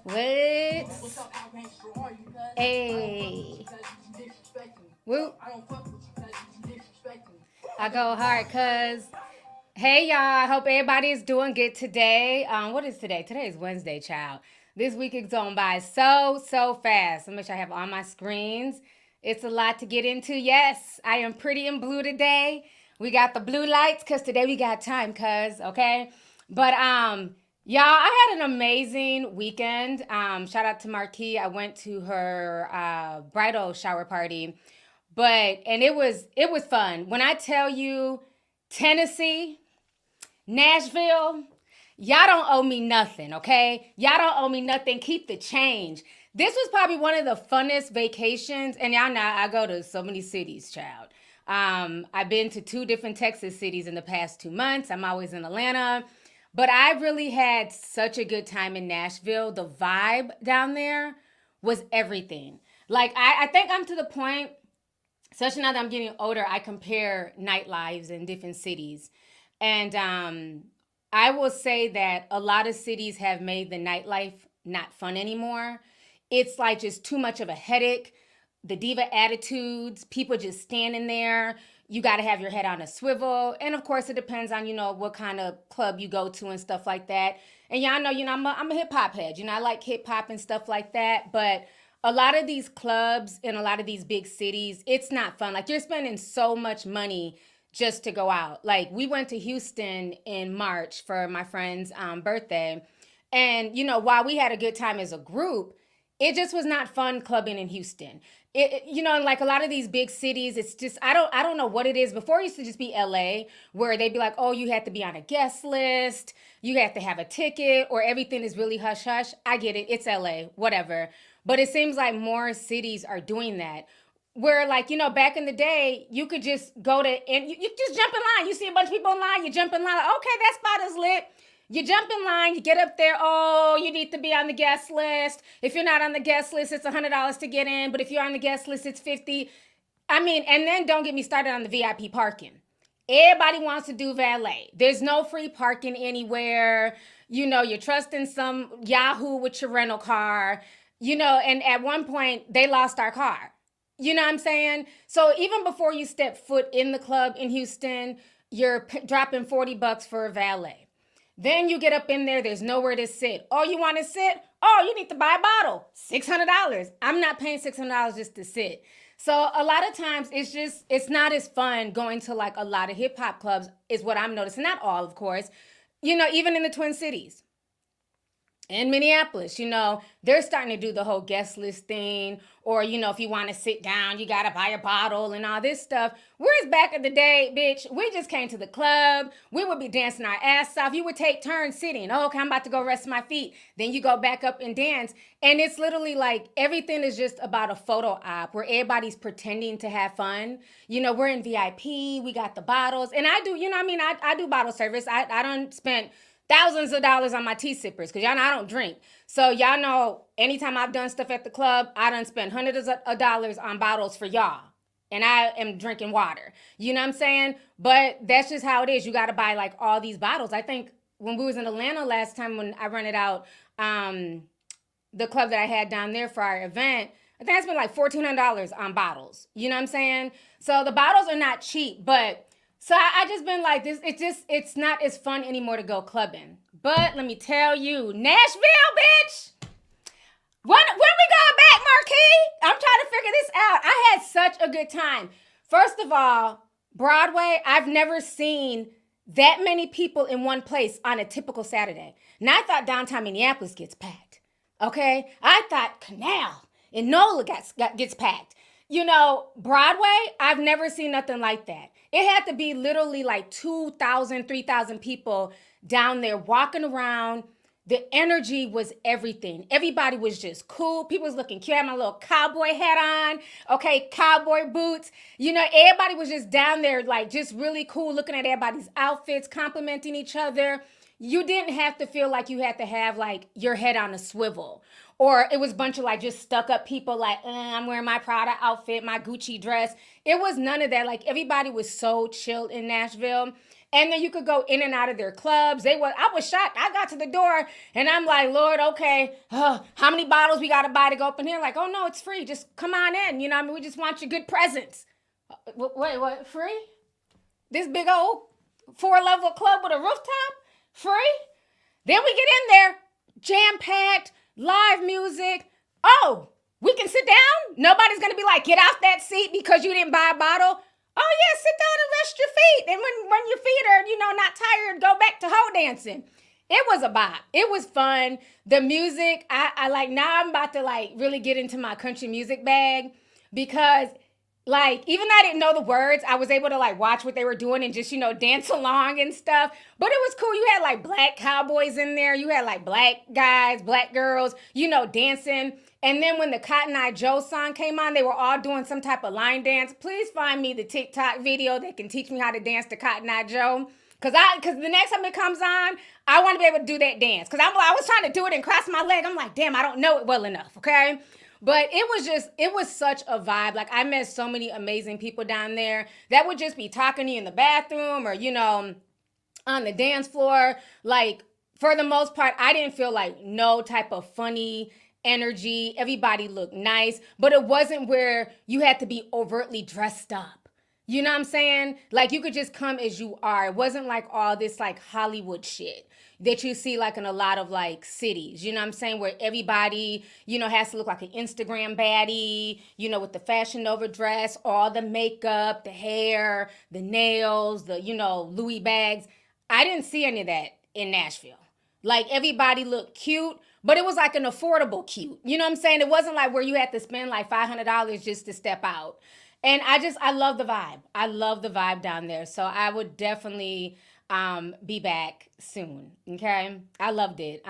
What? Hey. Woo. I go hard, cuz. Hey, y'all. I hope everybody is doing good today. What is today? Today is Wednesday, child. This week is going by so fast. Let me make sure I have all my screens. It's a lot to get into. Yes, I am pretty in blue today. We got the blue lights because today we got time, cuz, okay? But, y'all, I had an amazing weekend. Shout out to Marquis. I went to her bridal shower party, and it was fun. When I tell you Tennessee, Nashville, y'all don't owe me nothing, okay? Y'all don't owe me nothing. Keep the change. This was probably one of the funnest vacations, and y'all know I go to so many cities, child. I've been to 2 different Texas cities in the past 2 months. I'm always in Atlanta. But I really had such a good time in Nashville. The vibe down there was everything. Like, I think I'm to the point, especially now that I'm getting older, I compare nightlives in different cities. And I will say that a lot of cities have made the nightlife not fun anymore. It's like just too much of a headache. The diva attitudes, people just standing there. You got to have your head on a swivel. And of course, it depends on, what kind of club you go to and stuff like that. And y'all know, I'm a hip hop head. I like hip hop and stuff like that. But a lot of these clubs in a lot of these big cities, it's not fun. Like, you're spending so much money just to go out. Like, we went to Houston in March for my friend's birthday. And, while we had a good time as a group, it just was not fun clubbing in Houston. And like a lot of these big cities, it's just, I don't know what it is. Before it used to just be LA, where they'd be like, oh, you have to be on a guest list, you have to have a ticket, or everything is really hush hush. I get it. It's LA, whatever. But it seems like more cities are doing that. Where, like, back in the day, you could just go to, and you just jump in line. You see a bunch of people in line, you jump in line, like, okay, that spot is lit. You jump in line, you get up there, oh, you need to be on the guest list. If you're not on the guest list, it's $100 to get in, but if you're on the guest list, it's $50. I mean, and then don't get me started on the VIP parking. Everybody wants to do valet. There's no free parking anywhere. You're trusting some Yahoo with your rental car, and at one point, they lost our car. You know what I'm saying? So even before you step foot in the club in Houston, you're dropping $40 for a valet. Then you get up in there, there's nowhere to sit. Oh, you want to sit? Oh, you need to buy a bottle. $600. I'm not paying $600 just to sit. So a lot of times it's not as fun going to like a lot of hip hop clubs is what I'm noticing. Not all, of course. Even in the Twin Cities. In Minneapolis, they're starting to do the whole guest list thing. Or, if you want to sit down, you got to buy a bottle and all this stuff. Whereas back in the day, bitch, we just came to the club. We would be dancing our ass off. You would take turns sitting. Oh, okay, I'm about to go rest my feet. Then you go back up and dance. And it's literally like everything is just about a photo op where everybody's pretending to have fun. We're in VIP. We got the bottles. And I do, I do bottle service. I don't spend thousands of dollars on my tea sippers because y'all know I don't drink. So y'all know anytime I've done stuff at the club, I done spent hundreds of dollars on bottles for y'all. And I am drinking water. You know what I'm saying? But that's just how it is. You got to buy like all these bottles. I think when we was in Atlanta last time when I rented out the club that I had down there for our event, I think I spent like $1,400 on bottles. You know what I'm saying? So the bottles are not cheap, but so I just been like this. It's not as fun anymore to go clubbing. But let me tell you, Nashville, bitch. When we going back, Marquis? I'm trying to figure this out. I had such a good time. First of all, Broadway, I've never seen that many people in one place on a typical Saturday. Now I thought downtown Minneapolis gets packed. Okay? I thought Canal and NOLA gets packed. Broadway, I've never seen nothing like that. It had to be literally like 2,000, 3,000 people down there walking around. The energy was everything. Everybody was just cool. People was looking cute. I had my little cowboy hat on. Okay, cowboy boots. Everybody was just down there like just really cool, looking at everybody's outfits, complimenting each other. You didn't have to feel like you had to have like your head on a swivel or it was a bunch of like just stuck up people like, I'm wearing my Prada outfit, my Gucci dress. It was none of that. Like everybody was so chilled in Nashville. And then you could go in and out of their clubs. I was shocked. I got to the door and I'm like, Lord, okay, how many bottles we got to buy to go up in here? Like, oh no, it's free. Just come on in. You know what I mean? We just want your good presents. Wait, what? Free? This big old 4-level club with a rooftop? Free? Then we get in there, jam-packed, live music. Oh, we can sit down? Nobody's going to be like, get off that seat because you didn't buy a bottle. Oh, yeah, sit down and rest your feet. And when your feet are, not tired, go back to hoe dancing. It was a bop. It was fun. The music, I like, now I'm about to like really get into my country music bag because like, even though I didn't know the words, I was able to like watch what they were doing and just, dance along and stuff. But it was cool. You had like black cowboys in there. You had like black guys, black girls, dancing. And then when the Cotton Eye Joe song came on, they were all doing some type of line dance. Please find me the TikTok video that can teach me how to dance to Cotton Eye Joe. Cause the next time it comes on, I want to be able to do that dance. Cause I was trying to do it and cross my leg. I'm like, damn, I don't know it well enough. Okay. But it was such a vibe. Like I met so many amazing people down there that would just be talking to you in the bathroom or, on the dance floor. Like for the most part, I didn't feel like no type of funny energy. Everybody looked nice, but it wasn't where you had to be overtly dressed up. You know what I'm saying? Like you could just come as you are. It wasn't like all this like Hollywood shit that you see like in a lot of like cities, you know what I'm saying? Where everybody, has to look like an Instagram baddie, with the Fashion Nova dress, all the makeup, the hair, the nails, the, Louis bags. I didn't see any of that in Nashville. Like everybody looked cute, but it was like an affordable cute. You know what I'm saying? It wasn't like where you had to spend like $500 just to step out. And I love the vibe. I love the vibe down there. So I would definitely be back soon. Okay. I loved it.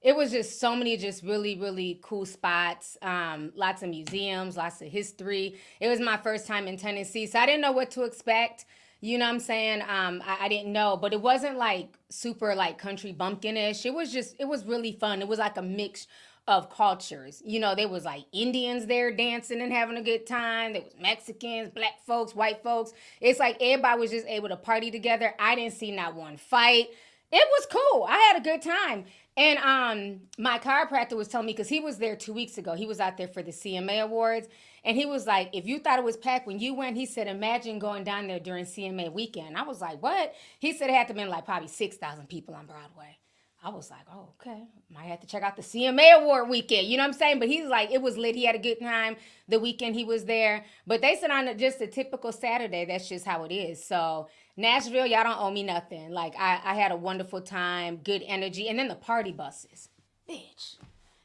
It was just so many just really, really cool spots. Lots of museums, lots of history. It was my first time in Tennessee, so I didn't know what to expect. You know what I'm saying? I didn't know, but it wasn't like super like country bumpkin-ish. It was really fun. It was like a mix of cultures. There was like Indians there dancing and having a good time. There was Mexicans, black folks, white folks. It's like everybody was just able to party together. I didn't see not one fight. It was cool. I had a good time. And my chiropractor was telling me, because he was there 2 weeks ago. He was out there for the CMA Awards. And he was like, if you thought it was packed when you went, he said, imagine going down there during CMA weekend. I was like, what? He said it had to have been like probably 6,000 people on Broadway. I was like, oh, okay. Might have to check out the CMA Award weekend. You know what I'm saying? But he's like, it was lit. He had a good time the weekend he was there. But they said on just a typical Saturday, that's just how it is. So Nashville, y'all don't owe me nothing. Like, I had a wonderful time, good energy. And then the party buses. Bitch.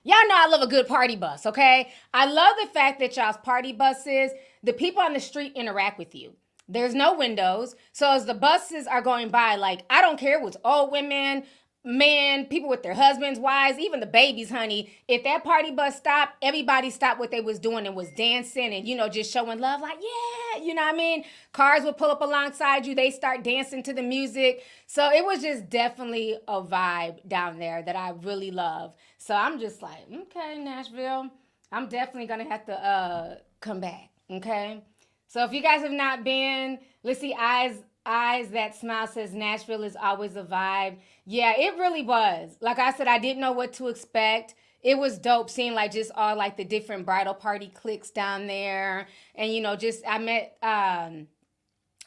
Y'all know I love a good party bus, okay? I love the fact that y'all's party buses, the people on the street interact with you. There's no windows. So as the buses are going by, like, I don't care if it's old women, men, people with their husbands, wives, even the babies, honey. If that party bus stopped, everybody stopped what they was doing and was dancing and, just showing love like, yeah, you know what I mean? Cars would pull up alongside you. They start dancing to the music. So it was just definitely a vibe down there that I really love. So I'm just like, okay, Nashville, I'm definitely going to have to come back, okay? So if you guys have not been, let's see, Eyes That Smile says Nashville is always a vibe. Yeah, it really was. Like I said, I didn't know what to expect. It was dope seeing like just all like the different bridal party cliques down there. And, just I met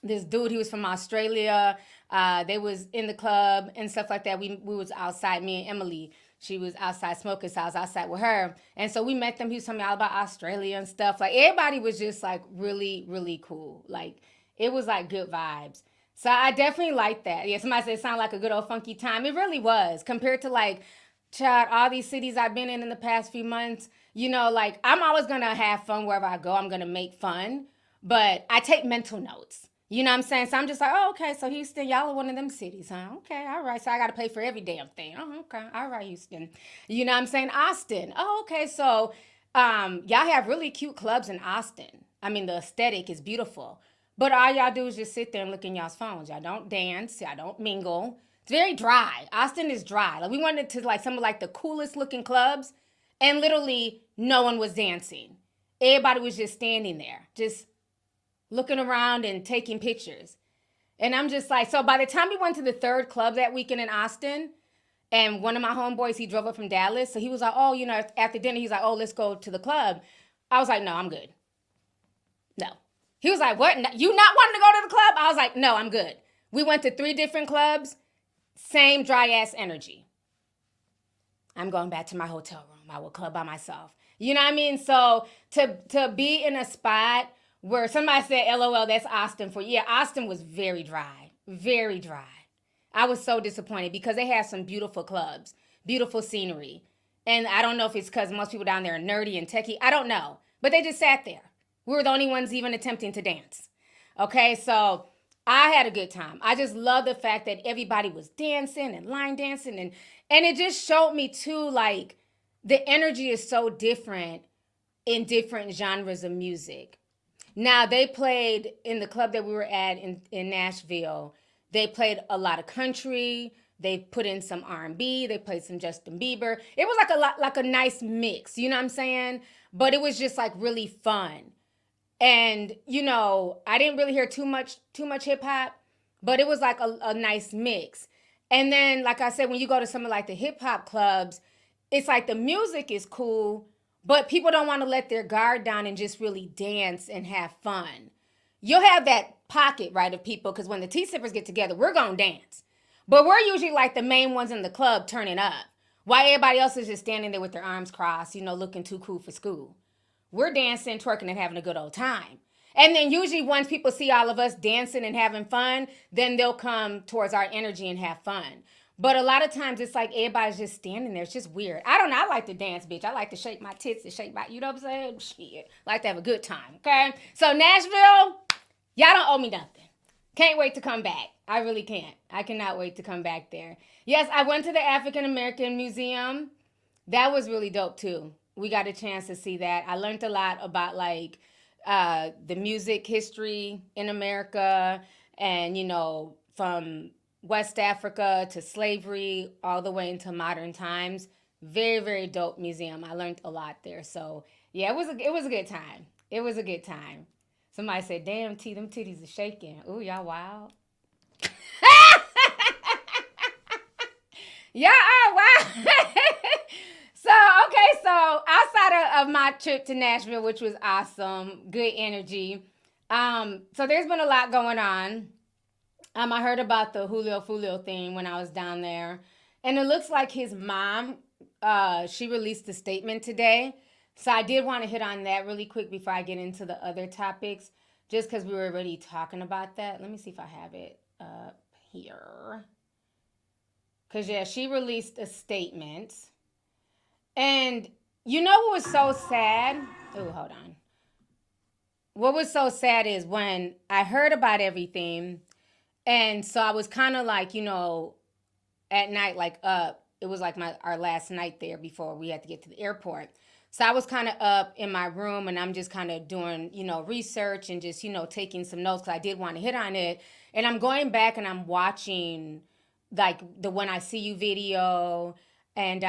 this dude, he was from Australia. They was in the club and stuff like that. We was outside, me and Emily. She was outside smoking, so I was outside with her. And so we met them. He was telling me all about Australia and stuff. Like everybody was just like really, really cool. Like it was like good vibes. So I definitely like that. Yeah, somebody said it sounded like a good old funky time. It really was. Compared to like, child, all these cities I've been in the past few months, like I'm always going to have fun wherever I go. I'm going to make fun. But I take mental notes. You know what I'm saying? So I'm just like, oh, okay, so Houston, y'all are one of them cities, huh? Okay, all right. So I got to pay for every damn thing. Oh, okay. All right, Houston. You know what I'm saying? Austin. Oh, okay. So y'all have really cute clubs in Austin. I mean, the aesthetic is beautiful. But all y'all do is just sit there and look in y'all's phones. Y'all don't dance. Y'all don't mingle. It's very dry. Austin is dry. Like we went to like some of like the coolest looking clubs. And literally no one was dancing. Everybody was just standing there, just looking around and taking pictures. And I'm just like, so by the time we went to the third club that weekend in Austin, and one of my homeboys, he drove up from Dallas. So he was like, oh, after dinner, he's like, oh, let's go to the club. I was like, no, I'm good. No. He was like, what? You not wanting to go to the club? I was like, no, I'm good. We went to 3 different clubs, same dry ass energy. I'm going back to my hotel room. I will club by myself. You know what I mean? So to be in a spot where somebody said, LOL, that's Austin for you. Yeah, Austin was very dry. Very dry. I was so disappointed because they had some beautiful clubs, beautiful scenery. And I don't know if it's because most people down there are nerdy and techie. I don't know. But they just sat there. We were the only ones even attempting to dance. Okay, so I had a good time. I just love the fact that everybody was dancing and line dancing. And it just showed me too, like, the energy is so different in different genres of music. Now, they played in the club that we were at in Nashville. They played a lot of country. They put in some R&B. They played some Justin Bieber. It was like a nice mix, you know what I'm saying? But it was just like really fun. And, I didn't really hear too much hip hop, but it was like a nice mix. And then, like I said, when you go to some of like the hip hop clubs, it's like the music is cool, but people don't want to let their guard down and just really dance and have fun. You'll have that pocket, right, of people, because when the tea sippers get together, we're going to dance. But we're usually like the main ones in the club turning up, while everybody else is just standing there with their arms crossed, looking too cool for school. We're dancing, twerking, and having a good old time. And then usually once people see all of us dancing and having fun, then they'll come towards our energy and have fun. But a lot of times it's like everybody's just standing there. It's just weird. I don't know. I like to dance, bitch. I like to shake my tits and shake my, you know what I'm saying? Shit. Like to have a good time, okay? So Nashville, y'all don't owe me nothing. Can't wait to come back. I really can't. I cannot wait to come back there. Yes, I went to the African American Museum. That was really dope too. We got a chance to see that. I learned a lot about like the music history in America and, from West Africa to slavery all the way into modern times. Very, very dope museum. I learned a lot there. So yeah, it was a good time. It was a good time. Somebody said, damn, T, them titties are shaking. Ooh, y'all wild. Y'all are wild. So outside of my trip to Nashville, which was awesome, good energy. So there's been a lot going on. I heard about the Julio Foolio thing when I was down there. And it looks like his mom, she released a statement today. So I did want to hit on that really quick before I get into the other topics, just because we were already talking about that. Let me see if I have it up here. Because, yeah, she released a statement. And you know what was so sad? Oh, hold on. What was so sad is when I heard about everything, and so I was kind of like, at night, like up. It was like our last night there before we had to get to the airport. So I was kind of up in my room, and I'm just kind of doing, research and just, taking some notes because I did want to hit on it. And I'm going back and I'm watching, like, the When I See You video and,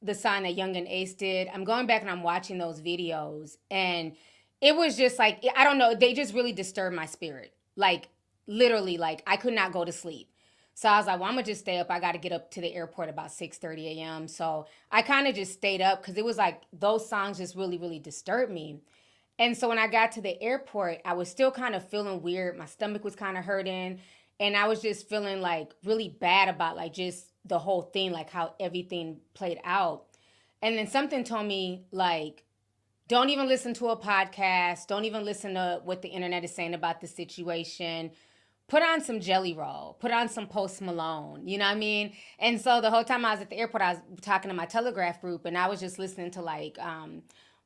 the song that Young and Ace did. I'm going back and I'm watching those videos. And it was just like, I don't know, they just really disturbed my spirit. Like, literally, like, I could not go to sleep. So I was like, well, I'm going to just stay up. I got to get up to the airport about 6:30 a.m. So I kind of just stayed up because it was like those songs just really, really disturbed me. And so when I got to the airport, I was still kind of feeling weird. My stomach was kind of hurting. And I was just feeling like really bad about like just the whole thing, like how everything played out. And then something told me like, don't even listen to a podcast. Don't even listen to what the internet is saying about the situation. Put on some Jelly Roll. Put on some Post Malone. You know what I mean? And so the whole time I was at the airport, I was talking to my Telegraph group, and I was just listening to like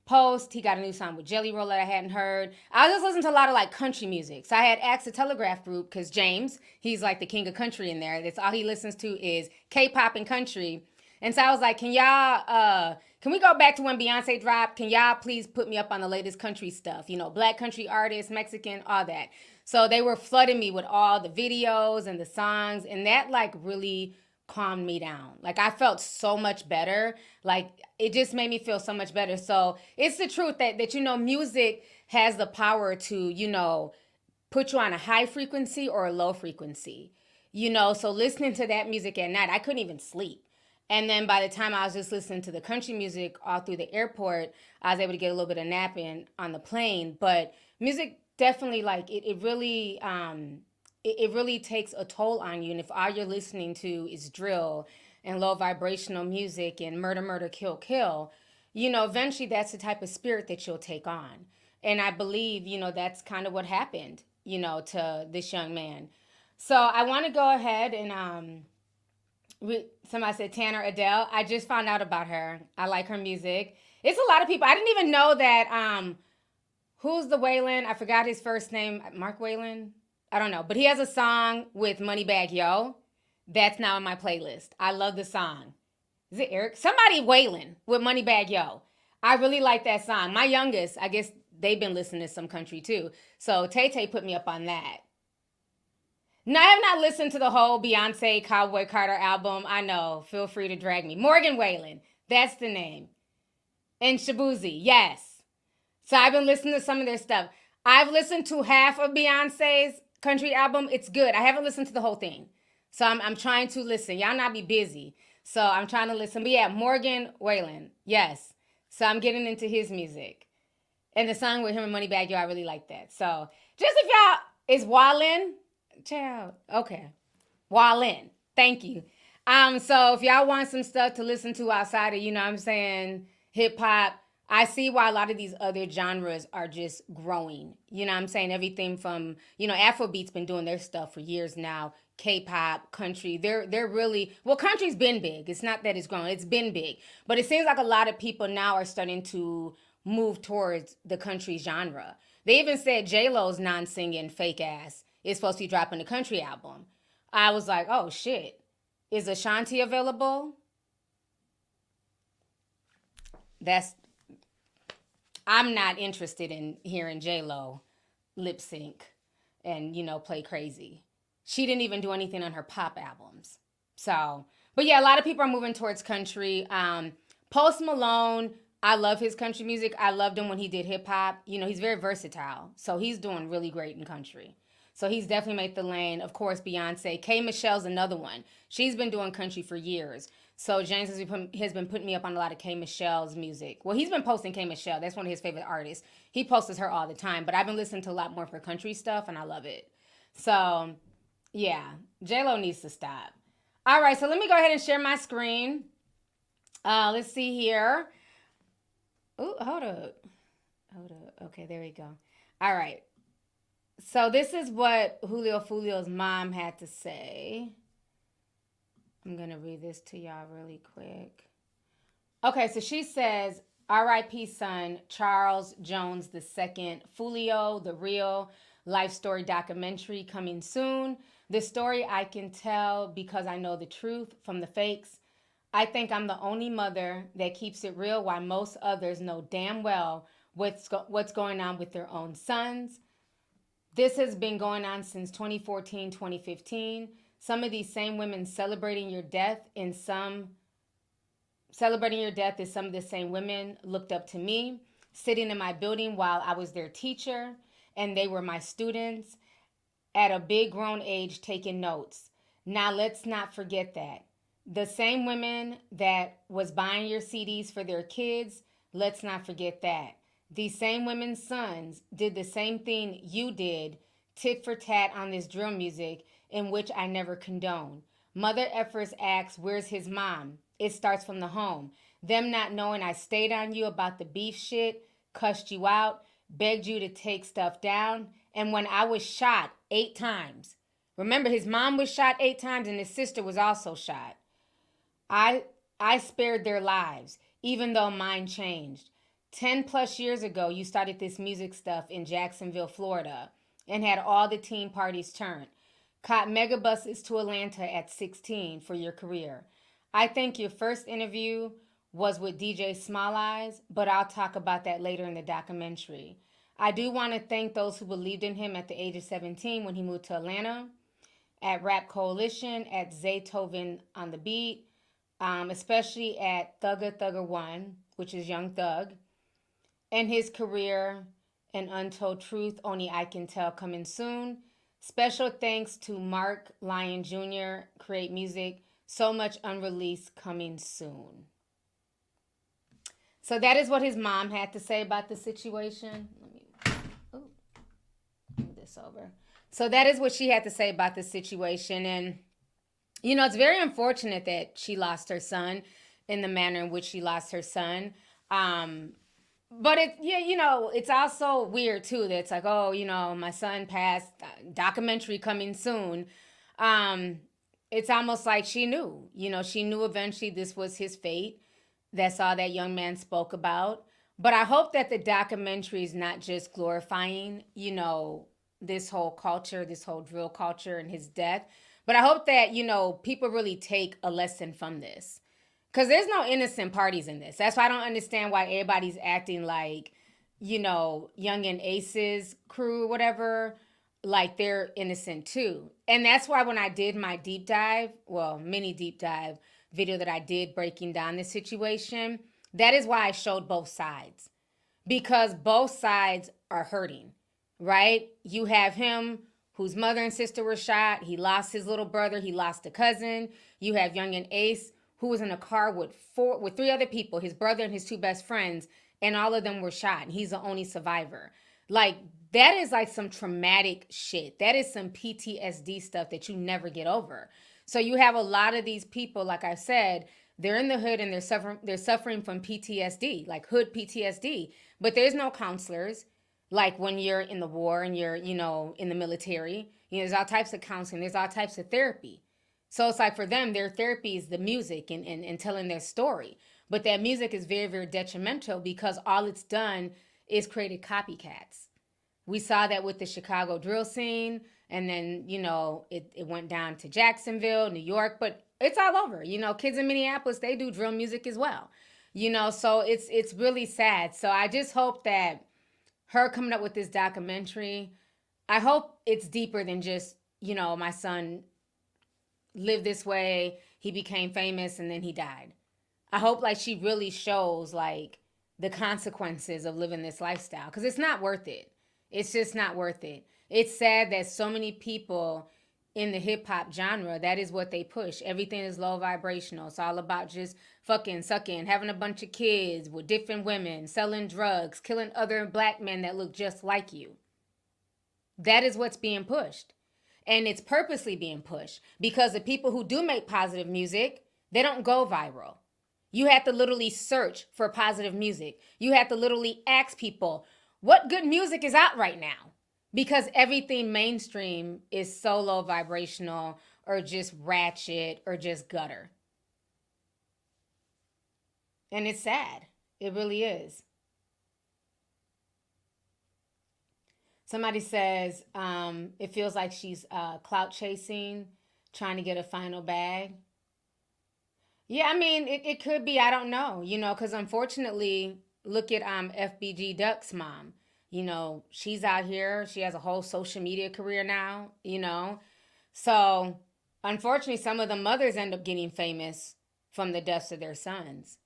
Post. He got a new song with Jelly Roll that I hadn't heard. I was just listening to a lot of like country music. So I had asked the Telegraph group because James, he's like the king of country in there. That's all he listens to is K-pop and country. And so I was like, can we go back to when Beyonce dropped? Can y'all please put me up on the latest country stuff? Black country artists, Mexican, all that. So they were flooding me with all the videos and the songs. And that like really calmed me down. Like I felt so much better. Like it just made me feel so much better. So it's the truth that you know, music has the power to, you know, put you on a high frequency or a low frequency. You know, so listening to that music at night, I couldn't even sleep. And then by the time I was just listening to the country music all through the airport, I was able to get a little bit of nap in on the plane. But music definitely, like it really it really takes a toll on you. And if all you're listening to is drill and low vibrational music and murder, murder, kill, kill, you know, eventually that's the type of spirit that you'll take on. And I believe, you know, that's kind of what happened, you know, to this young man. So I want to go ahead and somebody said Tanner Adele. I just found out about her. I like her music. It's a lot of people. I didn't even know that. Who's the Waylon? I forgot his first name. Mark Waylon. I don't know, but he has a song with Moneybagg Yo. That's now in my playlist. I love the song. Is it Eric? Somebody Waylon with Moneybagg Yo. I really like that song. My youngest, I guess they've been listening to some country too. So Tay Tay put me up on that. No, I have not listened to the whole Beyonce Cowboy Carter album. I know. Feel free to drag me. Morgan Wallen. That's the name. And Shabuzi. Yes. So I've been listening to some of their stuff. I've listened to half of Beyonce's country album. It's good. I haven't listened to the whole thing. So I'm trying to listen. Y'all not be busy. So I'm trying to listen. But yeah, Morgan Wallen. Yes. So I'm getting into his music. And the song with him and Moneybagg Yo, I really like that. So just if y'all, is Wallen? Child. Okay. Wallen. Thank you. So if y'all want some stuff to listen to outside of, you know what I'm saying, hip hop, I see why a lot of these other genres are just growing. You know what I'm saying? Everything from, you know, Afrobeat's been doing their stuff for years now. K-pop, country, they're really, well, country's been big. It's not that it's grown. It's been big. But it seems like a lot of people now are starting to move towards the country genre. They even said J-Lo's non-singing fake ass is supposed to be dropping the country album. I was like, oh shit. Is Ashanti available? I'm not interested in hearing J-Lo lip sync and, you know, play crazy. She didn't even do anything on her pop albums. So, but yeah, a lot of people are moving towards country. Post Malone, I love his country music. I loved him when he did hip hop. You know, he's very versatile. So he's doing really great in country. So he's definitely made the lane. Of course, Beyonce. K. Michelle's another one. She's been doing country for years. So James has been putting me up on a lot of K. Michelle's music. Well, he's been posting K. Michelle. That's one of his favorite artists. He posts her all the time. But I've been listening to a lot more of her country stuff, and I love it. So, yeah. J-Lo needs to stop. All right, so let me go ahead and share my screen. Let's see here. Ooh, hold up. Okay, there we go. All right. So this is what Julio Foolio's mom had to say. I'm going to read this to y'all really quick. Okay, so she says, R.I.P. son, Charles Jones II, Foolio, the real life story documentary coming soon. The story I can tell because I know the truth from the fakes. I think I'm the only mother that keeps it real while most others know damn well what's going on with their own sons. This has been going on since 2014, 2015. Some of these same women celebrating your death is some of the same women looked up to me, sitting in my building while I was their teacher, and they were my students at a big grown age taking notes. Now let's not forget that. The same women that was buying your CDs for their kids, let's not forget that. These same women's sons did the same thing you did, tit for tat on this drill music, in which I never condone. Mother effers asks, where's his mom? It starts from the home. Them not knowing I stayed on you about the beef shit, cussed you out, begged you to take stuff down, and when I was shot 8 times. Remember, his mom was shot 8 times and his sister was also shot. I spared their lives, even though mine changed. 10 plus years ago, you started this music stuff in Jacksonville, Florida, and had all the teen parties turned. Caught megabuses to Atlanta at 16 for your career. I think your first interview was with DJ Small Eyes, but I'll talk about that later in the documentary. I do want to thank those who believed in him at the age of 17 when he moved to Atlanta at Rap Coalition, at Zaytoven on the beat, especially at Thugger 1, which is Young Thug, and his career and Untold Truth, Only I Can Tell, coming soon. Special thanks to Mark Lyon Jr., Create Music, So Much Unreleased, coming soon. So that is what his mom had to say about the situation. Move this over. So that is what she had to say about the situation. And, it's very unfortunate that she lost her son in the manner in which she lost her son. But it's also weird too that it's like, oh, my son passed, documentary coming soon. It's almost like she knew, she knew eventually this was his fate. That's all that young man spoke about. But I hope that the documentary is not just glorifying, this whole culture, this whole drill culture and his death. But I hope that, people really take a lesson from this. Because there's no innocent parties in this. That's why I don't understand why everybody's acting like, Young and Ace's crew, whatever, like they're innocent too. And that's why when I did my deep dive, mini deep dive video that I did breaking down this situation, that is why I showed both sides. Because both sides are hurting, right? You have him whose mother and sister were shot. He lost his little brother. He lost a cousin. You have Young and Ace, who was in a car with three other people, his brother and his two best friends, and all of them were shot. And he's the only survivor. Like, that is like some traumatic shit. That is some PTSD stuff that you never get over. So you have a lot of these people, like I said, they're in the hood and they're suffering from PTSD, like hood PTSD. But there's no counselors, like when you're in the war and you're, in the military. There's all types of counseling. There's all types of therapy. So it's like for them, their therapy is the music and telling their story. But that music is very, very detrimental because all it's done is created copycats. We saw that with the Chicago drill scene. And then, it went down to Jacksonville, New York, but it's all over. Kids in Minneapolis, they do drill music as well. So it's really sad. So I just hope that her coming up with this documentary, I hope it's deeper than just, my son lived this way, he became famous, and then he died. I hope like she really shows like the consequences of living this lifestyle because it's not worth it. It's just not worth it. It's sad that so many people in the hip hop genre, that is what they push. Everything is low vibrational. It's all about just fucking, sucking, having a bunch of kids with different women, selling drugs, killing other black men that look just like you. That is what's being pushed. And it's purposely being pushed because the people who do make positive music, they don't go viral. You have to literally search for positive music. You have to literally ask people, what good music is out right now? Because everything mainstream is so low vibrational or just ratchet or just gutter. And it's sad. It really is. Somebody says it feels like she's clout chasing, trying to get a final bag. Yeah, I mean, it could be. I don't know, because unfortunately, look at FBG Duck's mom. She's out here. She has a whole social media career now, So, unfortunately, some of the mothers end up getting famous from the deaths of their sons.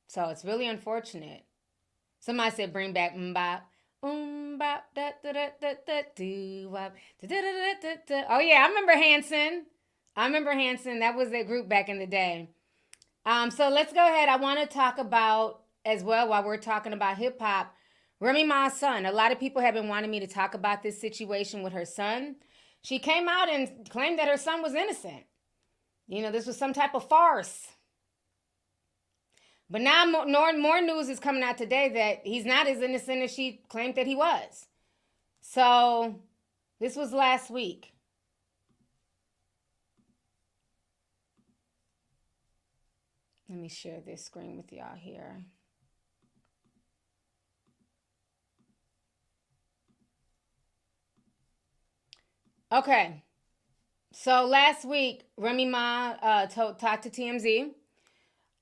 So, it's really unfortunate. Somebody said, bring back Mbop. Mbop, da da da da da doo wop, da da da da da. Oh, yeah, I remember Hanson. That was their group back in the day. So, let's go ahead. I want to talk about, as well, while we're talking about hip-hop, Remy Ma's son. A lot of people have been wanting me to talk about this situation with her son. She came out and claimed that her son was innocent. This was some type of farce. But now more news is coming out today that he's not as innocent as she claimed that he was. So this was last week. Let me share this screen with y'all here. Okay, so last week, Remy Ma talked to TMZ,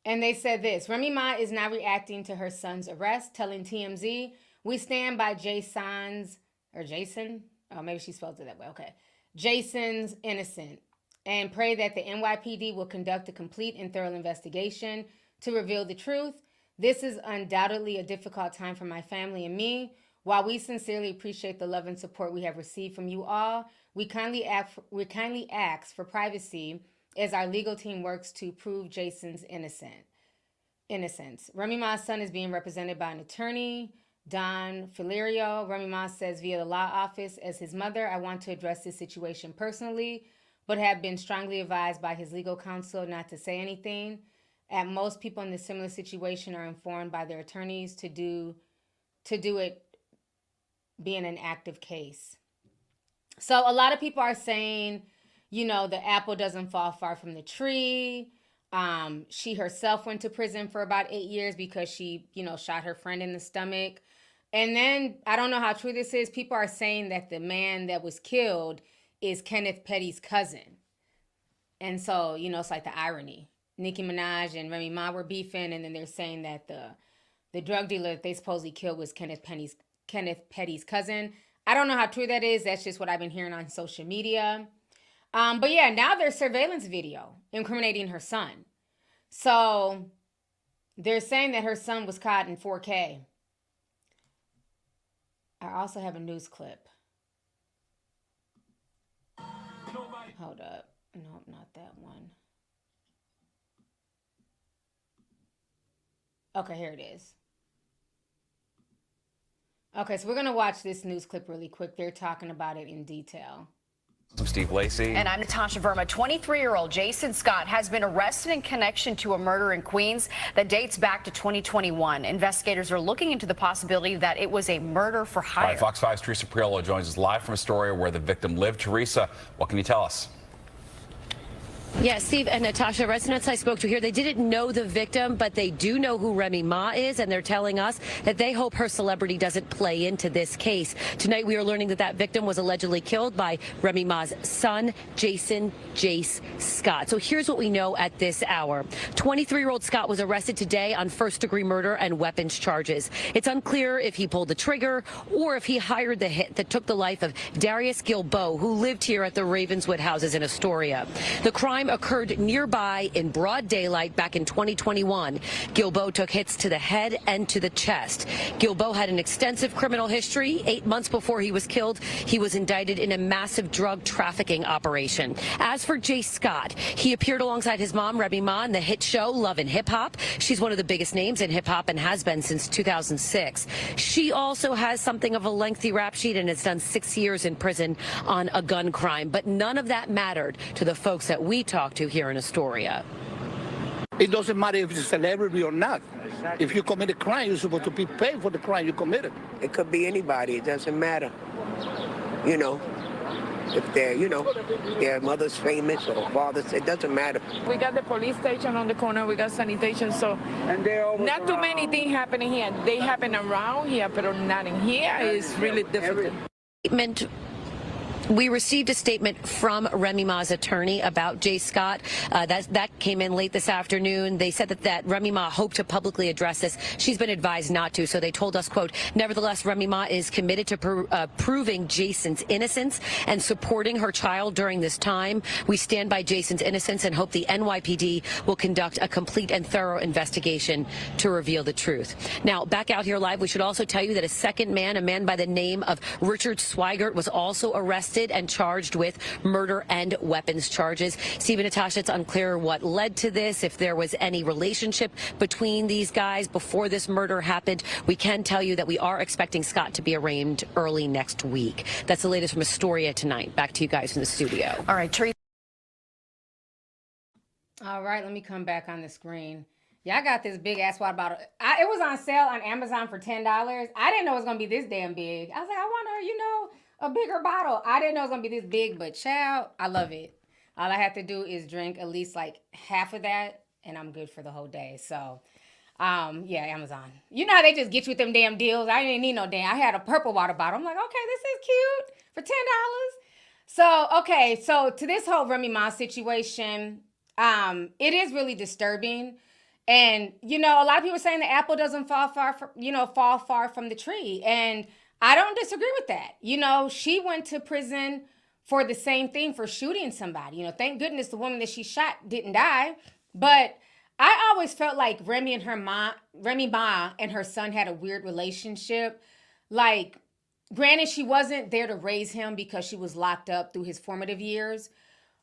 and they said this. Remy Ma is now reacting to her son's arrest, telling TMZ, we stand by Jason, oh, maybe she spelled it that way, okay. Jason's innocent. and pray that the NYPD will conduct a complete and thorough investigation to reveal the truth. This is undoubtedly a difficult time for my family and me. While we sincerely appreciate the love and support we have received from you all, we kindly ask for privacy as our legal team works to prove Jason's innocence. Remy Ma's son is being represented by an attorney, Don Filerio. Remy Ma says via the law office, as his mother, I want to address this situation personally, but have been strongly advised by his legal counsel not to say anything. At most, people in this similar situation are informed by their attorneys to do it being an active case. So a lot of people are saying, the apple doesn't fall far from the tree. She herself went to prison for about 8 years because she, shot her friend in the stomach. And then, I don't know how true this is, people are saying that the man that was killed is Kenneth Petty's cousin. And so, it's like the irony. Nicki Minaj and Remy Ma were beefing, and then they're saying that the drug dealer that they supposedly killed was Kenneth Petty's cousin. I don't know how true that is. That's just what I've been hearing on social media. But yeah, now there's surveillance video incriminating her son. So they're saying that her son was caught in 4K. I also have a news clip. Hold up. Nope, not that one. Okay, here it is. Okay, so we're going to watch this news clip really quick. They're talking about it in detail. I'm Steve Lacey. And I'm Natasha Verma. 23-year-old Jason Scott has been arrested in connection to a murder in Queens that dates back to 2021. Investigators are looking into the possibility that it was a murder for hire. All right, Fox 5's Teresa Priolo joins us live from Astoria where the victim lived. Teresa, what can you tell us? Yeah, Steve and Natasha, residents I spoke to here, they didn't know the victim, but they do know who Remy Ma is, and they're telling us that they hope her celebrity doesn't play into this case. Tonight, we are learning that that victim was allegedly killed by Remy Ma's son, Jace Scott. So here's what we know at this hour. 23-year-old Scott was arrested today on first-degree murder and weapons charges. It's unclear if he pulled the trigger or if he hired the hit that took the life of Darius Gilbo, who lived here at the Ravenswood houses in Astoria. The crime occurred nearby in broad daylight back in 2021. Gilbo took hits to the head and to the chest. Gilbo had an extensive criminal history. 8 months before he was killed, he was indicted in a massive drug trafficking operation. As for Jace Scott, he appeared alongside his mom, Remy Ma, in the hit show Love and Hip Hop. She's one of the biggest names in hip hop and has been since 2006. She also has something of a lengthy rap sheet and has done 6 years in prison on a gun crime. But none of that mattered to the folks that we talked to here in Astoria. It doesn't matter if it's a celebrity or not. If you commit a crime, you're supposed to be paid for the crime you committed. It could be anybody. It doesn't matter. If their mother's famous or father's, it doesn't matter. We got the police station on the corner. We got sanitation. So not too many things happening here. They happen around here, but not in here. It's really difficult. We received a statement from Remy Ma's attorney about Jace Scott. That came in late this afternoon. They said that Remy Ma hoped to publicly address this. She's been advised not to, so they told us, quote, nevertheless, Remy Ma is committed to proving Jason's innocence and supporting her child during this time. We stand by Jason's innocence and hope the NYPD will conduct a complete and thorough investigation to reveal the truth. Now, back out here live, we should also tell you that a second man, a man by the name of Richard Swigert, was also arrested and charged with murder and weapons charges. Steve and Natasha, it's unclear what led to this, if there was any relationship between these guys before this murder happened. We can tell you that we are expecting Scott to be arraigned early next week. That's the latest from Astoria tonight. Back to you guys in the studio. All right, Teresa. All right, let me come back on the screen. Yeah, I got this big ass water bottle. It was on sale on Amazon for $10. I didn't know it was going to be this damn big. I was like, I want a bigger bottle. I didn't know it was going to be this big, but child, I love it. All I have to do is drink at least like half of that, and I'm good for the whole day. So, yeah, Amazon. You know how they just get you with them damn deals? I didn't need no damn. I had a purple water bottle. I'm like, okay, this is cute for $10. So, okay, so to this whole Remy Ma situation, it is really disturbing. And, a lot of people are saying the apple doesn't fall far from the tree. And I don't disagree with that. She went to prison for the same thing, for shooting somebody. You know, thank goodness the woman that she shot didn't die. But I always felt like Remy Ma and her son had a weird relationship. Like, granted, she wasn't there to raise him because she was locked up through his formative years.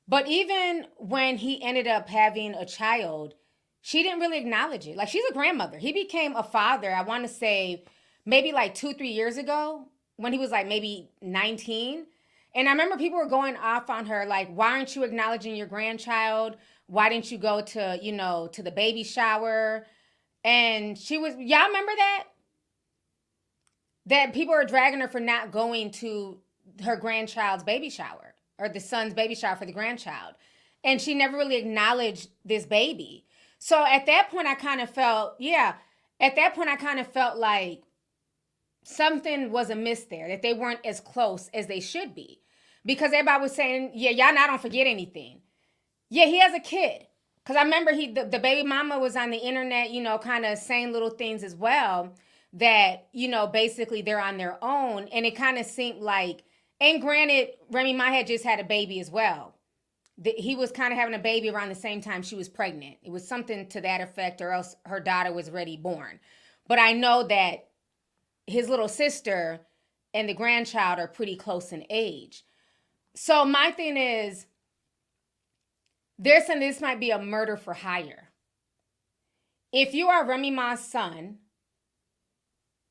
But even when he ended up having a child, she didn't really acknowledge it. Like, she's a grandmother. He became a father, I want to say, maybe like 2-3 years ago, when he was like maybe 19. And I remember people were going off on her, like, why aren't you acknowledging your grandchild? Why didn't you go to, you know, to the baby shower? And she was, y'all remember that? That people are dragging her for not going to her grandchild's baby shower, or the son's baby shower for the grandchild. And she never really acknowledged this baby. So at that point, I kind of felt, like something was amiss there, that they weren't as close as they should be. Because everybody was saying, yeah, y'all not don't forget anything. Yeah, he has a kid. Because I remember the baby mama was on the internet, you know, kind of saying little things as well, that, you know, basically they're on their own. And it kind of seemed like, and granted, Remy Ma had just had a baby as well. He was kind of having a baby around the same time she was pregnant. It was something to that effect, or else her daughter was already born. But I know that his little sister and the grandchild are pretty close in age. So my thing is, this might be a murder for hire. If you are Remy Ma's son,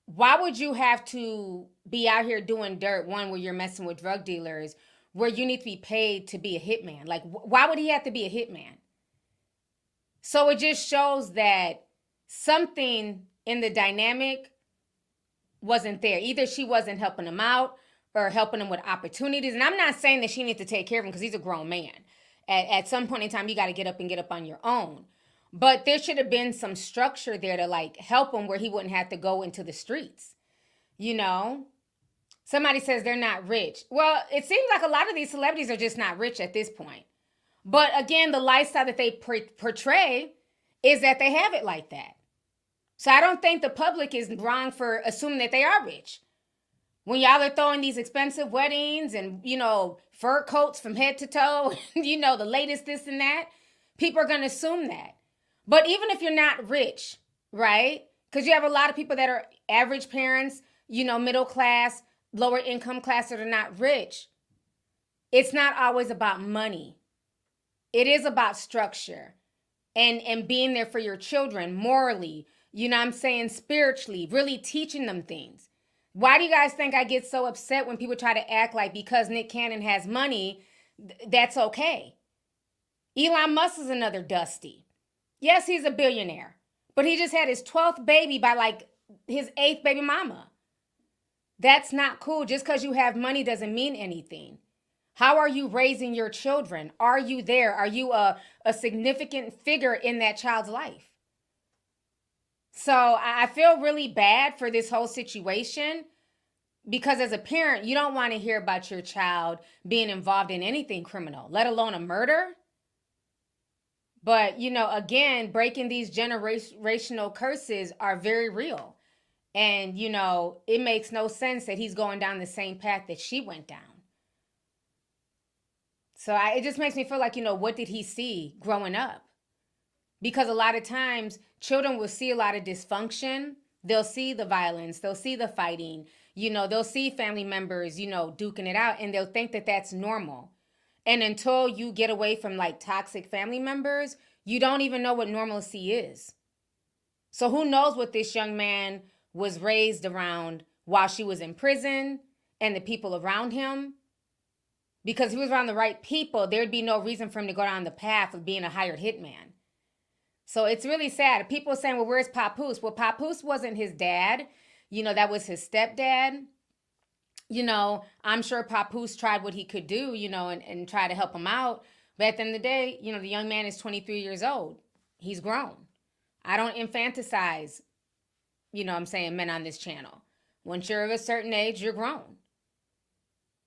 why would you have to be out here doing dirt, one, where you're messing with drug dealers, where you need to be paid to be a hitman? Like, why would he have to be a hitman? So it just shows that something in the dynamic wasn't there. Either she wasn't helping him out or helping him with opportunities. And I'm not saying that she needs to take care of him, because he's a grown man. At some point in time, you got to get up on your own. But there should have been some structure there to like help him, where he wouldn't have to go into the streets. You know, somebody says they're not rich. Well, it seems like a lot of these celebrities are just not rich at this point. But again, the lifestyle that they portray is that they have it like that. So I don't think the public is wrong for assuming that they are rich. When y'all are throwing these expensive weddings and, you know, fur coats from head to toe, you know, the latest this and that, people are going to assume that. But even if you're not rich, right? Because you have a lot of people that are average parents, you know, middle class, lower income class, that are not rich. It's not always about money. It is about structure and being there for your children morally, you know what I'm saying, spiritually, really teaching them things. Why do you guys think I get so upset when people try to act like because Nick Cannon has money, that's okay? Elon Musk is another Dusty. Yes, he's a billionaire, but he just had his 12th baby by like his 8th baby mama. That's not cool. Just because you have money doesn't mean anything. How are you raising your children? Are you there? Are you a significant figure in that child's life? So I feel really bad for this whole situation, because as a parent, you don't want to hear about your child being involved in anything criminal, let alone a murder. But, you know, again, breaking these generational curses are very real. And, you know, it makes no sense that he's going down the same path that she went down. So it just makes me feel like, you know, what did he see growing up? Because a lot of times children will see a lot of dysfunction. They'll see the violence. They'll see the fighting. You know, they'll see family members, you know, duking it out, and they'll think that that's normal. And until you get away from like toxic family members, you don't even know what normalcy is. So who knows what this young man was raised around while she was in prison, and the people around him. Because if he was around the right people, there'd be no reason for him to go down the path of being a hired hitman. So it's really sad. People are saying, well, where's Papoose? Well, Papoose wasn't his dad. You know, that was his stepdad. You know, I'm sure Papoose tried what he could do, you know, and try to help him out. But at the end of the day, you know, the young man is 23 years old. He's grown. I don't infantilize, you know what I'm saying, men on this channel. Once you're of a certain age, you're grown.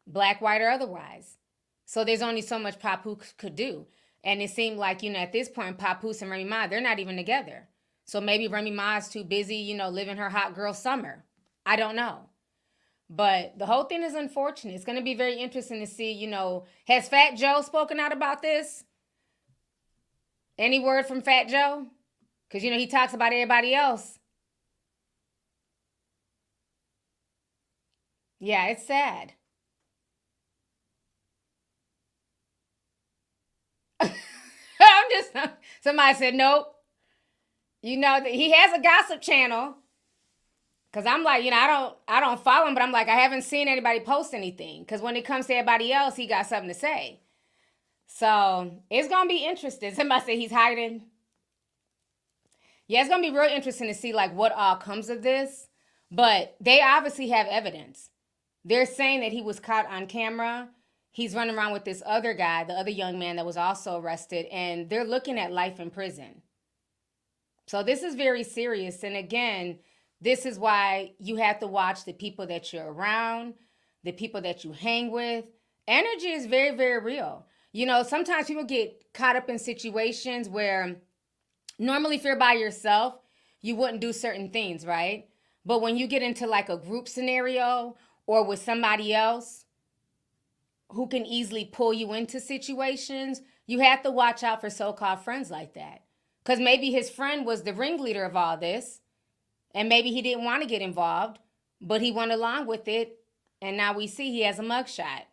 Black, white, or otherwise. So there's only so much Papoose could do. And it seemed like, you know, at this point, Papoose and Remy Ma, they're not even together. So maybe Remy Ma is too busy, you know, living her hot girl summer. I don't know. But the whole thing is unfortunate. It's going to be very interesting to see, has Fat Joe spoken out about this? Any word from Fat Joe? Because, he talks about everybody else. Yeah, it's sad. Somebody said, nope. He has a gossip channel. Because I'm like, I don't follow him, but I'm like, I haven't seen anybody post anything. Because when it comes to everybody else, he got something to say. So it's going to be interesting. Somebody said he's hiding. Yeah, it's going to be real interesting to see like what all comes of this. But they obviously have evidence. They're saying that he was caught on camera. He's running around with this other guy, the other young man that was also arrested. And they're looking at life in prison. So this is very serious. And again, this is why you have to watch the people that you're around, the people that you hang with. Energy is very, very real. Sometimes people get caught up in situations where normally if you're by yourself, you wouldn't do certain things, right? But when you get into like a group scenario or with somebody else who can easily pull you into situations, you have to watch out for so-called friends like that. Because maybe his friend was the ringleader of all this. And maybe he didn't want to get involved, but he went along with it. And now we see he has a mugshot.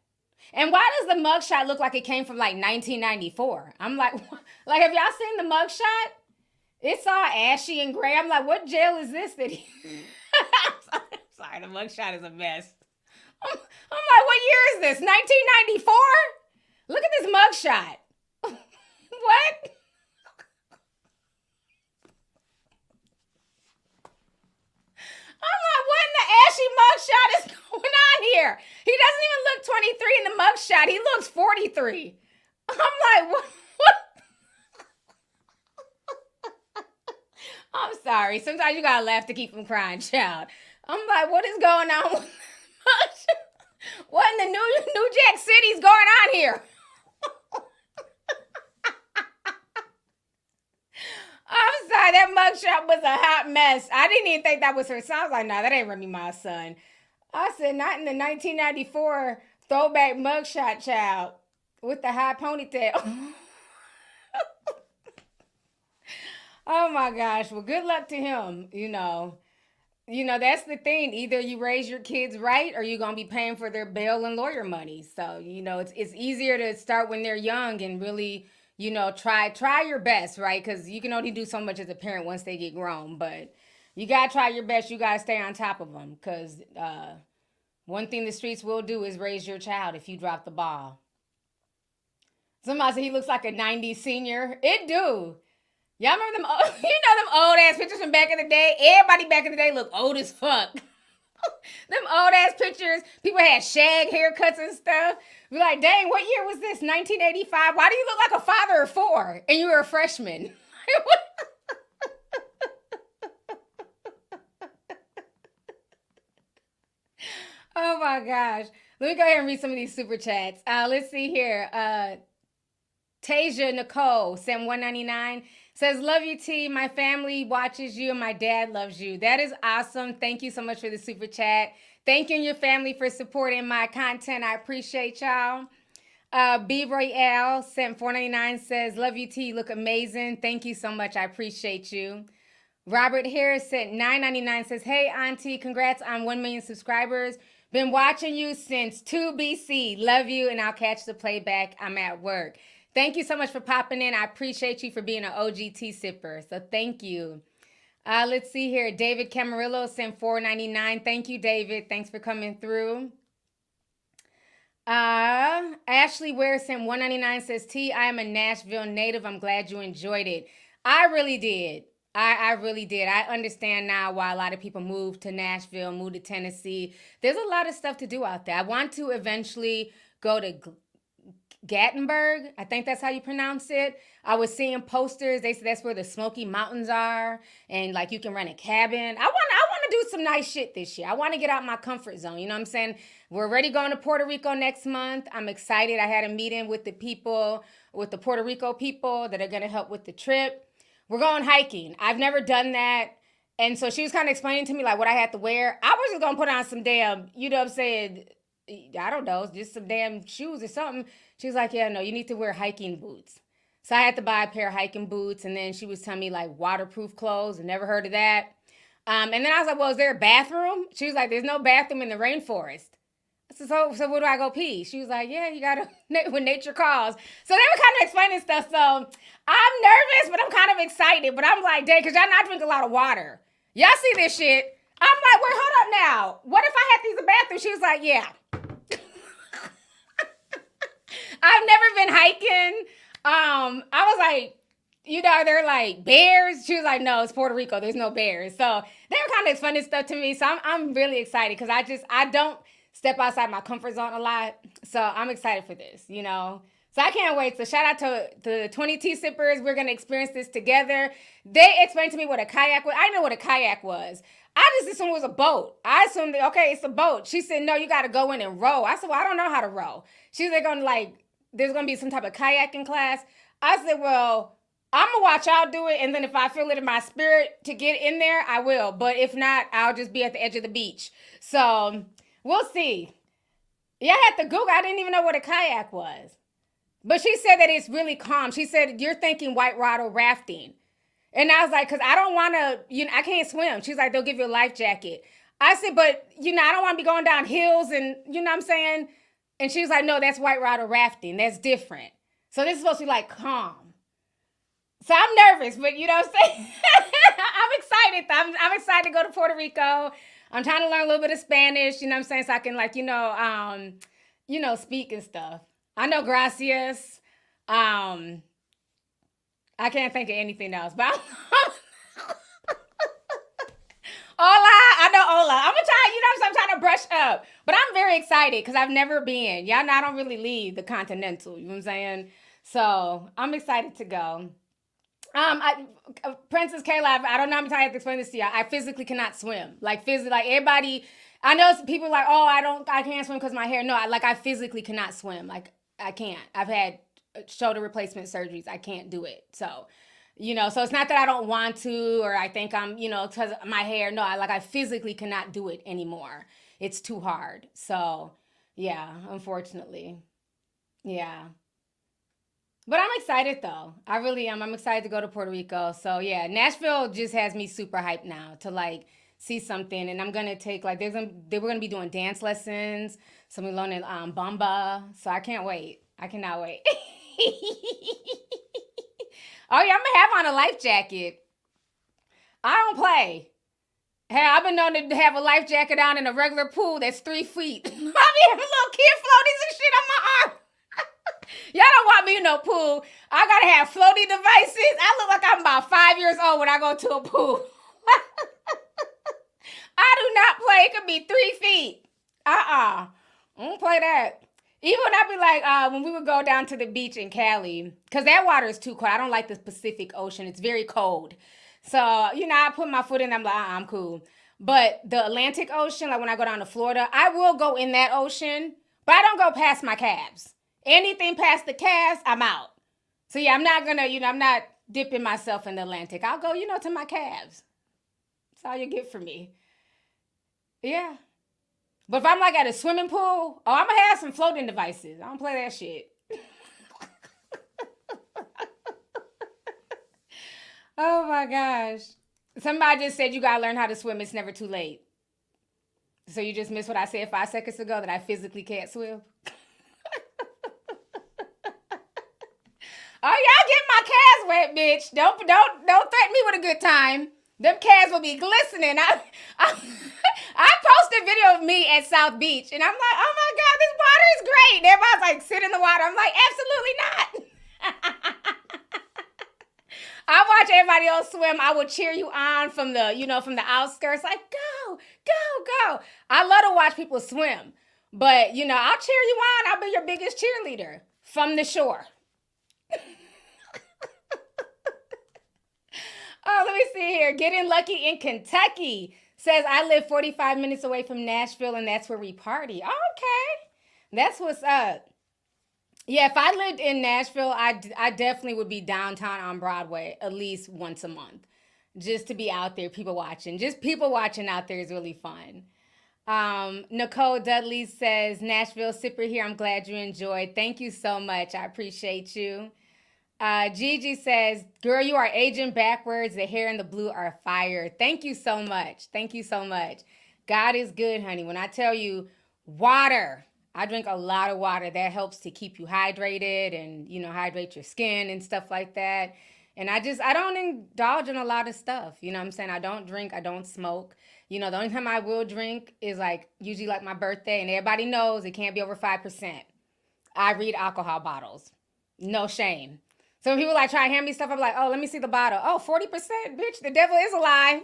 And why does the mugshot look like it came from like 1994? I'm like, have y'all seen the mugshot? It's all ashy and gray. I'm like, what jail is this that he... I'm sorry, the mugshot is a mess. I'm like, what year is this? 1994? Look at this mugshot. What? I'm like, what in the ashy mugshot is going on here? He doesn't even look 23 in the mugshot. He looks 43. I'm like, what? I'm sorry. Sometimes you gotta laugh to keep from crying, child. I'm like, what is going on with what in the New Jack City's going on here? I'm sorry, that mugshot was a hot mess. I didn't even think that was her son. I was like, nah, that ain't Remy Ma's son. I said, not in the 1994 throwback mugshot, child, with the high ponytail. Oh my gosh. Well, good luck to him. That's the thing. Either you raise your kids right or you're going to be paying for their bail and lawyer money. So, it's easier to start when they're young and really, try your best, right? Because you can only do so much as a parent once they get grown. But you got to try your best. You got to stay on top of them. Because one thing the streets will do is raise your child if you drop the ball. Somebody said he looks like a 90s senior. It do. Y'all remember them old ass pictures from back in the day? Everybody back in the day looked old as fuck. Them old ass pictures. People had shag haircuts and stuff. Be like, dang, what year was this? 1985? Why do you look like a father of four and you were a freshman? Oh my gosh. Let me go ahead and read some of these super chats. Let's see here. Tasia Nicole sent $1.99. Says, love you, T. My family watches you and my dad loves you. That is awesome. Thank you so much for the super chat. Thank you and your family for supporting my content. I appreciate y'all. B. Royale sent $4.99. Says, love you, T. You look amazing. Thank you so much. I appreciate you. Robert Harris sent $9.99. Says, hey, Auntie, congrats on 1 million subscribers. Been watching you since 2 BC. Love you, and I'll catch the playback. I'm at work. Thank you so much for popping in. I appreciate you for being an OG tea sipper. So thank you. Let's see here. David Camarillo sent $4.99. Thank you, David. Thanks for coming through. Ashley Ware sent $1.99. Says, T, I am a Nashville native. I'm glad you enjoyed it. I really did. I really did. I understand now why a lot of people move to Nashville, move to Tennessee. There's a lot of stuff to do out there. I want to eventually go to Gatlinburg. I think that's how you pronounce it. I was seeing posters. They said that's where the Smoky Mountains are, and like you can rent a cabin. I want to do some nice shit this year. I want to get out my comfort zone. You know what I'm saying? We're already going to Puerto Rico next month. I'm excited. I had a meeting with the Puerto Rico people that are going to help with the trip. We're going hiking. I've never done that. And so she was kind of explaining to me like what I had to wear. I was just gonna put on some damn, you know what I'm saying? I don't know, just some damn shoes or something. She was like, yeah, no, you need to wear hiking boots. So I had to buy a pair of hiking boots, and then she was telling me like waterproof clothes. I never heard of that. And then I was like, well, is there a bathroom? She was like, there's no bathroom in the rainforest. I said, so where do I go pee? She was like, yeah, you gotta, when nature calls. So they were kind of explaining stuff. So I'm nervous, but I'm kind of excited. But I'm like, dang, because y'all not drink a lot of water. Y'all see this shit. I'm like, wait, hold up now. What if I had to use the bathroom? She was like, yeah. I've never been hiking. I was like, you know, they're like bears. She was like, no, it's Puerto Rico. There's no bears. So they were kind of explaining stuff to me. So I'm really excited because I don't step outside my comfort zone a lot. So I'm excited for this, you know. So I can't wait. So shout out to the 20 tea sippers. We're going to experience this together. They explained to me what a kayak was. I didn't know what a kayak was. I just assumed it was a boat. I assumed, okay, it's a boat. She said, no, you got to go in and row. I said, well, I don't know how to row. She's like, there's going to be some type of kayaking class. I said, well, I'm going to watch y'all do it. And then if I feel it in my spirit to get in there, I will. But if not, I'll just be at the edge of the beach. So we'll see. Yeah, I had to Google. I didn't even know what a kayak was. But she said that it's really calm. She said, you're thinking white water rafting. And I was like, because I don't want to, I can't swim. She's like, they'll give you a life jacket. I said, but, I don't want to be going down hills and, you know what I'm saying? And she was like, no, that's white water rafting. That's different. So this is supposed to be like calm. So I'm nervous, but you know what I'm saying? I'm excited. I'm excited to go to Puerto Rico. I'm trying to learn a little bit of Spanish, you know what I'm saying? So I can speak and stuff. I know gracias. I can't think of anything else, but hola, I know hola. I'm gonna try, I'm trying to brush up. But I'm very excited because I've never been. Y'all know I don't really leave the continental, you know what I'm saying? So I'm excited to go. Princess Kayla, I don't know how many times I have to explain this to y'all. I physically cannot swim. Like physically, like everybody, I know people like, oh, I can't swim because my hair. No, I physically cannot swim. Like I can't. I've had shoulder replacement surgeries. I can't do it. So, so it's not that I don't want to, or I think I'm, because my hair. No, I physically cannot do it anymore. It's too hard. So yeah, unfortunately. Yeah. But I'm excited though. I really am. I'm excited to go to Puerto Rico. So yeah, Nashville just has me super hyped now to see something. And I'm gonna take they were gonna be doing dance lessons. So I'm learning bamba. So I can't wait. I cannot wait. Oh yeah, I'm gonna have on a life jacket. I don't play. Hey, I've been known to have a life jacket on in a regular pool that's 3 feet. I be having little kid floaties and shit on my arm. Y'all don't want me in no pool. I gotta have floaty devices. I look like I'm about 5 years old when I go to a pool. I do not play. It could be 3 feet. I don't play that. Even when I be like, when we would go down to the beach in Cali, because that water is too cold. I don't like the Pacific Ocean. It's very cold. So, I put my foot in, I'm like, I'm cool. But the Atlantic Ocean, like when I go down to Florida, I will go in that ocean, but I don't go past my calves. Anything past the calves, I'm out. So yeah, I'm not gonna, I'm not dipping myself in the Atlantic. I'll go, to my calves. That's all you get from me. Yeah. But if I'm at a swimming pool, I'm gonna have some floating devices. I don't play that shit. Oh my gosh. Somebody just said you gotta learn how to swim. It's never too late. So you just missed what I said 5 seconds ago, that I physically can't swim? Oh, y'all get my calves wet, bitch. Don't threaten me with a good time. Them calves will be glistening. I posted a video of me at South Beach, and I'm like, oh my God, this water is great. And everybody's sit in the water. I'm like, absolutely not. I watch everybody else swim. I will cheer you on from the, from the outskirts. Like, go, go, go. I love to watch people swim. But, I'll cheer you on. I'll be your biggest cheerleader from the shore. Oh, let me see here. Getting Lucky in Kentucky says, I live 45 minutes away from Nashville, and that's where we party. Okay. That's what's up. Yeah, if I lived in Nashville, I definitely would be downtown on Broadway at least once a month. just to be out there, people watching. Just people watching out there is really fun. Nicole Dudley says, Nashville Sipper here. I'm glad you enjoyed. Thank you so much. I appreciate you. Gigi says, girl, you are aging backwards. The hair and the blue are fire. Thank you so much. Thank you so much. God is good, honey. When I tell you water, I drink a lot of water. That helps to keep you hydrated and, hydrate your skin and stuff like that. And I don't indulge in a lot of stuff. You know what I'm saying? I don't drink. I don't smoke. The only time I will drink is usually my birthday, and everybody knows it can't be over 5%. I read alcohol bottles. No shame. So when people try to hand me stuff, I'm like, oh, let me see the bottle. Oh, 40%, bitch, the devil is a lie.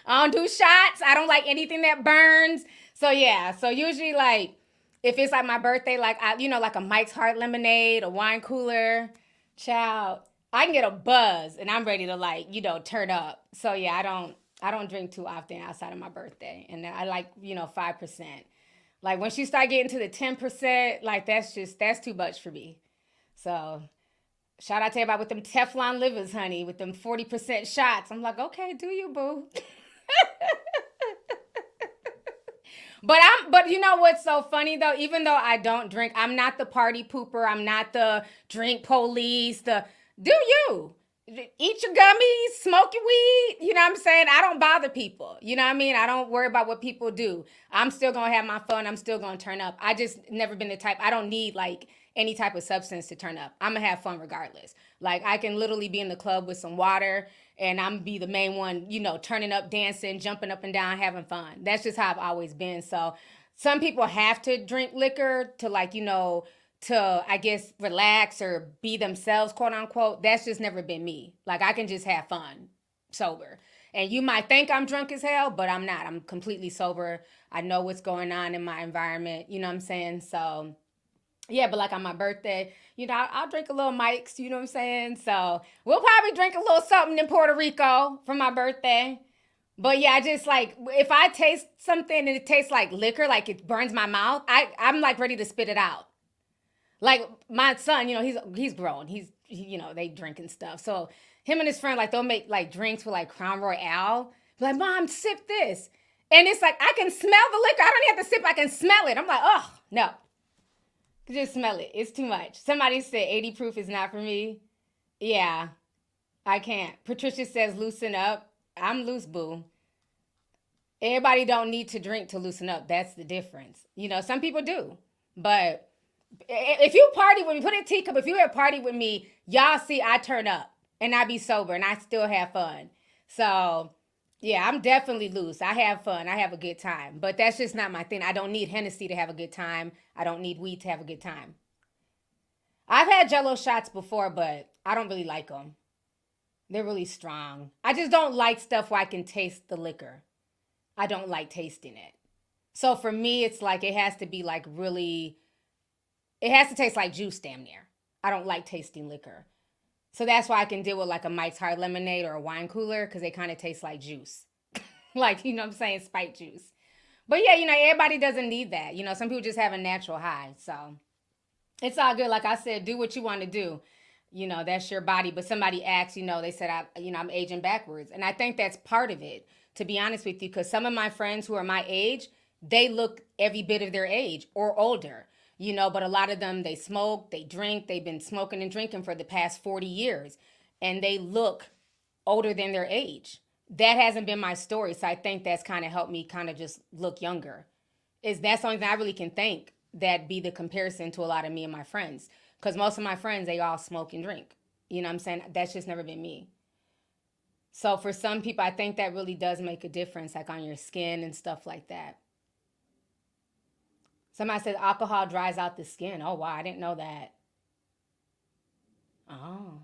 I don't do shots. I don't like anything that burns. So yeah, so usually if it's my birthday, like a Mike's Hard Lemonade, a wine cooler, child, I can get a buzz and I'm ready to turn up. So yeah, I don't drink too often outside of my birthday. And I 5%. Once you start getting to the 10%, that's too much for me. So shout out to everybody with them Teflon livers, honey, with them 40% shots. I'm like, okay, do you, boo? But you know what's so funny though? Even though I don't drink, I'm not the party pooper. I'm not the drink police. Do you? Eat your gummies, smoke your weed. You know what I'm saying? I don't bother people. You know what I mean? I don't worry about what people do. I'm still going to have my fun. I'm still going to turn up. I just never been the type. I don't need any type of substance to turn up. I'm going to have fun regardless. I can literally be in the club with some water and I'm be the main one, turning up, dancing, jumping up and down, having fun. That's just how I've always been. So some people have to drink liquor to to, I guess, relax or be themselves, quote unquote. That's just never been me. I can just have fun sober. And you might think I'm drunk as hell, but I'm not. I'm completely sober. I know what's going on in my environment. You know what I'm saying? So yeah, but on my birthday, I'll drink a little Mike's, you know what I'm saying? So we'll probably drink a little something in Puerto Rico for my birthday. But yeah, I just if I taste something and it tastes like liquor, it burns my mouth, I'm ready to spit it out. My son, he's grown. They drink and stuff. So him and his friend, they'll make drinks with Crown Royale. Mom, sip this. And it's I can smell the liquor. I don't even have to sip. I can smell it. I'm oh, no. Just smell it. It's too much. Somebody said 80 proof is not for me. Yeah, I can't. Patricia says loosen up. I'm loose, boo. Everybody don't need to drink to loosen up. That's the difference. Some people do. But if you party with me, put in a teacup, if you have party with me, y'all see I turn up and I be sober and I still have fun. So yeah, I'm definitely loose. I have fun. I have a good time. But that's just not my thing. I don't need Hennessy to have a good time. I don't need weed to have a good time. I've had Jell-O shots before, but I don't really like them. They're really strong. I just don't like stuff where I can taste the liquor. I don't like tasting it. So for me, it's it has to be really, it has to taste like juice damn near. I don't like tasting liquor. So that's why I can deal with a Mike's Hard Lemonade or a wine cooler because they kind of taste like juice. You know what I'm saying? Spike juice. But yeah, everybody doesn't need that. Some people just have a natural high. So it's all good. Like I said, do what you want to do. That's your body. But somebody asked, they said, I'm aging backwards. And I think that's part of it, to be honest with you, because some of my friends who are my age, they look every bit of their age or older. But a lot of them, they smoke, they drink, they've been smoking and drinking for the past 40 years, and they look older than their age. That hasn't been my story, so I think that's kind of helped me kind of just look younger. That's the only thing I really can think that be the comparison to a lot of me and my friends, because most of my friends, they all smoke and drink. You know what I'm saying? That's just never been me. So for some people, I think that really does make a difference, on your skin and stuff like that. Somebody said alcohol dries out the skin. Oh, wow. I didn't know that. Oh.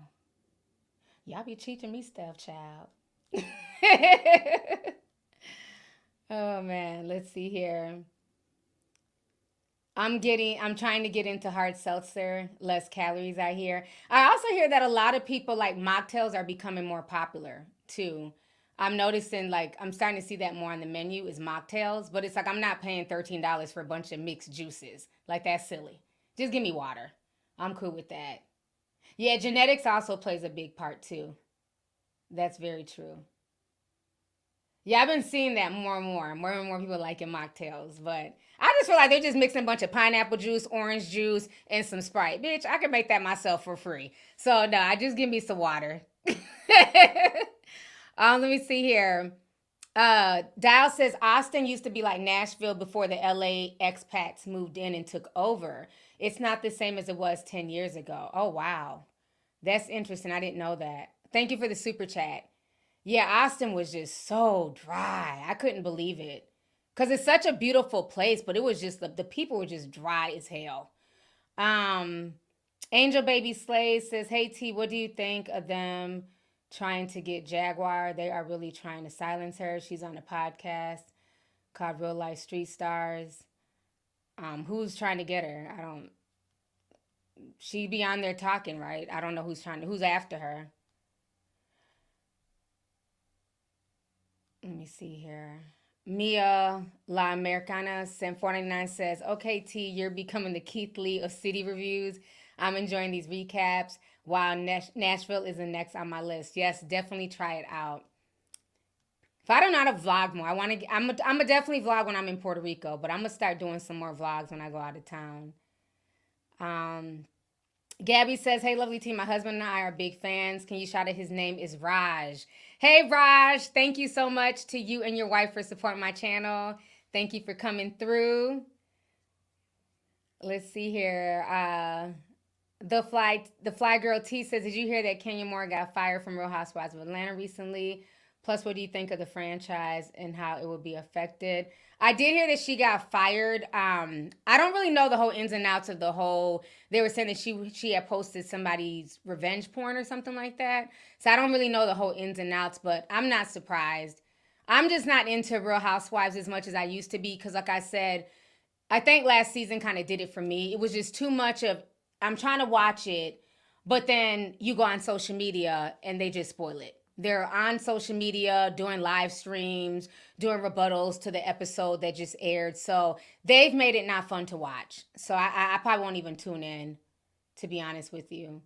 Y'all be teaching me stuff, child. Oh, man. Let's see here. I'm trying to get into hard seltzer, less calories, I hear. I also hear that a lot of people mocktails are becoming more popular, too. I'm noticing, I'm starting to see that more on the menu is mocktails, but it's I'm not paying $13 for a bunch of mixed juices. That's silly. Just give me water. I'm cool with that. Yeah, genetics also plays a big part, too. That's very true. Yeah, I've been seeing that more and more. More and more people liking mocktails. But I just feel like they're just mixing a bunch of pineapple juice, orange juice, and some Sprite. Bitch, I can make that myself for free. So, no, I just give me some water. Let me see here. Dial says Austin used to be like Nashville before the LA expats moved in and took over. It's not the same as it was 10 years ago. Oh, wow. That's interesting. I didn't know that. Thank you for the super chat. Yeah, Austin was just so dry. I couldn't believe it. Because it's such a beautiful place, but it was just, the people were just dry as hell. Angel Baby Slay says, hey, T, what do you think of them trying to get Jaguar? They are really trying to silence her. She's on a podcast called Real Life Street Stars. Who's trying to get her? She be on there talking, right? I don't know who's after her. Let me see here. Mia La Americana sent 499 says, okay, T, you're becoming the Keith Lee of city reviews. I'm enjoying these recaps. Wow, Nashville is the next on my list. Yes, definitely try it out. If I don't know how to vlog more, I'm gonna definitely vlog when I'm in Puerto Rico, but I'm gonna start doing some more vlogs when I go out of town. Gabby says, hey, lovely team, my husband and I are big fans. Can you shout out his name is Raj? Hey, Raj, thank you so much to you and your wife for supporting my channel. Thank you for coming through. Let's see here. The Fly Girl T says, did you hear that Kenya Moore got fired from Real Housewives of Atlanta recently? Plus, what do you think of the franchise and how it will be affected? I did hear that she got fired. I don't really know the whole ins and outs of the whole. They were saying that she had posted somebody's revenge porn or something like that. So I don't really know the whole ins and outs, but I'm not surprised. I'm just not into Real Housewives as much as I used to be because, like I said, I think last season kind of did it for me. It was just too much of, I'm trying to watch it, but then you go on social media and they just spoil it. They're on social media doing live streams, doing rebuttals to the episode that just aired. So they've made it not fun to watch. So I probably won't even tune in, to be honest with you.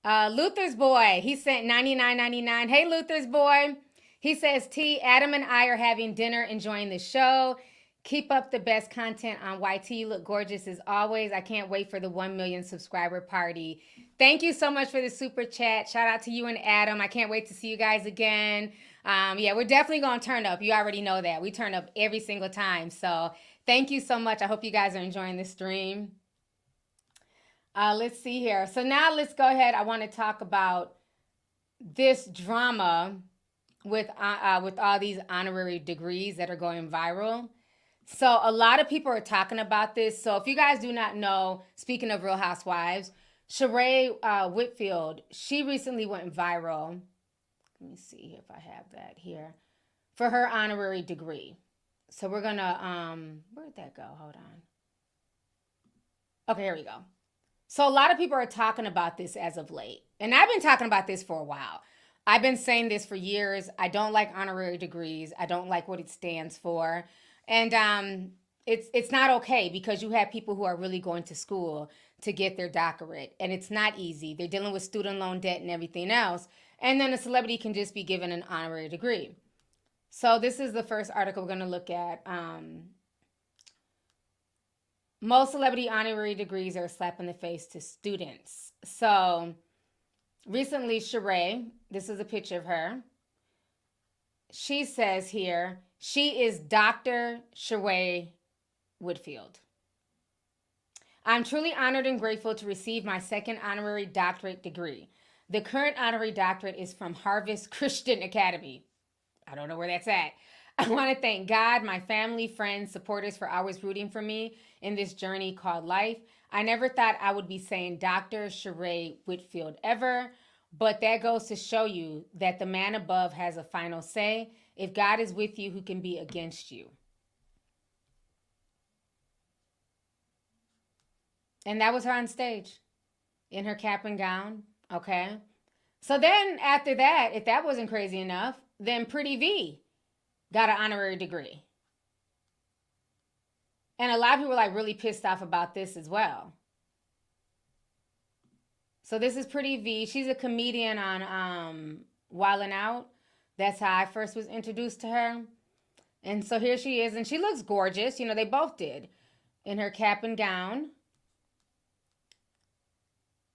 Luther's boy, he sent $99.99. Hey, Luther's boy. He says, T, Adam and I are having dinner, enjoying the show. Keep up the best content on YT. You look gorgeous as always. I can't wait for the 1 million subscriber party. Thank you so much for the super chat. Shout out to you and Adam. I can't wait to see you guys again. Yeah, we're definitely going to turn up. You already know that. We turn up every single time. So thank you so much. I hope you guys are enjoying the stream. Let's see here. So now let's go ahead. I want to talk about this drama with all these honorary degrees that are going viral. So a lot of people are talking about this. So if you guys do not know, speaking of Real Housewives, Sheree Whitfield, she recently went viral. Let me see if I have that here. For her honorary degree. So we're going to, where'd that go? Hold on. Okay, here we go. So a lot of people are talking about this as of late. And I've been talking about this for a while. I've been saying this for years. I don't like honorary degrees. I don't like what it stands for. And it's not okay because you have people who are really going to school to get their doctorate. And it's not easy. They're dealing with student loan debt and everything else. And then a celebrity can just be given an honorary degree. So this is the first article we're going to look at. Most celebrity honorary degrees are a slap in the face to students. So recently, Sheree, this is a picture of her. She says here, she is Dr. Sheree Whitfield. I'm truly honored and grateful to receive my second honorary doctorate degree. The current honorary doctorate is from Harvest Christian Academy. I don't know where that's at. I want to thank God, my family, friends, supporters for always rooting for me in this journey called life. I never thought I would be saying Dr. Sheree Whitfield ever, but that goes to show you that the man above has a final say. If God is with you, who can be against you? And that was her on stage in her cap and gown. Okay. So then after that, if that wasn't crazy enough, then Pretty V got an honorary degree. And a lot of people were like really pissed off about this as well. So this is Pretty V. She's a comedian on Wildin' Out. That's how I first was introduced to her. And so here she is, and she looks gorgeous. You know, they both did, in her cap and gown.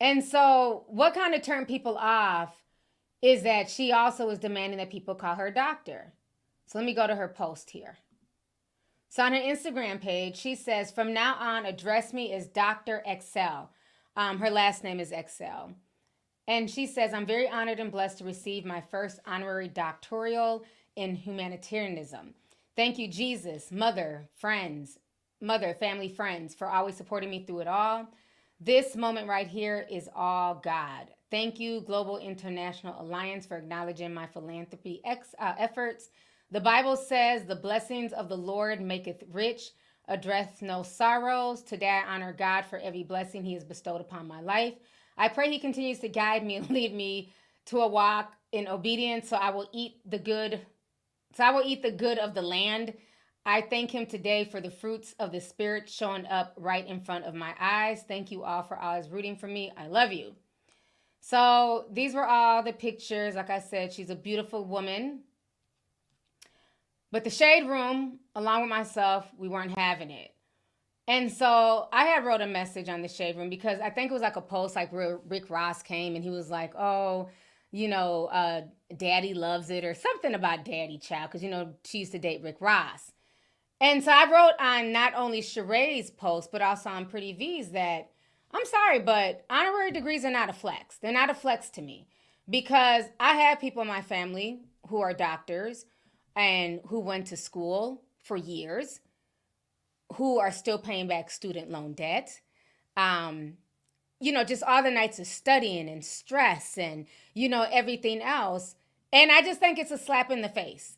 And so what kind of turned people off is that she also is demanding that people call her doctor. So let me go to her post here. So on her Instagram page, she says, from now on, address me as Dr. Excel. Her last name is Excel. And she says, I'm very honored and blessed to receive my first honorary doctoral in humanitarianism. Thank you, Jesus, mother, family, friends, for always supporting me through it all. This moment right here is all God. Thank you, Global International Alliance, for acknowledging my philanthropy efforts. The Bible says, the blessings of the Lord maketh rich, address no sorrows. Today I honor God for every blessing he has bestowed upon my life. I pray he continues to guide me and lead me to a walk in obedience, so I will eat the good of the land. I thank him today for the fruits of the Spirit showing up right in front of my eyes. Thank you all for always rooting for me. I love you. So these were all the pictures. Like I said, she's a beautiful woman. But the Shade Room, along with myself, we weren't having it. And so I had wrote a message on the Shade Room because I think it was like a post like where Rick Ross came and he was like, oh, you know, daddy loves it or something about daddy child. Because, you know, she used to date Rick Ross. And so I wrote on not only Sheree's post, but also on Pretty V's that, I'm sorry, but honorary degrees are not a flex. They're not a flex to me. Because I have people in my family who are doctors and who went to school for years, who are still paying back student loan debt. You know, just all the nights of studying and stress and, you know, everything else. And I just think it's a slap in the face.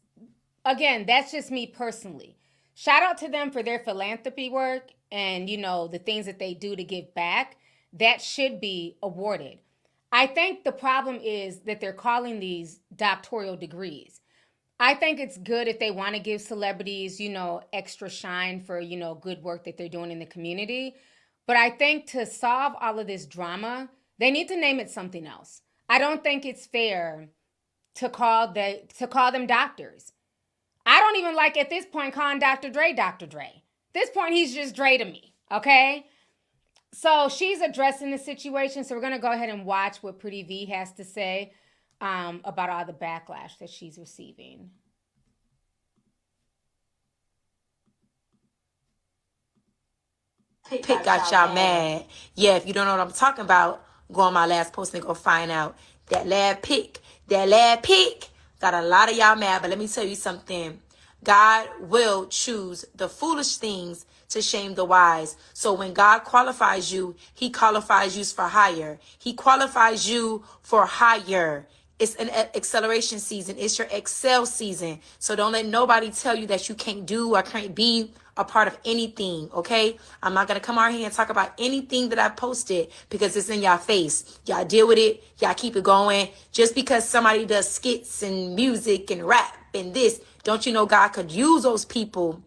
Again, that's just me personally. Shout out to them for their philanthropy work and, you know, the things that they do to give back. That should be awarded. I think the problem is that they're calling these doctoral degrees. I think it's good if they want to give celebrities, you know, extra shine for, you know, good work that they're doing in the community. But I think to solve all of this drama, they need to name it something else. I don't think it's fair to call them doctors. I don't even like at this point calling Dr. Dre Dr. Dre. At this point, he's just Dre to me, okay? So she's addressing the situation. So we're going to go ahead and watch what Pretty V has to say about all the backlash that she's receiving. Pick got y'all mad. Yeah, if you don't know what I'm talking about, go on my last post and go find out. That lad pick got a lot of y'all mad. But let me tell you something. God will choose the foolish things to shame the wise. So when God qualifies you, he qualifies you for higher. He qualifies you for higher. It's an acceleration season. It's your Excel season. So don't let nobody tell you that you can't do or can't be a part of anything, okay? I'm not going to come out here and talk about anything that I posted because it's in y'all face. Y'all deal with it. Y'all keep it going. Just because somebody does skits and music and rap and this, don't you know God could use those people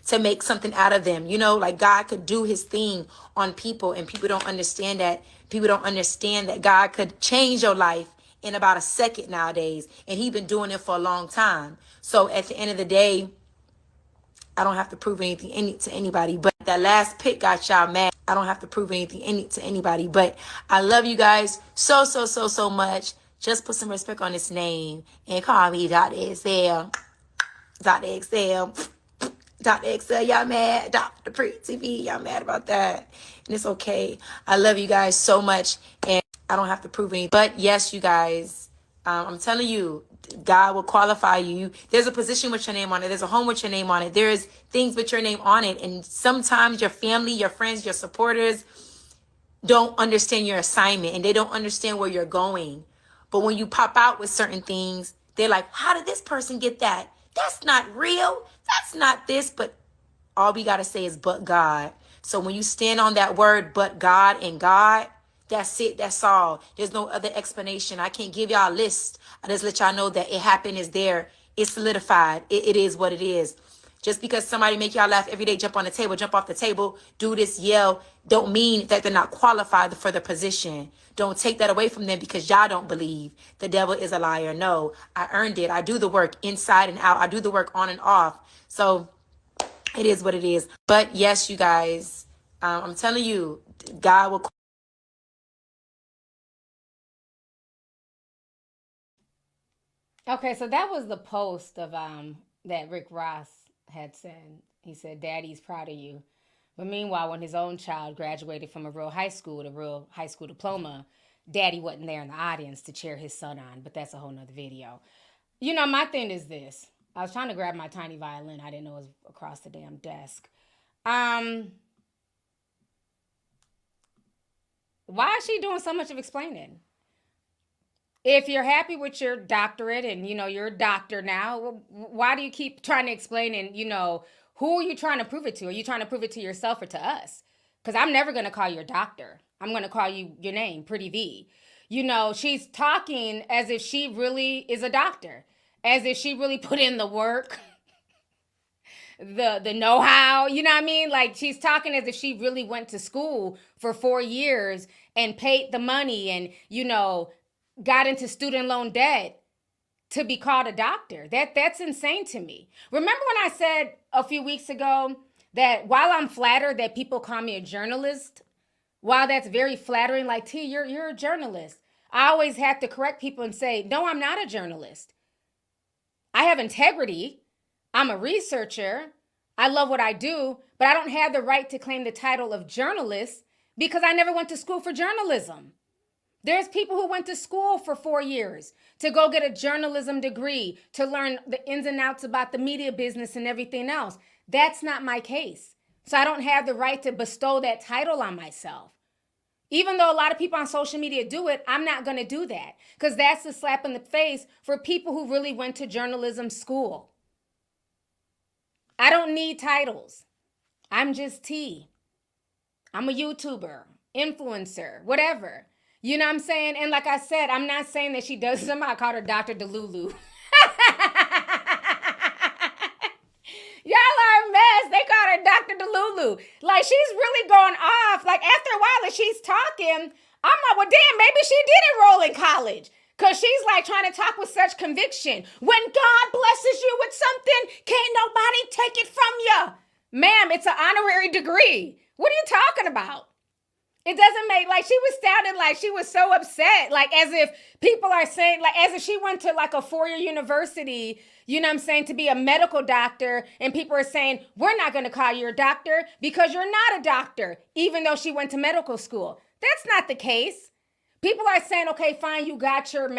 to make something out of them? You know, like God could do his thing on people, and people don't understand that. People don't understand that God could change your life in about a second nowadays, and he's been doing it for a long time. So at the end of the day, I don't have to prove anything to anybody, but that last pick got y'all mad. I don't have to prove anything to anybody, but I love you guys so much. Just put some respect on this name and call me Dr. Excel. Dr. Excel. Dr. Excel, y'all mad? Dr. Pretty V, y'all mad about that? And it's okay. I love you guys so much, and I don't have to prove anything. But yes, you guys, I'm telling you, God will qualify you. There's a position with your name on it. There's a home with your name on it. There's things with your name on it. And sometimes your family, your friends, your supporters don't understand your assignment, and they don't understand where you're going. But when you pop out with certain things, they're like, how did this person get that? That's not real. That's not this. But all we got to say is, but God. So when you stand on that word, but God and God, that's it. That's all. There's no other explanation. I can't give y'all a list. I just let y'all know that it happened, is there. It's solidified. It is what it is. Just because somebody make y'all laugh every day, jump on the table, jump off the table, do this, yell, don't mean that they're not qualified for the position. Don't take that away from them because y'all don't believe. The devil is a liar. No, I earned it. I do the work inside and out. I do the work on and off. So it is what it is. But yes, you guys, I'm telling you, God will. Okay, so that was the post of that Rick Ross had said. He said, "Daddy's proud of you." But meanwhile, when his own child graduated from a real high school with a real high school diploma, Daddy wasn't there in the audience to cheer his son on. But that's a whole nother video. You know, my thing is this. I was trying to grab my tiny violin. I didn't know it was across the damn desk. Why is she doing so much of explaining? If you're happy with your doctorate and, you're a doctor now, why do you keep trying to explain and, who are you trying to prove it to? Are you trying to prove it to yourself or to us? Because I'm never going to call you a doctor. I'm going to call you your name, Pretty V. She's talking as if she really is a doctor, as if she really put in the work, the know-how, you know what I mean? Like, she's talking as if she really went to school for 4 years and paid the money and, got into student loan debt to be called a doctor. That's insane to me. Remember when I said a few weeks ago that while I'm flattered that people call me a journalist, while that's very flattering, like, T, you're a journalist, I always have to correct people and say, no, I'm not a journalist. I have integrity. I'm a researcher. I love what I do, but I don't have the right to claim the title of journalist because I never went to school for journalism. There's people who went to school for 4 years to go get a journalism degree, to learn the ins and outs about the media business and everything else. That's not my case. So I don't have the right to bestow that title on myself. Even though a lot of people on social media do it, I'm not going to do that because that's a slap in the face for people who really went to journalism school. I don't need titles. I'm just T. I'm a YouTuber, influencer, whatever. You know what I'm saying? And like I said, I'm not saying that she does. Somebody called her Dr. Delulu. Y'all are a mess. They call her Dr. Delulu. Like, she's really going off. Like, after a while, as she's talking, I'm like, well, damn, maybe she did enroll in college. Because she's like trying to talk with such conviction. When God blesses you with something, can't nobody take it from you. Ma'am, it's an honorary degree. What are you talking about? It doesn't make, like, she was sounding like she was so upset, like as if people are saying, like as if she went to like a 4-year university, you know what I'm saying, to be a medical doctor, and people are saying, we're not going to call you a doctor because you're not a doctor, even though she went to medical school. That's not the case. People are saying, okay, fine, you got your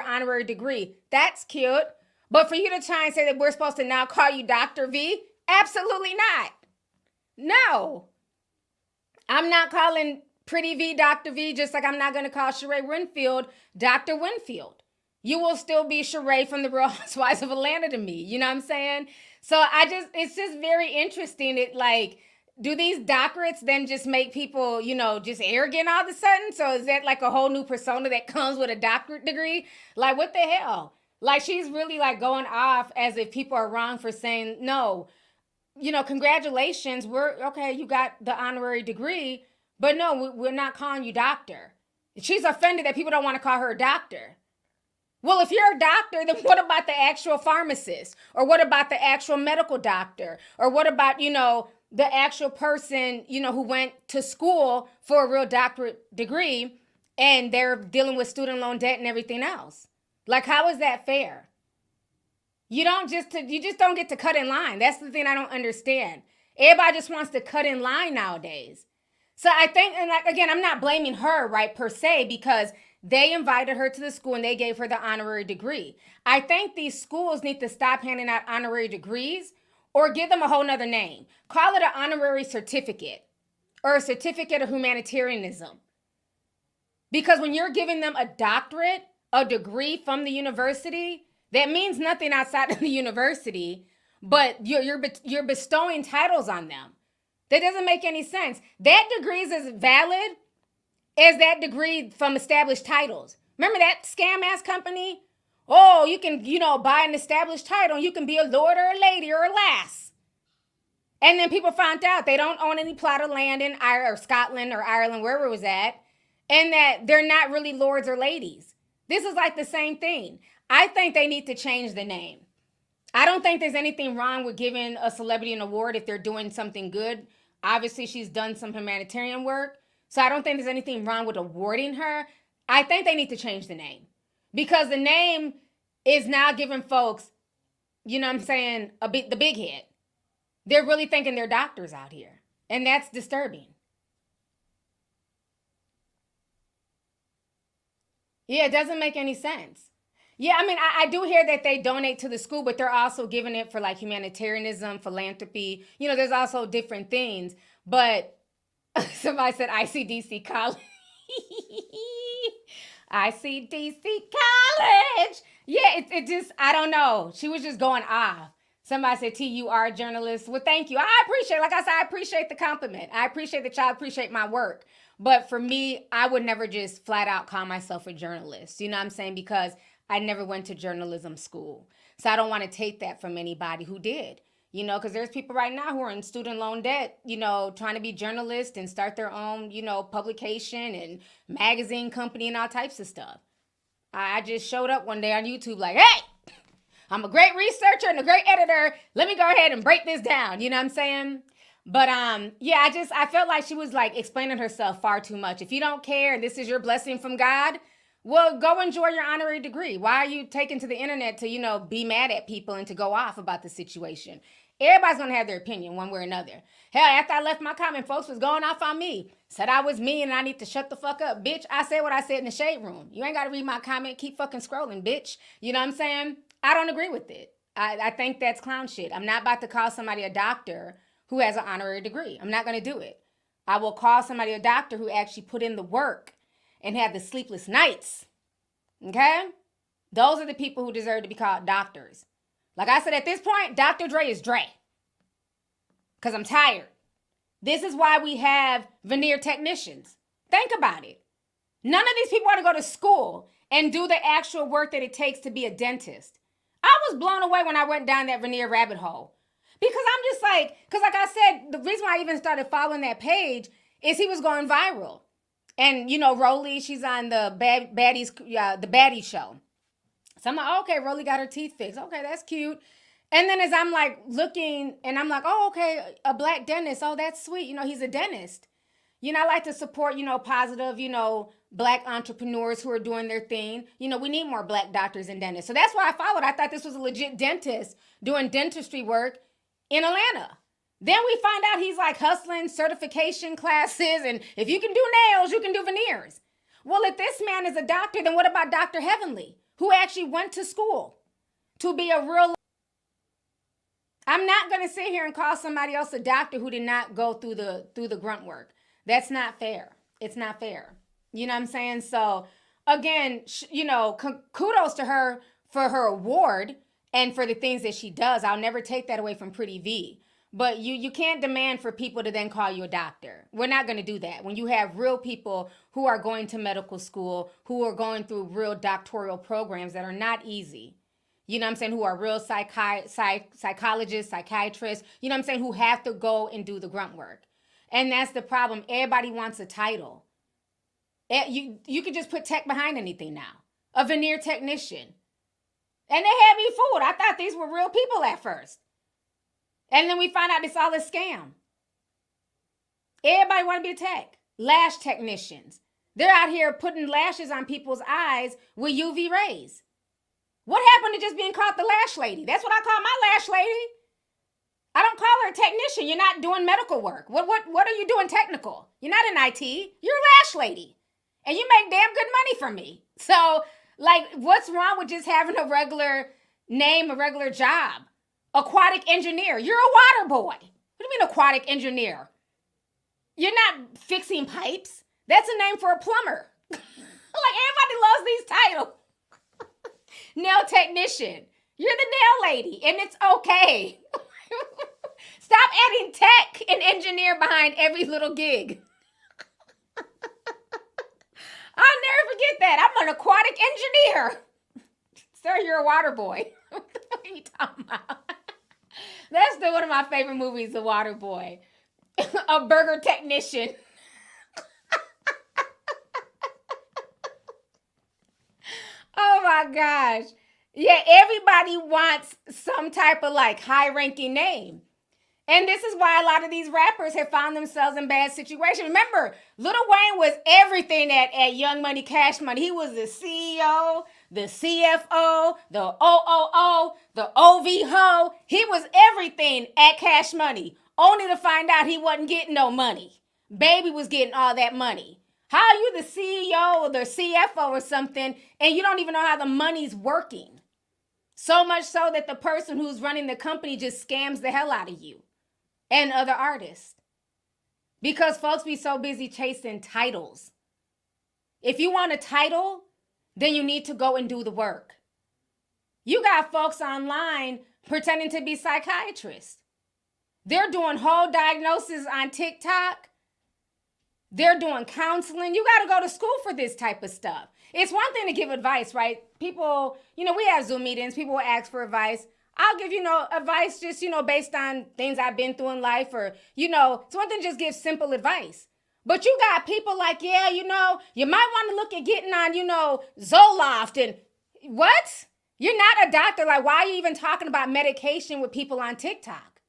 honorary degree. That's cute. But for you to try and say that we're supposed to now call you Dr. V, absolutely not. No. I'm not calling Pretty V Dr. V, just like I'm not going to call Sheree Winfield Dr. Winfield. You will still be Sheree from the Real Housewives of Atlanta to me. You know what I'm saying? So it's just very interesting. It like, do these doctorates then just make people, just arrogant all of a sudden? So is that like a whole new persona that comes with a doctorate degree? Like, what the hell? Like, she's really like going off as if people are wrong for saying, no, congratulations. Okay, you got the honorary degree, but no, we're not calling you doctor. She's offended that people don't want to call her a doctor. Well, if you're a doctor, then what about the actual pharmacist? Or what about the actual medical doctor? Or what about, the actual person, who went to school for a real doctorate degree and they're dealing with student loan debt and everything else? Like, how is that fair? You just don't get to cut in line. That's the thing I don't understand. Everybody just wants to cut in line nowadays. So I think, and like, again, I'm not blaming her, right, per se, because they invited her to the school and they gave her the honorary degree. I think these schools need to stop handing out honorary degrees or give them a whole nother name. Call it an honorary certificate or a certificate of humanitarianism. Because when you're giving them a doctorate, a degree from the university, that means nothing outside of the university, but you're bestowing titles on them. That doesn't make any sense. That degree is as valid as that degree from established titles. Remember that scam-ass company? Oh, you can, buy an established title. You can be a lord or a lady or a lass. And then people found out they don't own any plot of land in Scotland or Ireland, wherever it was at, and that they're not really lords or ladies. This is like the same thing. I think they need to change the name. I don't think there's anything wrong with giving a celebrity an award if they're doing something good. Obviously, she's done some humanitarian work. So I don't think there's anything wrong with awarding her. I think they need to change the name. Because the name is now giving folks, you know what I'm saying, the big head. They're really thinking they're doctors out here. And that's disturbing. Yeah, it doesn't make any sense. Yeah, I mean, I do hear that they donate to the school, but they're also giving it for like humanitarianism, philanthropy. You know, there's also different things. But somebody said ICDC college. ICDC college. Yeah, it just, I don't know. She was just going off. Somebody said, T, you are a journalist. Well, thank you. I appreciate, like I said, I appreciate the compliment. I appreciate that y'all appreciate my work. But for me, I would never just flat out call myself a journalist. You know what I'm saying? Because I never went to journalism school. So I don't want to take that from anybody who did. You know, because there's people right now who are in student loan debt, you know, trying to be journalists and start their own, you know, publication and magazine company and all types of stuff. I just showed up one day on YouTube like, hey, I'm a great researcher and a great editor. Let me go ahead and break this down. You know what I'm saying? But yeah, I felt like she was like explaining herself far too much. If you don't care and this is your blessing from God, well, go enjoy your honorary degree. Why are you taking to the internet to, you know, be mad at people and to go off about the situation? Everybody's going to have their opinion one way or another. Hell, after I left my comment, folks was going off on me. Said I was mean and I need to shut the fuck up. Bitch, I said what I said in the shade room. You ain't got to read my comment. Keep fucking scrolling, bitch. You know what I'm saying? I don't agree with it. I think that's clown shit. I'm not about to call somebody a doctor who has an honorary degree. I'm not going to do it. I will call somebody a doctor who actually put in the work and had the sleepless nights. Okay? Those are the people who deserve to be called doctors. Like I said, at this point, Dr. Dre is Dre. Because I'm tired. This is why we have veneer technicians. Think about it. None of these people want to go to school and do the actual work that it takes to be a dentist. I was blown away when I went down that veneer rabbit hole. Because I'm just like, because like I said, the reason why I even started following that page is he was going viral. And, you know, Rolly, she's on the the Baddie show. So I'm like, okay, Rolly got her teeth fixed. Okay, that's cute. And then as I'm like looking and I'm like, oh, okay, a black dentist. Oh, that's sweet. You know, he's a dentist. You know, I like to support, you know, positive, you know, black entrepreneurs who are doing their thing. You know, we need more black doctors and dentists. So that's why I followed. I thought this was a legit dentist doing dentistry work in Atlanta. Then we find out he's like hustling certification classes. And if you can do nails, you can do veneers. Well, if this man is a doctor, then what about Dr. Heavenly, who actually went to school to be a real... I'm not going to sit here and call somebody else a doctor who did not go through the grunt work. That's not fair. It's not fair. You know what I'm saying? So again, you know, kudos to her for her award and for the things that she does. I'll never take that away from Pretty V. But you can't demand for people to then call you a doctor. We're not going to do that. When you have real people who are going to medical school, who are going through real doctoral programs that are not easy. You know what I'm saying? Who are real psychologists, psychiatrists, you know what I'm saying? Who have to go and do the grunt work. And that's the problem. Everybody wants a title. You could just put tech behind anything now. A veneer technician. And they had me fooled. I thought these were real people at first. And then we find out it's all a scam. Everybody want to be a tech. Lash technicians. They're out here putting lashes on people's eyes with UV rays. What happened to just being called the lash lady? That's what I call my lash lady. I don't call her a technician. You're not doing medical work. What are you doing technical? You're not in IT. You're a lash lady. And you make damn good money from me. So, like, what's wrong with just having a regular name, a regular job? Aquatic engineer. You're a water boy. What do you mean aquatic engineer? You're not fixing pipes. That's a name for a plumber. Like, everybody loves these titles. Nail technician. You're the nail lady, and it's okay. Stop adding tech and engineer behind every little gig. I'll never forget that. I'm an aquatic engineer. Sir, you're a water boy. What are you talking about? That's one of my favorite movies, The Water Boy. A burger technician. Oh my gosh. Yeah, everybody wants some type of like high-ranking name. And this is why a lot of these rappers have found themselves in bad situations. Remember, Lil Wayne was everything at Young Money, Cash Money. He was the CEO, the CFO, the OOO, the OV-ho. He was everything at Cash Money, only to find out he wasn't getting no money. Baby was getting all that money. How are you the CEO or the CFO or something, and you don't even know how the money's working? So much so that the person who's running the company just scams the hell out of you and other artists. Because folks be so busy chasing titles. If you want a title, then you need to go and do the work. You got folks online pretending to be psychiatrists. They're doing whole diagnoses on TikTok. They're doing counseling. You got to go to school for this type of stuff. It's one thing to give advice, right? People, we have Zoom meetings. People will ask for advice. I'll give, advice just, based on things I've been through in life or, it's one thing to just give simple advice. But you got people like, you might want to look at getting on, Zoloft and what? You're not a doctor. Like, why are you even talking about medication with people on TikTok?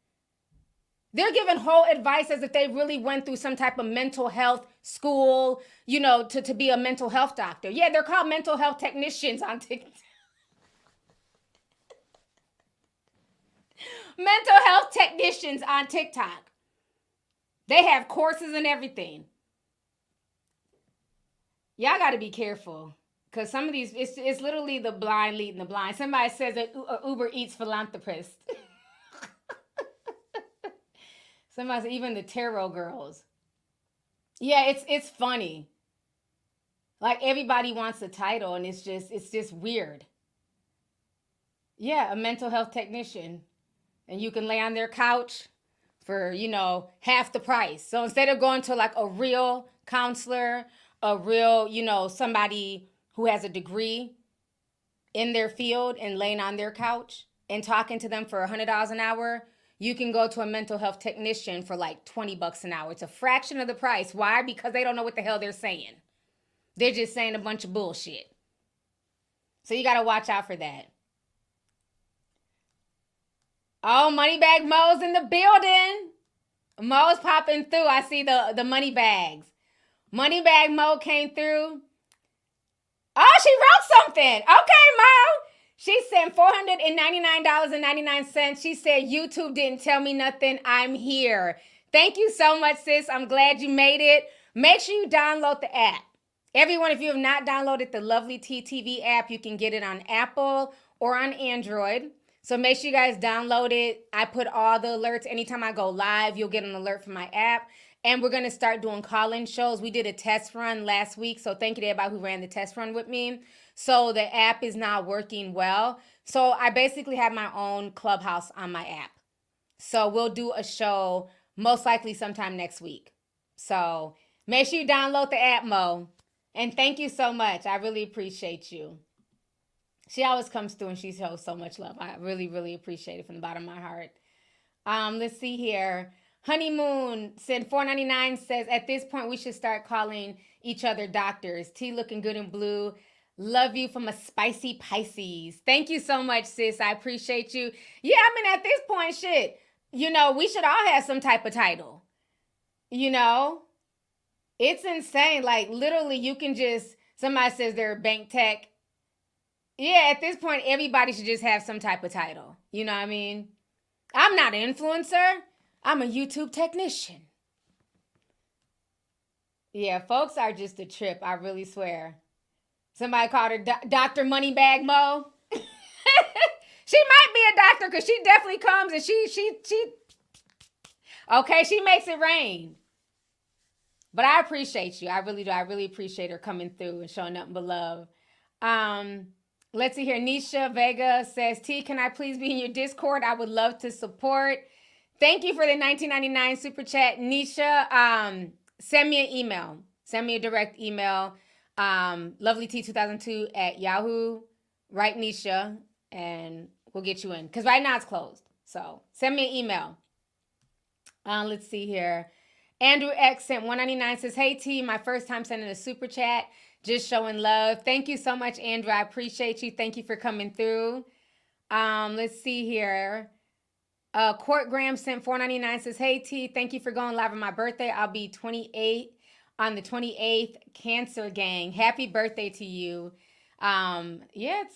They're giving whole advice as if they really went through some type of mental health school, to be a mental health doctor. Yeah, they're called mental health technicians on TikTok. Mental health technicians on TikTok. They have courses and everything. Y'all got to be careful. Because some of these, it's literally the blind leading the blind. Somebody says that Uber Eats philanthropist. Somebody said even the tarot girls. Yeah, it's funny. Like everybody wants a title and it's just weird. Yeah, a mental health technician. And you can lay on their couch for, half the price. So instead of going to like a real counselor, a real, somebody who has a degree in their field and laying on their couch and talking to them for $100 an hour, you can go to a mental health technician for like $20 an hour. It's a fraction of the price. Why? Because they don't know what the hell they're saying. They're just saying a bunch of bullshit. So you got to watch out for that. Oh, Moneybag Mo's in the building. Mo's popping through. I see the money bags. Moneybag Mo came through. Oh, she wrote something. Okay, Mo. She sent $499.99. She said, YouTube didn't tell me nothing. I'm here. Thank you so much, sis. I'm glad you made it. Make sure you download the app. Everyone, if you have not downloaded the Lovelyti TV app, you can get it on Apple or on Android. So make sure you guys download it. I put all the alerts. Anytime I go live, you'll get an alert from my app. And we're going to start doing call-in shows. We did a test run last week. So thank you to everybody who ran the test run with me. So the app is now working well. So I basically have my own clubhouse on my app. So we'll do a show most likely sometime next week. So make sure you download the app, Mo. And thank you so much. I really appreciate you. She always comes through and she shows so much love. I really, really appreciate it from the bottom of my heart. Let's see here. Honeymoon said $4.99 says, at this point, we should start calling each other doctors. T looking good in blue. Love you from a spicy Pisces. Thank you so much, sis. I appreciate you. Yeah, I mean, at this point, shit, we should all have some type of title. It's insane. Like, literally, you can just, somebody says they're a bank tech. Yeah, at this point, everybody should just have some type of title. You know what I mean? I'm not an influencer. I'm a YouTube technician. Yeah, folks are just a trip. I really swear. Somebody called her Dr. Moneybag Mo. She might be a doctor because she definitely comes and she okay, she makes it rain. But I appreciate you. I really do. I really appreciate her coming through and showing nothing but love. Let's see here. Nisha Vega says, T, can I please be in your Discord? I would love to support. Thank you for the $19.99 super chat. Nisha, send me an email. Send me a direct email. Lovelyti2002 at Yahoo. Write Nisha and we'll get you in. Because right now it's closed. So send me an email. Let's see here. Andrew X sent $1.99, says, hey T, my first time sending a super chat, just showing love. Thank you so much, Andrew. I appreciate you. Thank you for coming through. Let's see here. Court Graham sent $4.99, says, hey T, thank you for going live on my birthday. I'll be 28 on the 28th. Cancer gang. Happy birthday to you. Yeah, it's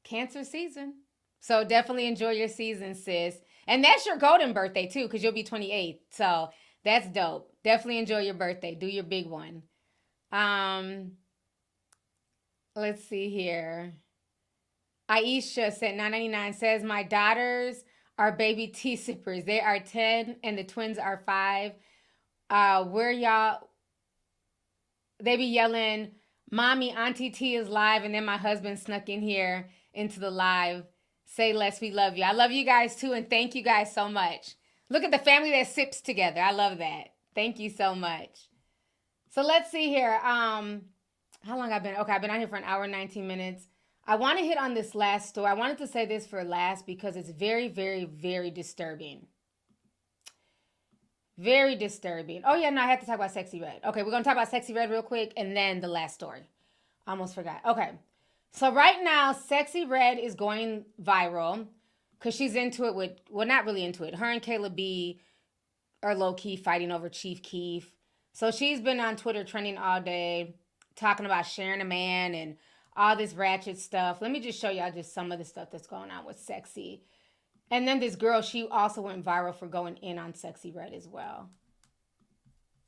Cancer season. So definitely enjoy your season, sis. And that's your golden birthday too, because you'll be 28. So that's dope. Definitely enjoy your birthday. Do your big one. Let's see here. Aisha sent $9.99, says, my daughters are baby tea sippers. They are 10 and the twins are 5. Where y'all? They be yelling, Mommy, Auntie T is live. And then my husband snuck in here into the live. Say less, we love you. I love you guys too, and thank you guys so much. Look at the family that sips together. I love that. Thank you so much. So let's see here. How long I've been? Okay, I've been out here for an hour and 19 minutes. I want to hit on this last story. I wanted to say this for last because it's very, very, very disturbing. Very disturbing. Oh yeah, no, I have to talk about Sexyy Red. Okay, we're going to talk about Sexyy Red real quick and then the last story. Almost forgot. Okay. So right now, Sexyy Red is going viral because she's into it with, well, not really into it. Her and Kayla B are low-key fighting over Chief Keef. So she's been on Twitter trending all day, talking about sharing a man and all this ratchet stuff. Let me just show y'all just some of the stuff that's going on with Sexyy. And then this girl, she also went viral for going in on Sexyy Red as well.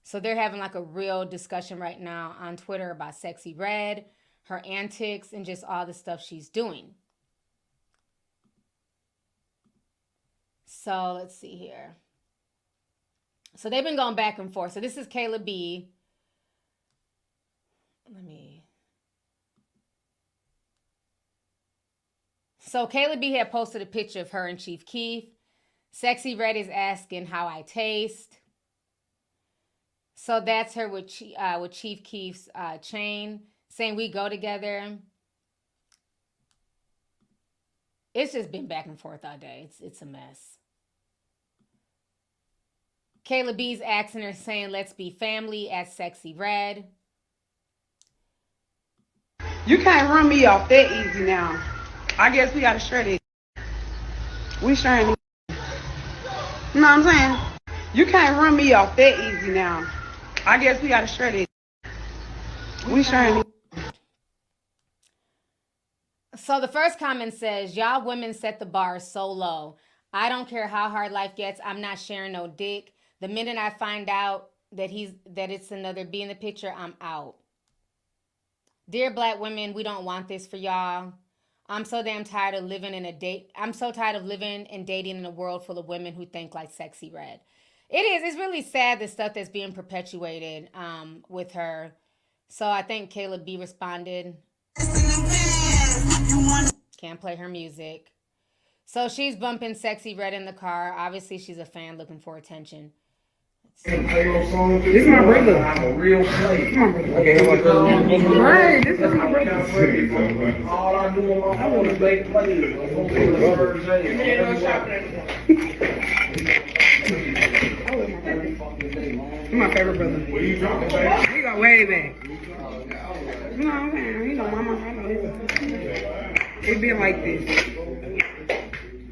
So they're having like a real discussion right now on Twitter about Sexyy Red, her antics, and just all the stuff she's doing. So let's see here. So they've been going back and forth. So this is Kayla B. So Kayla B had posted a picture of her and Chief Keef. Sexyy Red is asking how I taste. So that's her with Chief Keef's chain, saying we go together. It's just been back and forth all day. It's a mess. Kayla B's asking her, saying, let's be family at Sexyy Red. You can't run me off that easy now. I guess we gotta share this. We sharing it. You know what I'm saying? You can't run me off that easy now. I guess we gotta share this. We sharing it. So the first comment says, y'all women set the bar so low. I don't care how hard life gets. I'm not sharing no dick. The minute I find out that it's another B in the picture, I'm out. Dear black women, we don't want this for y'all. I'm so damn tired of living and dating in a world full of women who think like Sexyy Red. It's really sad, the stuff that's being perpetuated with her. So I think Kayla B responded. Can't play her music. So she's bumping Sexyy Red in the car. Obviously she's a fan looking for attention. This is my brother. I'm a real slave. Okay, right, this is my brother. All I do, I want to play. He's my favorite brother. We go way back. You know what I'm saying? You know, mama, I know it been like this.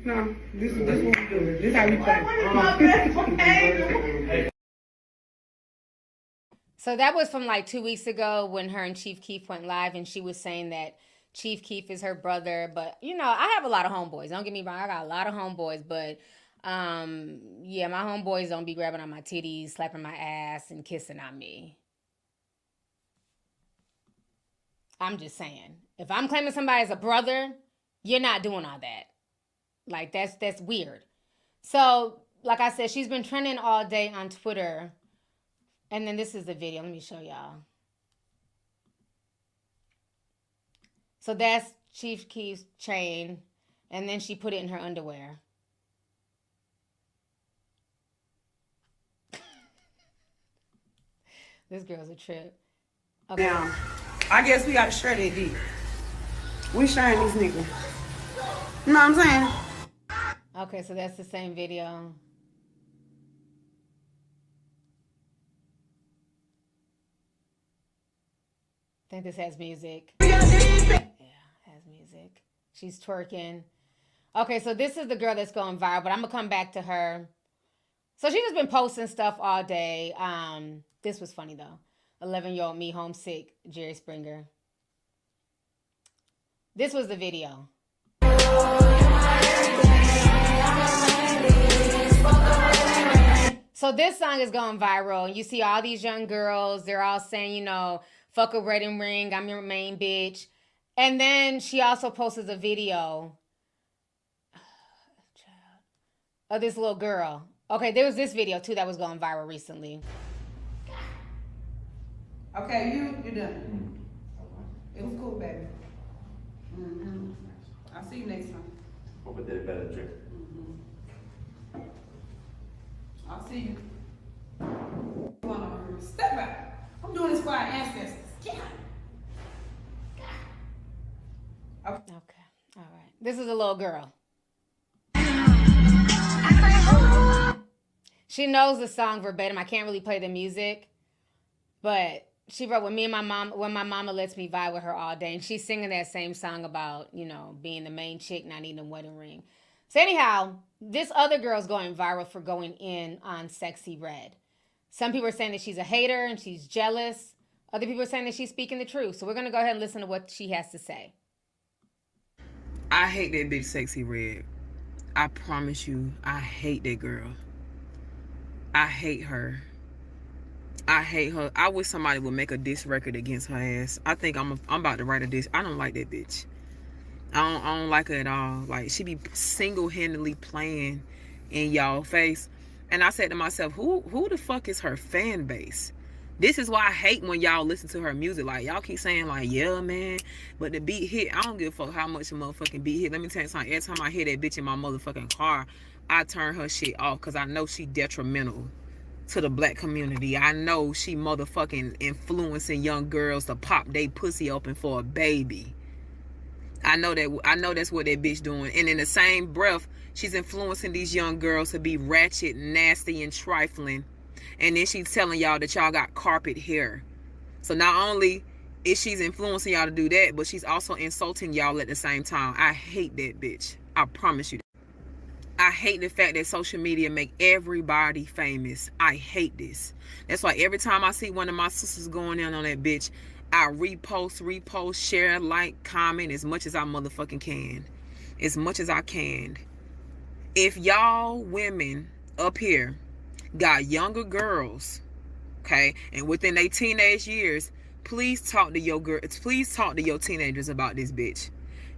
No, this is what we do. This is how we play. So that was from like 2 weeks ago when her and Chief Keef went live, and she was saying that Chief Keef is her brother. But, you know, I have a lot of homeboys. Don't get me wrong. I got a lot of homeboys. But, yeah, my homeboys don't be grabbing on my titties, slapping my ass, and kissing on me. I'm just saying. If I'm claiming somebody as a brother, you're not doing all that. Like, that's weird. So, like I said, she's been trending all day on Twitter. And then this is the video. Let me show y'all. So that's Chief Keef's chain. And then she put it in her underwear. This girl's a trip. Okay. Now, I guess we gotta share that dick. We sharing these niggas. You know what I'm saying? Okay, so that's the same video. I think this has music. Yeah, has music. She's twerking. Okay, so this is the girl that's going viral, but I'm gonna come back to her. So she's just been posting stuff all day. This was funny though. 11-year-old me homesick, Jerry Springer. This was the video. So this song is going viral. You see all these young girls, they're all saying, you know, fuck a wedding ring, I'm your main bitch. And then she also posted a video of this little girl. Okay, there was this video too that was going viral recently. Okay, you're done. It was cool, baby. Mm-hmm. I'll see you next time. Hope I did a better trick. I'll see you. Come on, step back. I'm doing this for our ancestors. Yeah. Okay, all right. This is a little girl. She knows the song verbatim. I can't really play the music, but she wrote when my mama lets me vibe with her all day, and she's singing that same song about, you know, being the main chick, not needing a wedding ring. So anyhow, this other girl's going viral for going in on Sexyy Red. Some people are saying that she's a hater and she's jealous. Other people are saying that she's speaking the truth. So we're going to go ahead and listen to what she has to say. I hate that bitch Sexyy Red. I promise you, I hate that girl. I hate her. I hate her. I wish somebody would make a diss record against her ass. I think I'm about to write a diss. I don't like that bitch. I don't like her at all. Like, she be single-handedly playing in y'all face. And I said to myself, who the fuck is her fan base? This is why I hate when y'all listen to her music. Like, y'all keep saying, like, yeah, man, but the beat hit. I don't give a fuck how much the motherfucking beat hit. Let me tell you something. Every time I hear that bitch in my motherfucking car, I turn her shit off because I know she detrimental to the black community. I know she motherfucking influencing young girls to pop they pussy open for a baby. I know that's what that bitch doing. And in the same breath, she's influencing these young girls to be ratchet, nasty, and trifling. And then she's telling y'all that y'all got carpet hair. So not only is she's influencing y'all to do that, but she's also insulting y'all at the same time. I hate that bitch. I promise you. I hate the fact that social media make everybody famous. I hate this. That's why every time I see one of my sisters going in on that bitch, I repost, share, like, comment as much as I motherfucking can. As much as I can. If y'all women up here got younger girls, okay, and within their teenage years, please talk to your girls. Please talk to your teenagers about this bitch.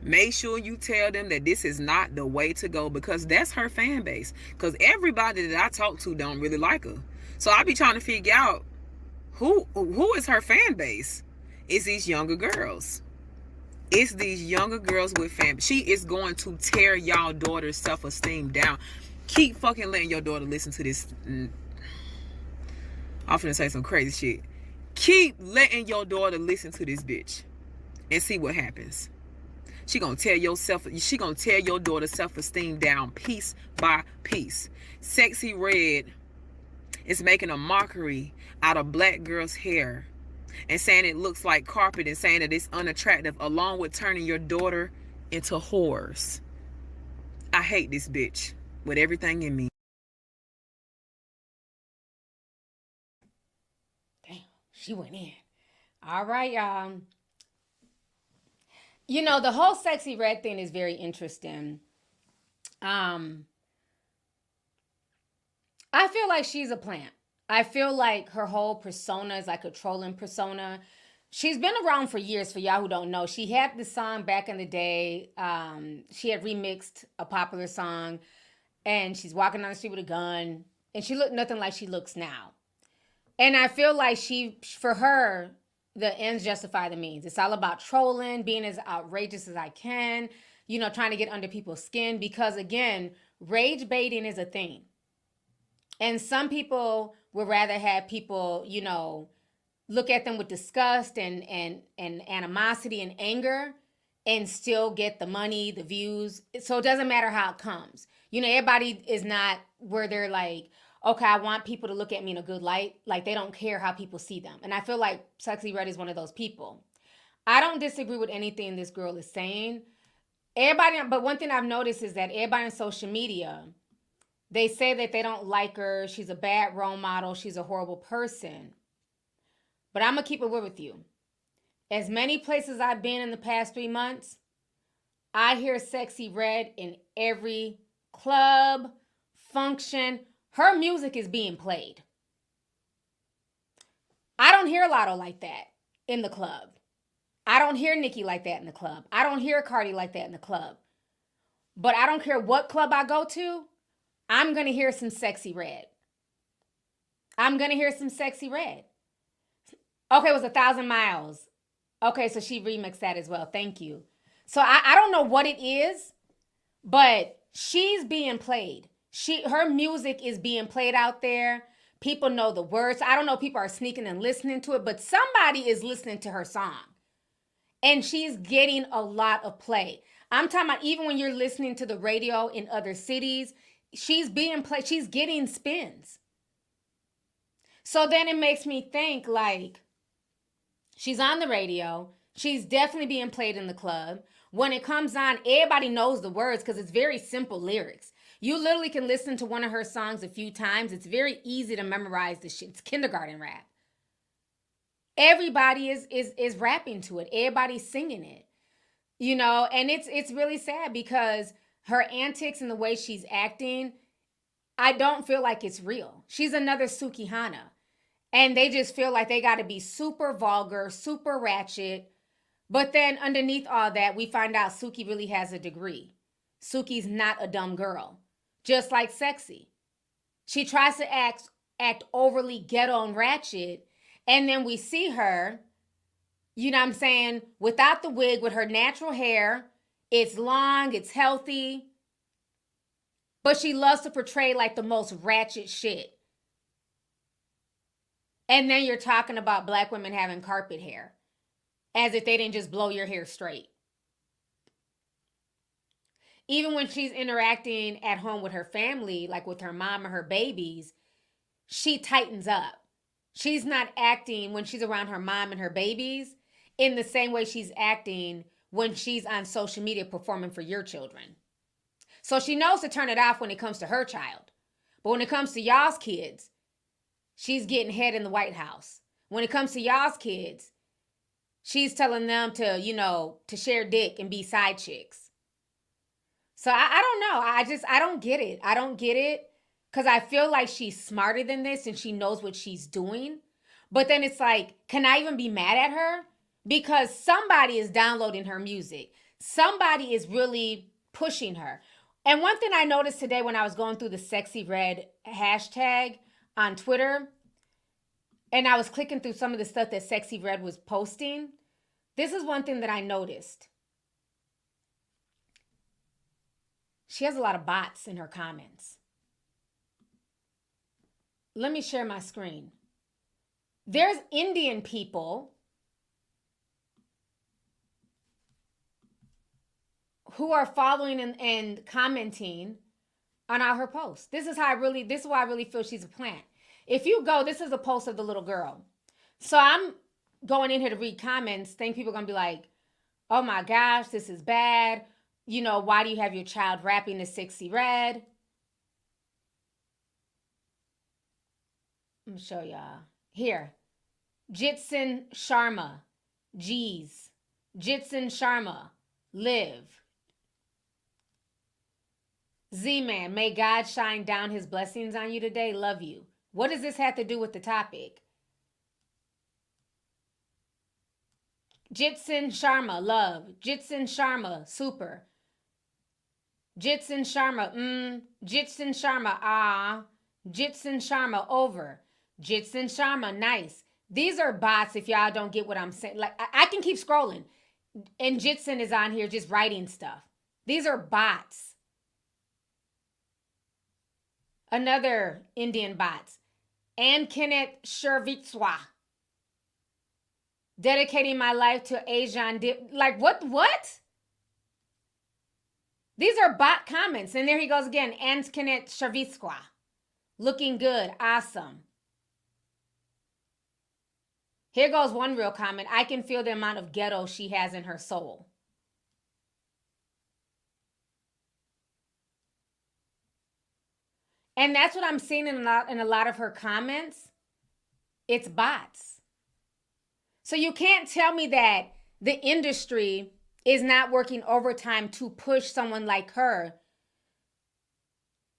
Make sure you tell them that this is not the way to go, because that's her fan base. Because everybody that I talk to don't really like her. So I be trying to figure out who is her fan base. It's these younger girls. It's these younger girls with fam. She is going to tear y'all daughter's self-esteem down. Keep fucking letting your daughter listen to this. I'm finna say some crazy shit. Keep letting your daughter listen to this bitch and see what happens. She gonna tear your daughter's self-esteem down piece by piece. Sexyy Red is making a mockery out of black girls' hair and saying it looks like carpet and saying that it's unattractive, along with turning your daughter into whores. I hate this bitch with everything in me. Damn, she went in. All right, y'all. You know, the whole Sexyy Red thing is very interesting. I feel like she's a plant. I feel like her whole persona is like a trolling persona. She's been around for years, for y'all who don't know. She had this song back in the day. She had remixed a popular song, and she's walking down the street with a gun, and she looked nothing like she looks now. And I feel like for her, the ends justify the means. It's all about trolling, being as outrageous as I can, you know, trying to get under people's skin, because again, rage baiting is a thing. And some people would rather have people, you know, look at them with disgust and animosity and anger and still get the money, the views. So it doesn't matter how it comes. You know, everybody is not where they're like, okay, I want people to look at me in a good light. Like, they don't care how people see them. And I feel like Sexyy Red is one of those people. I don't disagree with anything this girl is saying. But one thing I've noticed is that everybody on social media, they say that they don't like her. She's a bad role model. She's a horrible person. But I'm going to keep it real with you. As many places I've been in the past 3 months, I hear Sexyy Red in every club, function. Her music is being played. I don't hear Lotto like that in the club. I don't hear Nicki like that in the club. I don't hear Cardi like that in the club. But I don't care what club I go to, I'm going to hear some Sexyy Red. I'm going to hear some Sexyy Red. Okay, it was 1,000 Miles. Okay, so she remixed that as well. Thank you. So I don't know what it is, but she's being played. Her music is being played out there. People know the words. I don't know if people are sneaking and listening to it, but somebody is listening to her song. And she's getting a lot of play. I'm talking about even when you're listening to the radio in other cities, she's being played. She's getting spins. So then it makes me think, like, she's on the radio. She's definitely being played in the club. When it comes on, everybody knows the words because it's very simple lyrics. You literally can listen to one of her songs a few times. It's very easy to memorize the shit. It's kindergarten rap. Everybody is rapping to it. Everybody's singing it. You know, and it's really sad because her antics and the way she's acting, I don't feel like it's real. She's another Sukihana. And they just feel like they got to be super vulgar, super ratchet. But then underneath all that, we find out Suki really has a degree. Suki's not a dumb girl. Just like Sexyy. She tries to act overly ghetto and ratchet. And then we see her, you know what I'm saying, without the wig, with her natural hair. It's long, it's healthy. But she loves to portray like the most ratchet shit. And then you're talking about black women having carpet hair. As if they didn't just blow your hair straight. Even when she's interacting at home with her family, like with her mom or her babies, she tightens up. She's not acting when she's around her mom and her babies in the same way she's acting when she's on social media performing for your children. So she knows to turn it off when it comes to her child. But when it comes to y'all's kids, she's getting head in the White House. When it comes to y'all's kids, she's telling them to, you know, to share dick and be side chicks. So I don't know. I don't get it. I don't get it because I feel like she's smarter than this and she knows what she's doing. But then it's like, can I even be mad at her? Because somebody is downloading her music. Somebody is really pushing her. And one thing I noticed today when I was going through the Sexyy Red hashtag on Twitter, and I was clicking through some of the stuff that Sexyy Red was posting, this is one thing that I noticed. She has a lot of bots in her comments. Let me share my screen. There's Indian people who are following and commenting on all her posts. This is why I really feel she's a plant. If you go, this is a post of the little girl. So I'm going in here to read comments. Think people are going to be like, oh my gosh, this is bad. You know, why do you have your child rapping the Sexyy Red? I'm going to show y'all. Here. Jitsin Sharma. G's. Jitsin Sharma. Live. Z-Man, may God shine down his blessings on you today. Love you. What does this have to do with the topic? Jitsin Sharma, love. Jitsin Sharma, super. Jitsin Sharma, Jitsin Sharma, ah. Jitsin Sharma, over. Jitsin Sharma, nice. These are bots if y'all don't get what I'm saying. Like, I can keep scrolling. And Jitsin is on here just writing stuff. These are bots. Another Indian bot. And Kenneth Shervitswa. Dedicating my life to Asian. Like, what? These are bot comments. And there he goes again. Anskinet Shaviskwa. Looking good. Awesome. Here goes one real comment. I can feel the amount of ghetto she has in her soul. And that's what I'm seeing in a lot of her comments. It's bots. So you can't tell me that the industry is not working overtime to push someone like her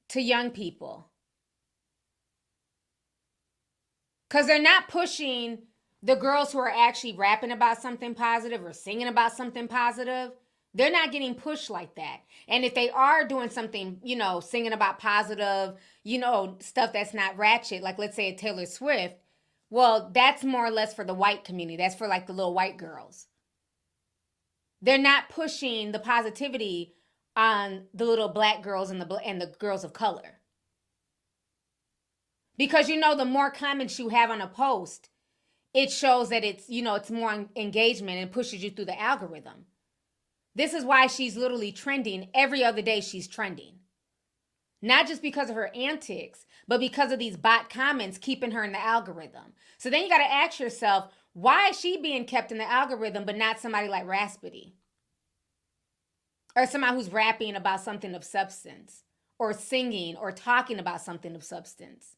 to young people. Because they're not pushing the girls who are actually rapping about something positive or singing about something positive. They're not getting pushed like that. And if they are doing something, you know, singing about positive, you know, stuff that's not ratchet, like let's say a Taylor Swift, well, that's more or less for the white community. That's for like the little white girls. They're not pushing the positivity on the little black girls and the girls of color. Because, you know, the more comments you have on a post, it shows that it's, you know, it's more engagement and pushes you through the algorithm. This is why she's literally trending. Every other day she's trending. Not just because of her antics, but because of these bot comments keeping her in the algorithm. So then you got to ask yourself, why is she being kept in the algorithm but not somebody like Raspity? Or somebody who's rapping about something of substance, or singing or talking about something of substance?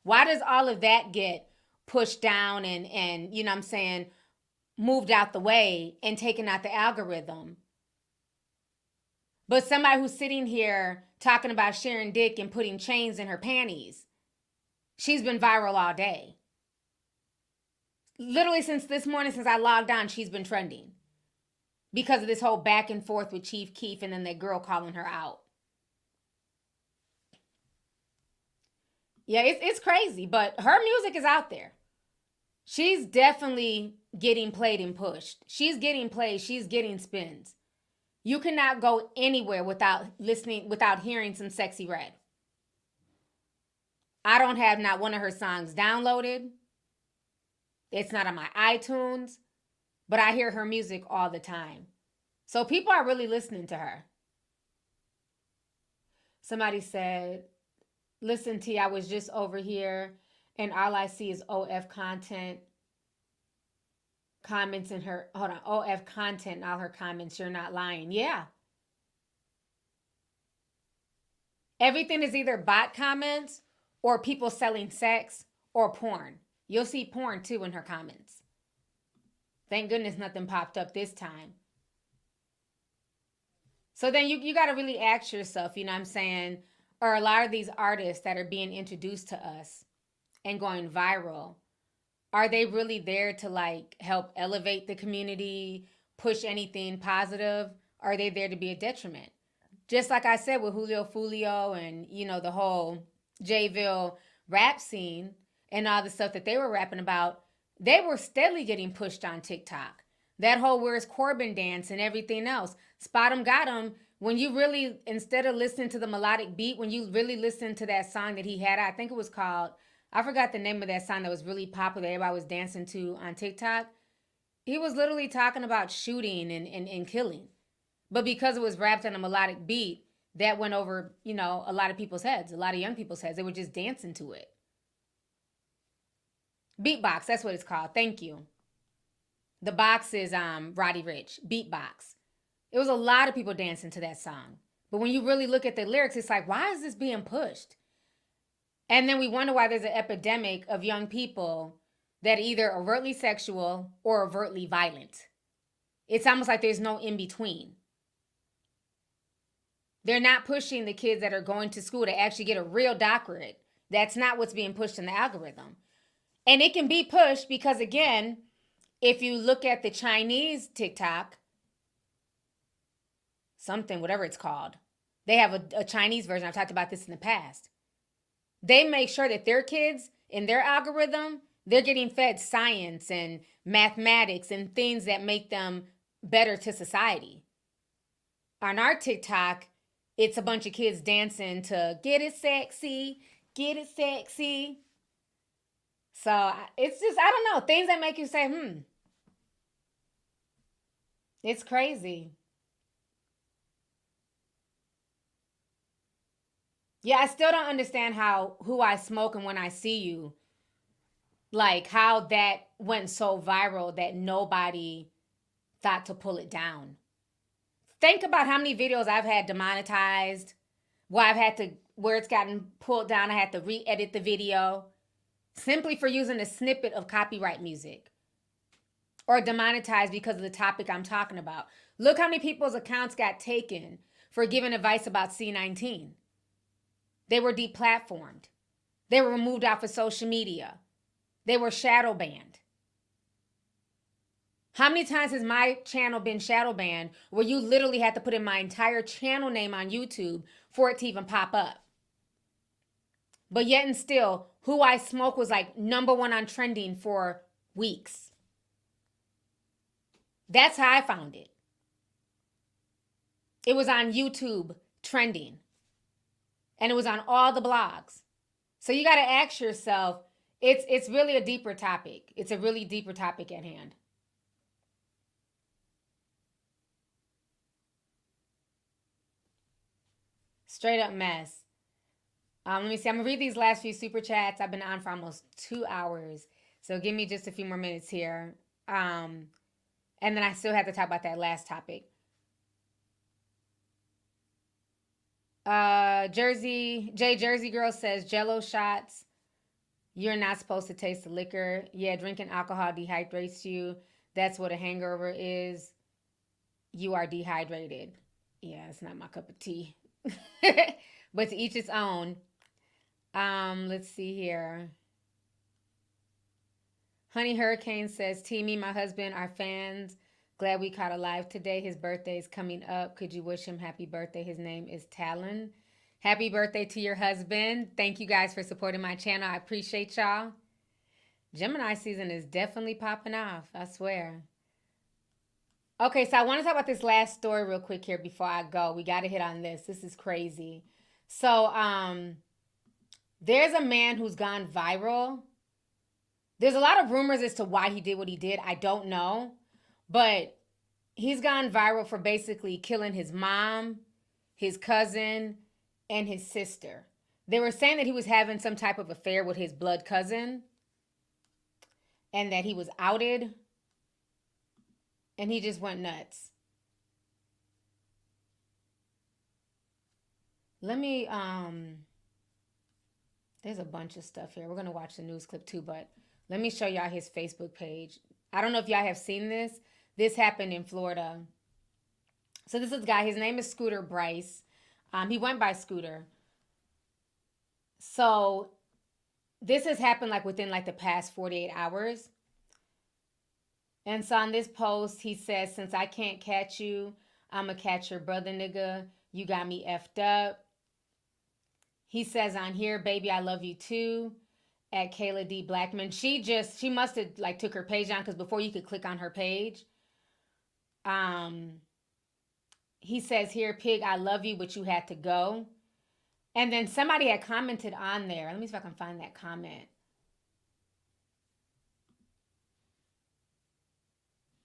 Why does all of that get pushed down and you know what I'm saying, moved out the way and taken out the algorithm? But somebody who's sitting here talking about sharing dick and putting chains in her panties, she's been viral all day. Literally since this morning, since I logged on, she's been trending. Because of this whole back and forth with Chief Keef and then that girl calling her out. Yeah, it's crazy, but her music is out there. She's definitely getting played and pushed. She's getting played. She's getting spins. You cannot go anywhere without listening, without hearing some Sexyy Red. I don't have not one of her songs downloaded. It's not on my iTunes, but I hear her music all the time. So people are really listening to her. Somebody said, listen, T, I was just over here and all I see is OF content. Comments in her, hold on, OF content, all her comments, you're not lying. Yeah. Everything is either bot comments or people selling sex or porn. You'll see porn too in her comments. Thank goodness nothing popped up this time. So then you got to really ask yourself, you know what I'm saying, are a lot of these artists that are being introduced to us and going viral, are they really there to like help elevate the community, push anything positive? Or are they there to be a detriment? Just like I said with Julio Foolio and, you know, the whole Jayville rap scene and all the stuff that they were rapping about, they were steadily getting pushed on TikTok. That whole Where's Corbin dance and everything else. Spot 'em, got 'em. When you really, instead of listening to the melodic beat, when you really listen to that song that he had, I think it was called, I forgot the name of that song that was really popular, everybody was dancing to on TikTok. He was literally talking about shooting and killing. But because it was rapped on a melodic beat, that went over, you know, a lot of people's heads, a lot of young people's heads. They were just dancing to it. Beatbox, that's what it's called. Thank you. The box is Roddy Ricch, Beatbox. It was a lot of people dancing to that song. But when you really look at the lyrics, it's like, why is this being pushed? And then we wonder why there's an epidemic of young people that are either overtly sexual or overtly violent. It's almost like there's no in between. They're not pushing the kids that are going to school to actually get a real doctorate. That's not what's being pushed in the algorithm. And it can be pushed because, again, if you look at the Chinese TikTok, something, whatever it's called, they have a Chinese version. I've talked about this in the past. They make sure that their kids in their algorithm, they're getting fed science and mathematics and things that make them better to society. On our TikTok, it's a bunch of kids dancing to get it sexy, get it sexy. So it's just, I don't know, things that make you say, It's crazy. Yeah, I still don't understand how who I smoke and when I see you, like how that went so viral that nobody thought to pull it down. Think about how many videos I've had demonetized, where it's gotten pulled down. I had to re-edit the video simply for using a snippet of copyright music, or demonetized because of the topic I'm talking about. Look how many people's accounts got taken for giving advice about C19. They were deplatformed. They were removed off of social media. They were shadow banned. How many times has my channel been shadow banned where you literally had to put in my entire channel name on YouTube for it to even pop up? But yet and still, who I smoke was like #1 on trending for weeks. That's how I found it. It was on YouTube trending. And it was on all the blogs. So you got to ask yourself, it's really a deeper topic. It's a really deeper topic at hand. Straight up mess. Let me see. I'm going to read these last few super chats. I've been on for almost 2 hours. So give me just a few more minutes here. And then I still have to talk about that last topic. Jersey Girl says, Jello shots. You're not supposed to taste the liquor. Yeah, drinking alcohol dehydrates you. That's what a hangover is. You are dehydrated. Yeah, it's not my cup of tea. But to each its own. Let's see here. Honey Hurricane says, me, my husband, our fans, glad we caught alive today. His birthday is coming up. Could you wish him happy birthday? His name is Talon. Happy birthday to your husband. Thank you guys for supporting my channel. I appreciate y'all. Gemini season is definitely popping off, I swear. Okay, so I want to talk about this last story real quick here before I go. We got to hit on this. This is crazy. So, there's a man who's gone viral. There's a lot of rumors as to why he did what he did. I don't know. But he's gone viral for basically killing his mom, his cousin, and his sister. They were saying that he was having some type of affair with his blood cousin and that he was outed. And he just went nuts. Let me, there's a bunch of stuff here. We're going to watch the news clip too, but let me show y'all his Facebook page. I don't know if y'all have seen this. This happened in Florida. So this is the guy. His name is Brice. He went by Scooter. So this has happened like within like the past 48 hours. And so on this post, he says, since I can't catch you, I'm going to catch your brother, nigga. You got me effed up. He says on here, baby, I love you too. At Kayla D. Blackman. She must have like took her page down because before you could click on her page. He says here, Pig, I love you, but you had to go. And then somebody had commented on there. Let me see if I can find that comment.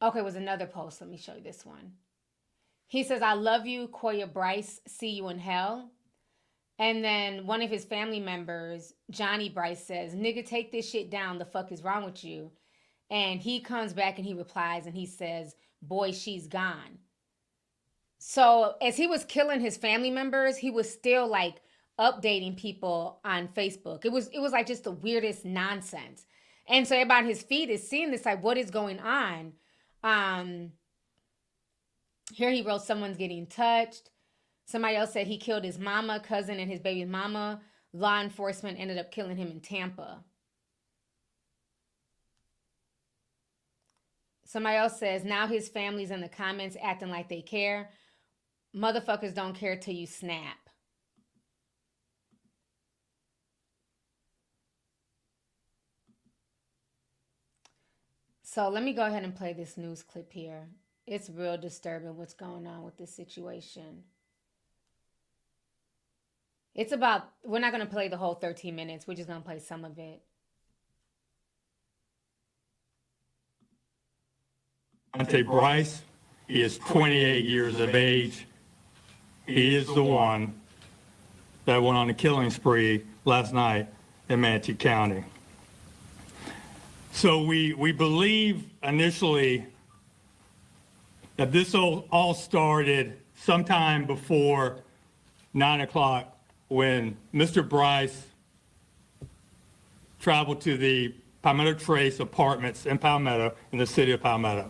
Okay, it was another post. Let me show you this one. He says, I love you, Koya Brice. See you in hell. And then one of his family members, Johnny Brice, says, nigga, take this shit down. The fuck is wrong with you? And he comes back and he replies and he says, boy, she's gone. So as he was killing his family members, he was still like updating people on Facebook. It was like just the weirdest nonsense. And so everybody on his feed is seeing this, like, what is going on? Here he wrote, someone's getting touched. Somebody else said he killed his mama, cousin, and his baby's mama. Law enforcement ended up killing him in Tampa. Somebody else says, now his family's in the comments acting like they care. Motherfuckers don't care till you snap. So let me go ahead and play this news clip here. It's real disturbing what's going on with this situation. It's about, we're not going to play the whole 13 minutes. We're just going to play some of it. Brice is 28 years of age. He is the one. that went on a killing spree last night in Manatee County. So we believe initially that this all started sometime before 9 o'clock when Mr. Brice traveled to the Palmetto Trace apartments in Palmetto, in the city of Palmetto.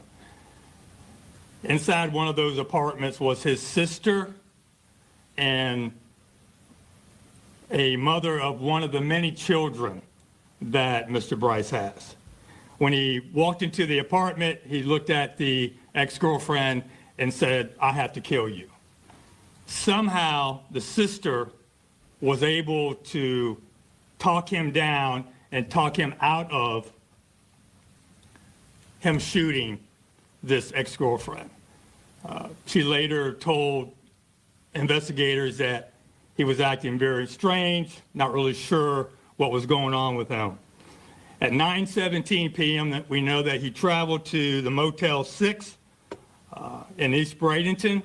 Inside one of those apartments was his sister and a mother of one of the many children that Mr. Brice has. When he walked into the apartment, he looked at the ex-girlfriend and said, "I have to kill you." Somehow, the sister was able to talk him down and talk him out of him shooting this ex-girlfriend. She later told investigators that he was acting very strange, not really sure what was going on with him. At 9:17 p.m., we know that he traveled to the Motel 6 in East Bradenton.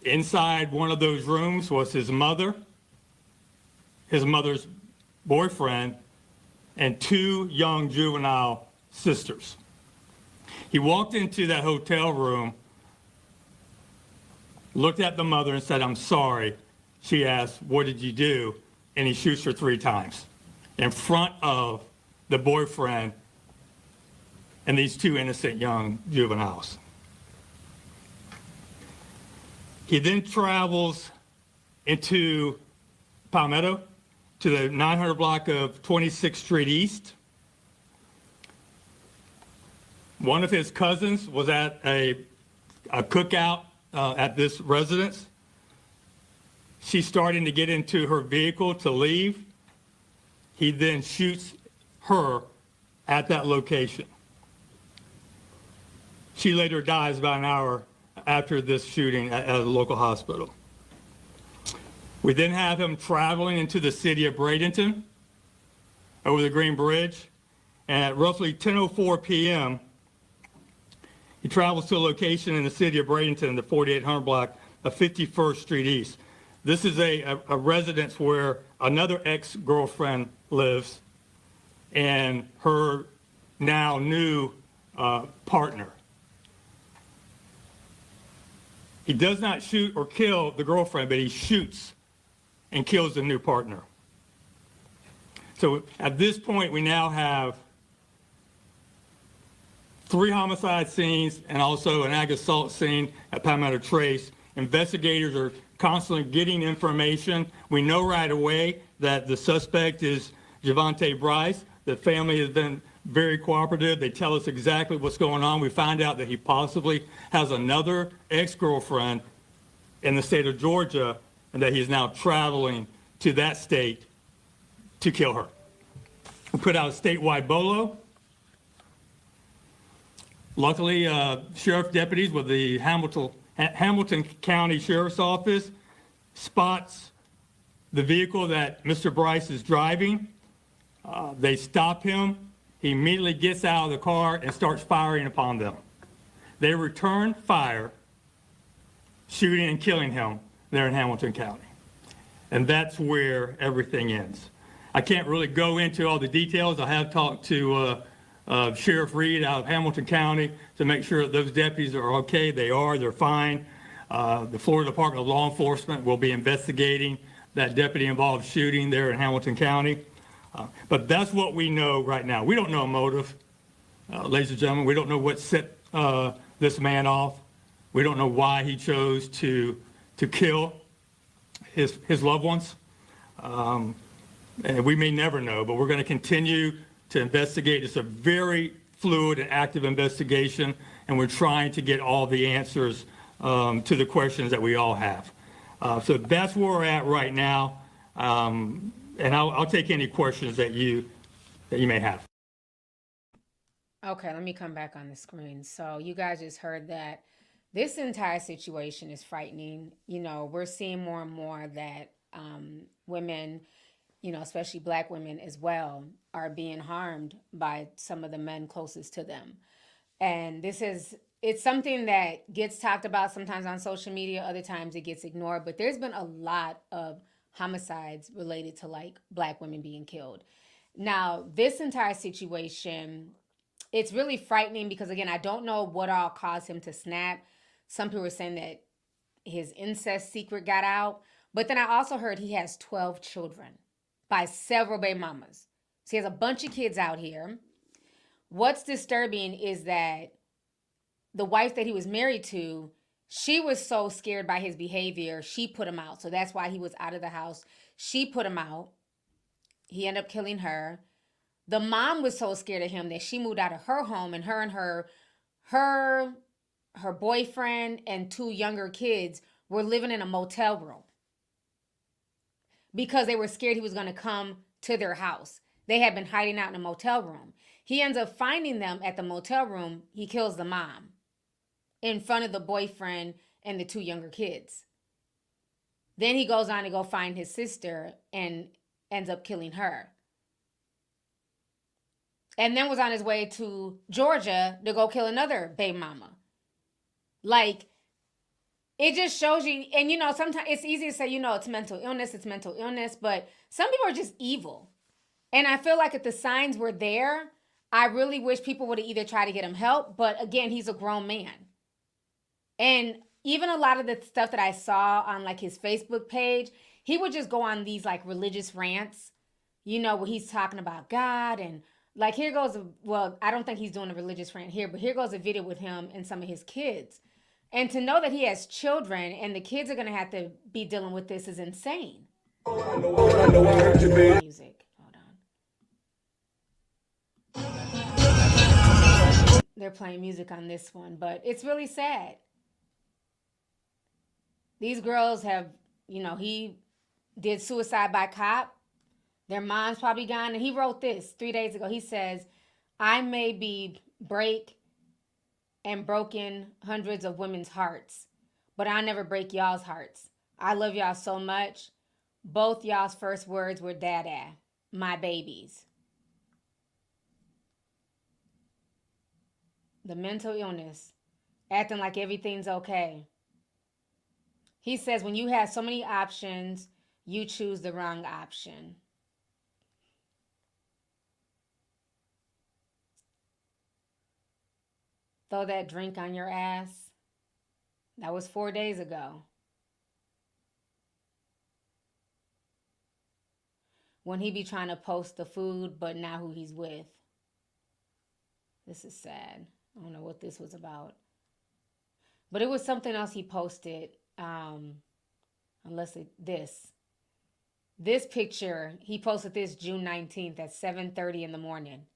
Inside one of those rooms was his mother, his mother's boyfriend, and two young juvenile sisters. He walked into that hotel room, looked at the mother and said, "I'm sorry." She asked, "What did you do?" And he shoots her 3 times in front of the boyfriend and these 2 innocent young juveniles. He then travels into Palmetto to the 900 block of 26th Street East. One of his cousins was at a cookout at this residence. She's starting to get into her vehicle to leave. He then shoots her at that location. She later dies about an hour after this shooting at a local hospital. We then have him traveling into the city of Bradenton over the Green Bridge. And at roughly 10:04 p.m., he travels to a location in the city of Bradenton in the 4800 block of 51st Street East. This is a residence where another ex-girlfriend lives and her now new partner. He does not shoot or kill the girlfriend, but he shoots and kills the new partner. So at this point, we now have 3 homicide scenes and also an ag assault scene at Palmetto Trace. Investigators are constantly getting information. We know right away that the suspect is Javontee Brice. The family has been very cooperative. They tell us exactly what's going on. We find out that he possibly has another ex-girlfriend in the state of Georgia and that he is now traveling to that state to kill her. We put out a statewide BOLO. Luckily, sheriff deputies with the Hamilton County Sheriff's Office spots the vehicle that Mr. Brice is driving. They stop him. He immediately gets out of the car and starts firing upon them. They return fire, shooting and killing him there in Hamilton County. And that's where everything ends. I can't really go into all the details. I have talked to Sheriff Reed out of Hamilton County to make sure that those deputies are okay. They are, they're fine. The Florida Department of Law Enforcement will be investigating that deputy-involved shooting there in Hamilton County. But that's what we know right now. We don't know a motive, ladies and gentlemen. We don't know what set this man off. We don't know why he chose to kill his loved ones. And we may never know, but we're going to continue to investigate. It's a very fluid and active investigation, and we're trying to get all the answers to the questions that we all have. So that's where we're at right now. And I'll take any questions that you may have. Okay, let me come back on the screen. So you guys just heard that this entire situation is frightening. You know, we're seeing more and more that women, you know, especially Black women as well, are being harmed by some of the men closest to them. And it's something that gets talked about sometimes on social media, other times it gets ignored, but there's been a lot of homicides related to like black women being killed. Now, this entire situation, it's really frightening because, again, I don't know what all caused him to snap. Some people are saying that his incest secret got out. But then I also heard he has 12 children by several baby mamas. So he has a bunch of kids out here. What's disturbing is that the wife that he was married to, she was so scared by his behavior, she put him out. So that's why he was out of the house. She put him out. He ended up killing her. The mom was so scared of him that she moved out of her home, and her boyfriend and 2 younger kids were living in a motel room because they were scared he was going to come to their house. They had been hiding out in a motel room. He ends up finding them at the motel room. He kills the mom in front of the boyfriend and the 2 younger kids. Then he goes on to go find his sister and ends up killing her. And then was on his way to Georgia to go kill another baby mama. Like, it just shows you, and you know, sometimes it's easy to say, you know, it's mental illness, but some people are just evil. And I feel like if the signs were there, I really wish people would have either tried to get him help, but again, he's a grown man. And even a lot of the stuff that I saw on like his Facebook page, he would just go on these like religious rants, you know, where he's talking about God and like here goes, well, I don't think he's doing a religious rant here, but here goes a video with him and some of his kids. And to know that he has children and the kids are going to have to be dealing with this is insane. Music. Hold on. They're playing music on this one, but it's really sad. These girls have, you know, he did suicide by cop. Their mom's probably gone. And he wrote this 3 days ago. He says, I may be broken hundreds of women's hearts, but I never break y'all's hearts. I love y'all so much. Both y'all's first words were dada, my babies. The mental illness, acting like everything's okay. He says, when you have so many options, you choose the wrong option. Throw that drink on your ass. That was 4 days ago. When he be trying to post the food, but not who he's with. This is sad. I don't know what this was about. But it was something else he posted. This picture, he posted this June 19th at 7:30 in the morning.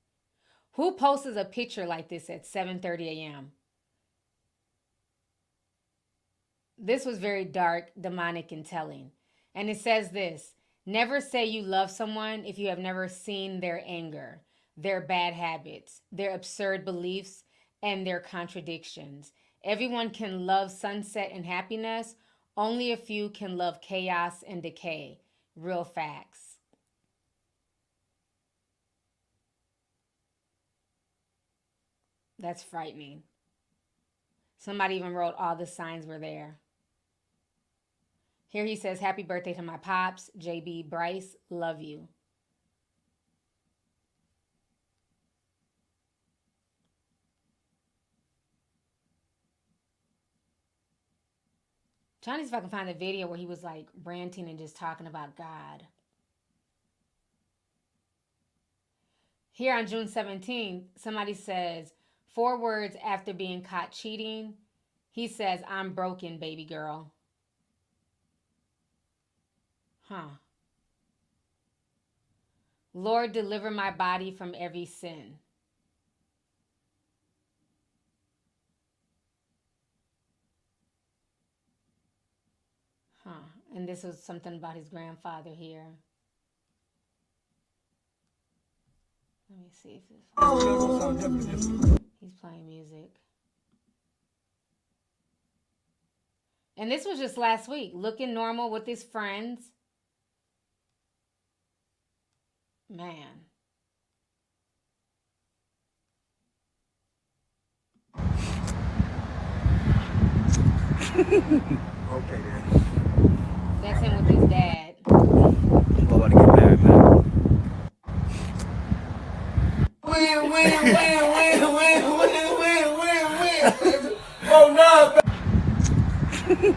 Who posts a picture like this at 7:30 a.m.? This was very dark, demonic, and telling. And it says this: never say you love someone if you have never seen their anger, their bad habits, their absurd beliefs, and their contradictions. Everyone can love sunset and happiness. Only a few can love chaos and decay. Real facts. That's frightening. Somebody even wrote all the signs were there. Here he says, happy birthday to my pops, JB Brice, love you. Trying to see if I can find a video where he was like ranting and just talking about God. Here on June 17th, somebody says, 4 words after being caught cheating, he says, I'm broken, baby girl. Lord, deliver my body from every sin. And this was something about his grandfather here. Let me see if this... He's playing music. And this was just last week. Looking normal with his friends. Man. Okay, then. That's him with his dad.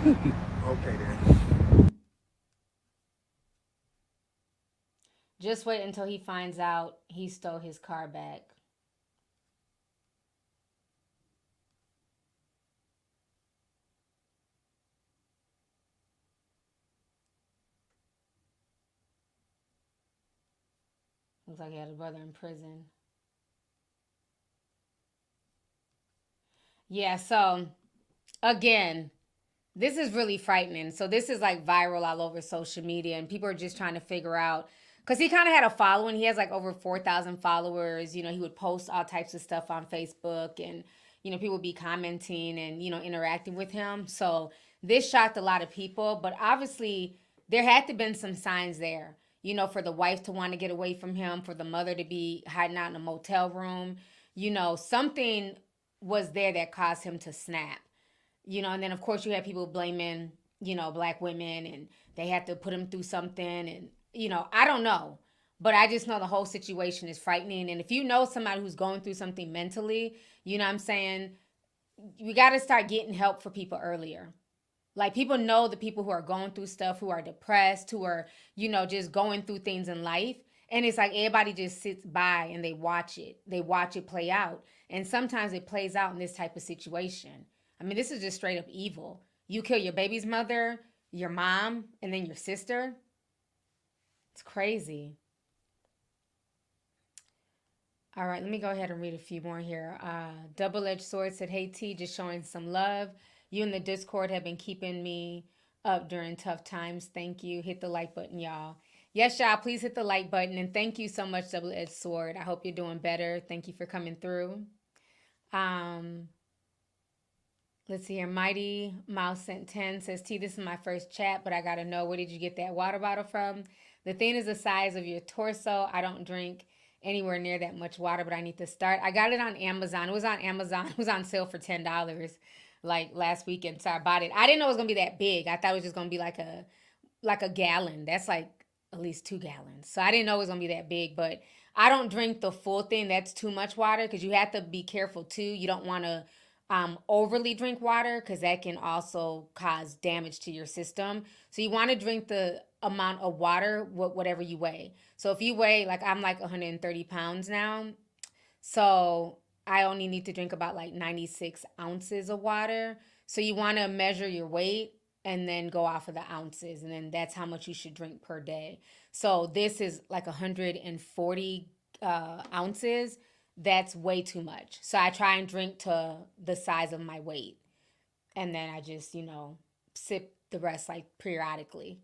Okay, then. Just wait until he finds out he stole his car back. Looks like he had a brother in prison. Yeah, so again, this is really frightening. So this is like viral all over social media, and people are just trying to figure out, because he kind of had a following. He has like over 4,000 followers. You know, he would post all types of stuff on Facebook, and, you know, people would be commenting and, you know, interacting with him. So this shocked a lot of people, but obviously there had to been some signs there, you know, for the wife to want to get away from him, for the mother to be hiding out in a motel room. You know, something was there that caused him to snap. You know, and then of course you have people blaming, you know, black women, and they had to put him through something. And, you know, I don't know, but I just know the whole situation is frightening. And if you know somebody who's going through something mentally, you know what I'm saying, we got to start getting help for people earlier. Like, people know the people who are going through stuff, who are depressed, who are, you know, just going through things in life. And it's like everybody just sits by and they watch it. They watch it play out. And sometimes it plays out in this type of situation. I mean, this is just straight up evil. You kill your baby's mother, your mom, and then your sister. It's crazy. All right, let me go ahead and read a few more here. Double-Edged Sword said, hey, T, just showing some love. You and the Discord have been keeping me up during tough times. Thank you. Hit the like button, y'all. Yes, y'all, please hit the like button. And thank you so much, Double-Edged Sword. I hope you're doing better. Thank you for coming through. Let's see here. Mighty Mouse sent 10 says, T, this is my first chat, but I got to know, where did you get that water bottle from? The thing is the size of your torso. I don't drink anywhere near that much water, but I need to start. I got it on Amazon. It was on Amazon. It was on sale for $10 like last weekend. So I bought it. I didn't know it was going to be that big. I thought it was just going to be like a gallon. That's like at least 2 gallons. So I didn't know it was going to be that big, but I don't drink the full thing. That's too much water, because you have to be careful too. You don't want to overly drink water, because that can also cause damage to your system. So you want to drink the amount of water, whatever you weigh. So if you weigh, like, I'm like 130 pounds now. So I only need to drink about like 96 ounces of water. So you want to measure your weight and then go off of the ounces. And then that's how much you should drink per day. So this is like 140 ounces. That's way too much. So I try and drink to the size of my weight. And then I just, you know, sip the rest like periodically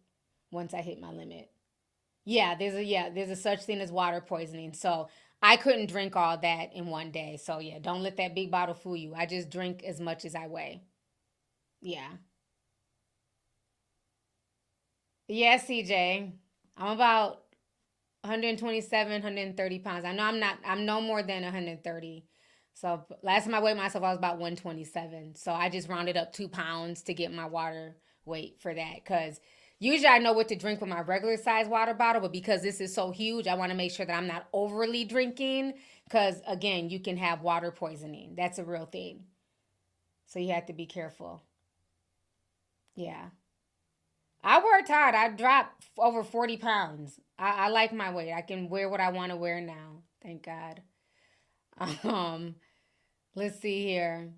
once I hit my limit. Yeah, there's a such thing as water poisoning. So I couldn't drink all that in one day. So yeah, don't let that big bottle fool you. I just drink as much as I weigh. Yeah. Yeah, CJ. I'm about 127, 130 pounds. I know I'm no more than 130. So last time I weighed myself, I was about 127. So I just rounded up 2 pounds to get my water weight for that. Because usually I know what to drink with my regular size water bottle, but because this is so huge, I want to make sure that I'm not overly drinking. Because again, you can have water poisoning. That's a real thing. So you have to be careful. Yeah. I worked hard. I dropped over 40 pounds. I like my weight. I can wear what I want to wear now. Thank God. Let's see here.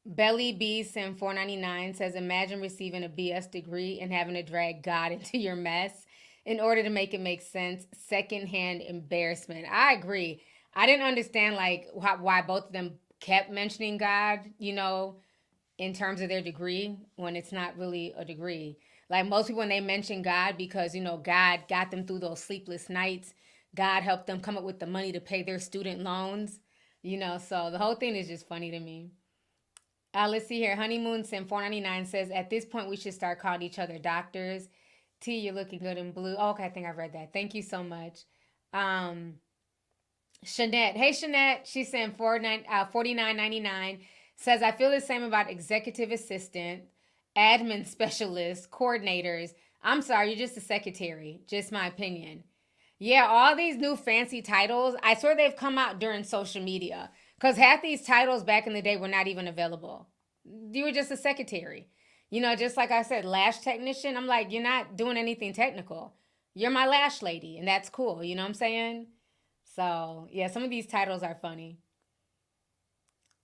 Belly Beast in 499 says, imagine receiving a BS degree and having to drag God into your mess in order to make it make sense. Secondhand embarrassment. I agree. I didn't understand like why both of them kept mentioning God, you know, in terms of their degree, when it's not really a degree. Like most people, when they mention God, because, you know, God got them through those sleepless nights. God helped them come up with the money to pay their student loans, you know, so the whole thing is just funny to me. Let's see here. Honeymoon Sim 499 says, at this point, we should start calling each other doctors. T, you're looking good in blue. Oh, okay, I think I read that. Thank you so much. Shanette. Hey, Shanette. She's saying 49.99. Says, I feel the same about executive assistant, admin specialist, coordinators. I'm sorry, you're just a secretary. Just my opinion. Yeah, all these new fancy titles, I swear they've come out during social media. Because half these titles back in the day were not even available. You were just a secretary. You know, just like I said, lash technician, I'm like, you're not doing anything technical. You're my lash lady, and that's cool. You know what I'm saying? So, yeah, some of these titles are funny.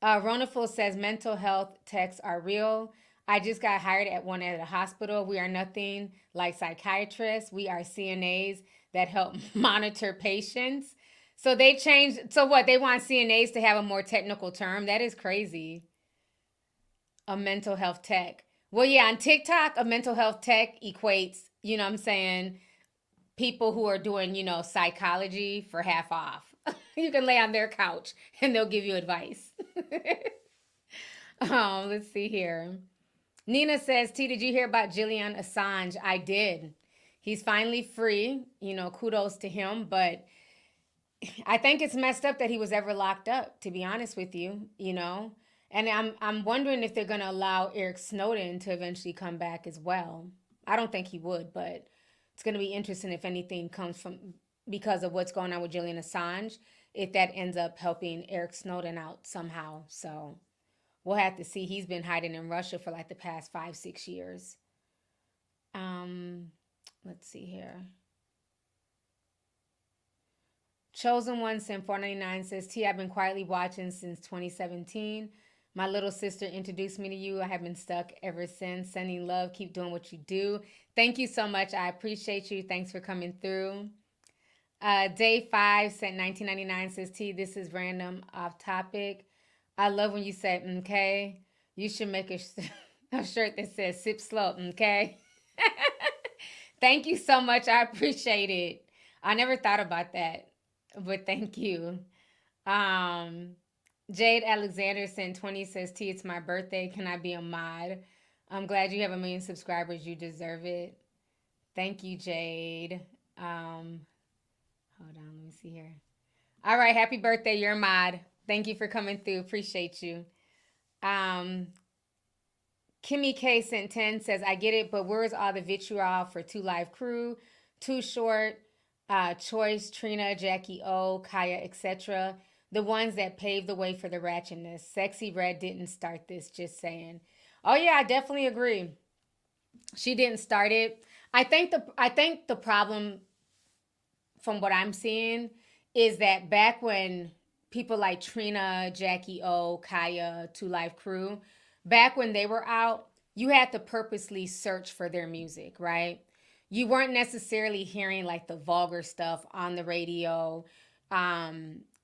Ronaful says mental health techs are real. I just got hired at one at a hospital. We are nothing like psychiatrists. We are CNAs that help monitor patients. So they changed. So what? They want CNAs to have a more technical term? That is crazy. A mental health tech. Well, yeah, on TikTok, a mental health tech equates, you know what I'm saying, people who are doing, you know, psychology for half off. You can lay on their couch and they'll give you advice. Let's see here. Nina says, T, did you hear about Julian Assange? I did. He's finally free. You know, kudos to him. But I think it's messed up that he was ever locked up, to be honest with you, you know. And I'm wondering if they're going to allow Eric Snowden to eventually come back as well. I don't think he would, but it's going to be interesting if anything comes from because of what's going on with Julian Assange, if that ends up helping Eric Snowden out somehow. So we'll have to see. He's been hiding in Russia for like the past 5-6 years. Let's see here. Chosen One Sin 499 says, T, I've been quietly watching since 2017. My little sister introduced me to you. I have been stuck ever since. Sending love. Keep doing what you do. Thank you so much. I appreciate you. Thanks for coming through. Day 5 sent 1999 says, T, this is random off topic. I love when you say, okay. You should make a shirt that says sip slow, okay? Thank you so much. I appreciate it. I never thought about that, but thank you. Jade Alexander sent 20 says, T, it's my birthday. Can I be a mod? I'm glad you have 1 million subscribers. You deserve it. Thank you, Jade. Hold on, let me see here. All right, happy birthday. You're a mod. Thank you for coming through. Appreciate you. Kimmy K sent 10 says, I get it, but where's all the vitriol for 2 Live Crew, Too Short, Choice, Trina, Jackie O, Kaya, etc.? The ones that paved the way for the ratchetness. Sexyy Red didn't start this, just saying. Oh yeah, I definitely agree. She didn't start it. I think the problem from what I'm seeing is that back when people like Trina, Jackie O, Kaya, 2 Live Crew, back when they were out, you had to purposely search for their music, right? You weren't necessarily hearing like the vulgar stuff on the radio.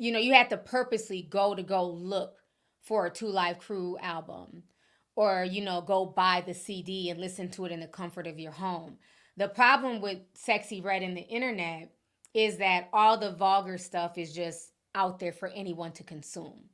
You know, you had to purposely go look for a 2 Live Crew album, or, you know, go buy the CD and listen to it in the comfort of your home. The problem with Sexyy Red and the internet is that all the vulgar stuff is just out there for anyone to consume.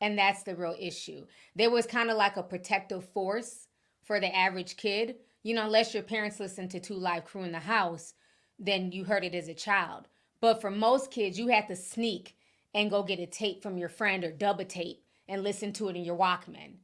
And that's the real issue. There was kind of like a protective force for the average kid. You know, unless your parents listened to 2 Live Crew in the house, then you heard it as a child. But for most kids, you had to sneak and go get a tape from your friend or dub a tape and listen to it in your Walkman.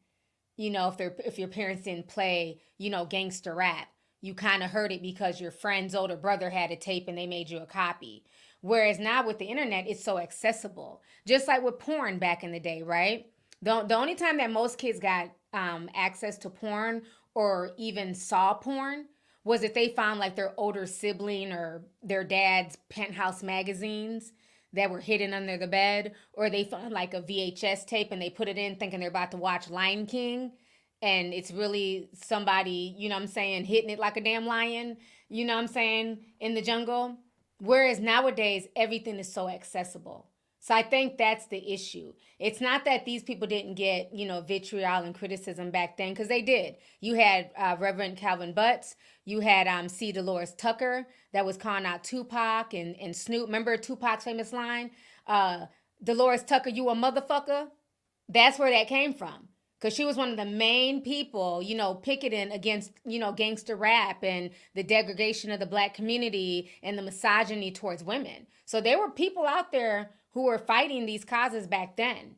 You know, if your parents didn't play, you know, gangster rap, you kind of heard it because your friend's older brother had a tape and they made you a copy. Whereas now with the internet, it's so accessible. Just like with porn back in the day, right? The only time that most kids got access to porn or even saw porn was if they found like their older sibling or their dad's penthouse magazines that were hidden under the bed, or they found like a VHS tape and they put it in thinking they're about to watch Lion King, and it's really somebody, you know what I'm saying, hitting it like a damn lion, you know what I'm saying, in the jungle. Whereas nowadays, everything is so accessible. So I think that's the issue. It's not that these people didn't get, you know, vitriol and criticism back then, because they did. You had Reverend Calvin Butts. You had C. Dolores Tucker that was calling out Tupac and Snoop. Remember Tupac's famous line? Dolores Tucker, you a motherfucker? That's where that came from. Because she was one of the main people, you know, picketing against, you know, gangster rap and the degradation of the black community and the misogyny towards women. So there were people out there who were fighting these causes back then.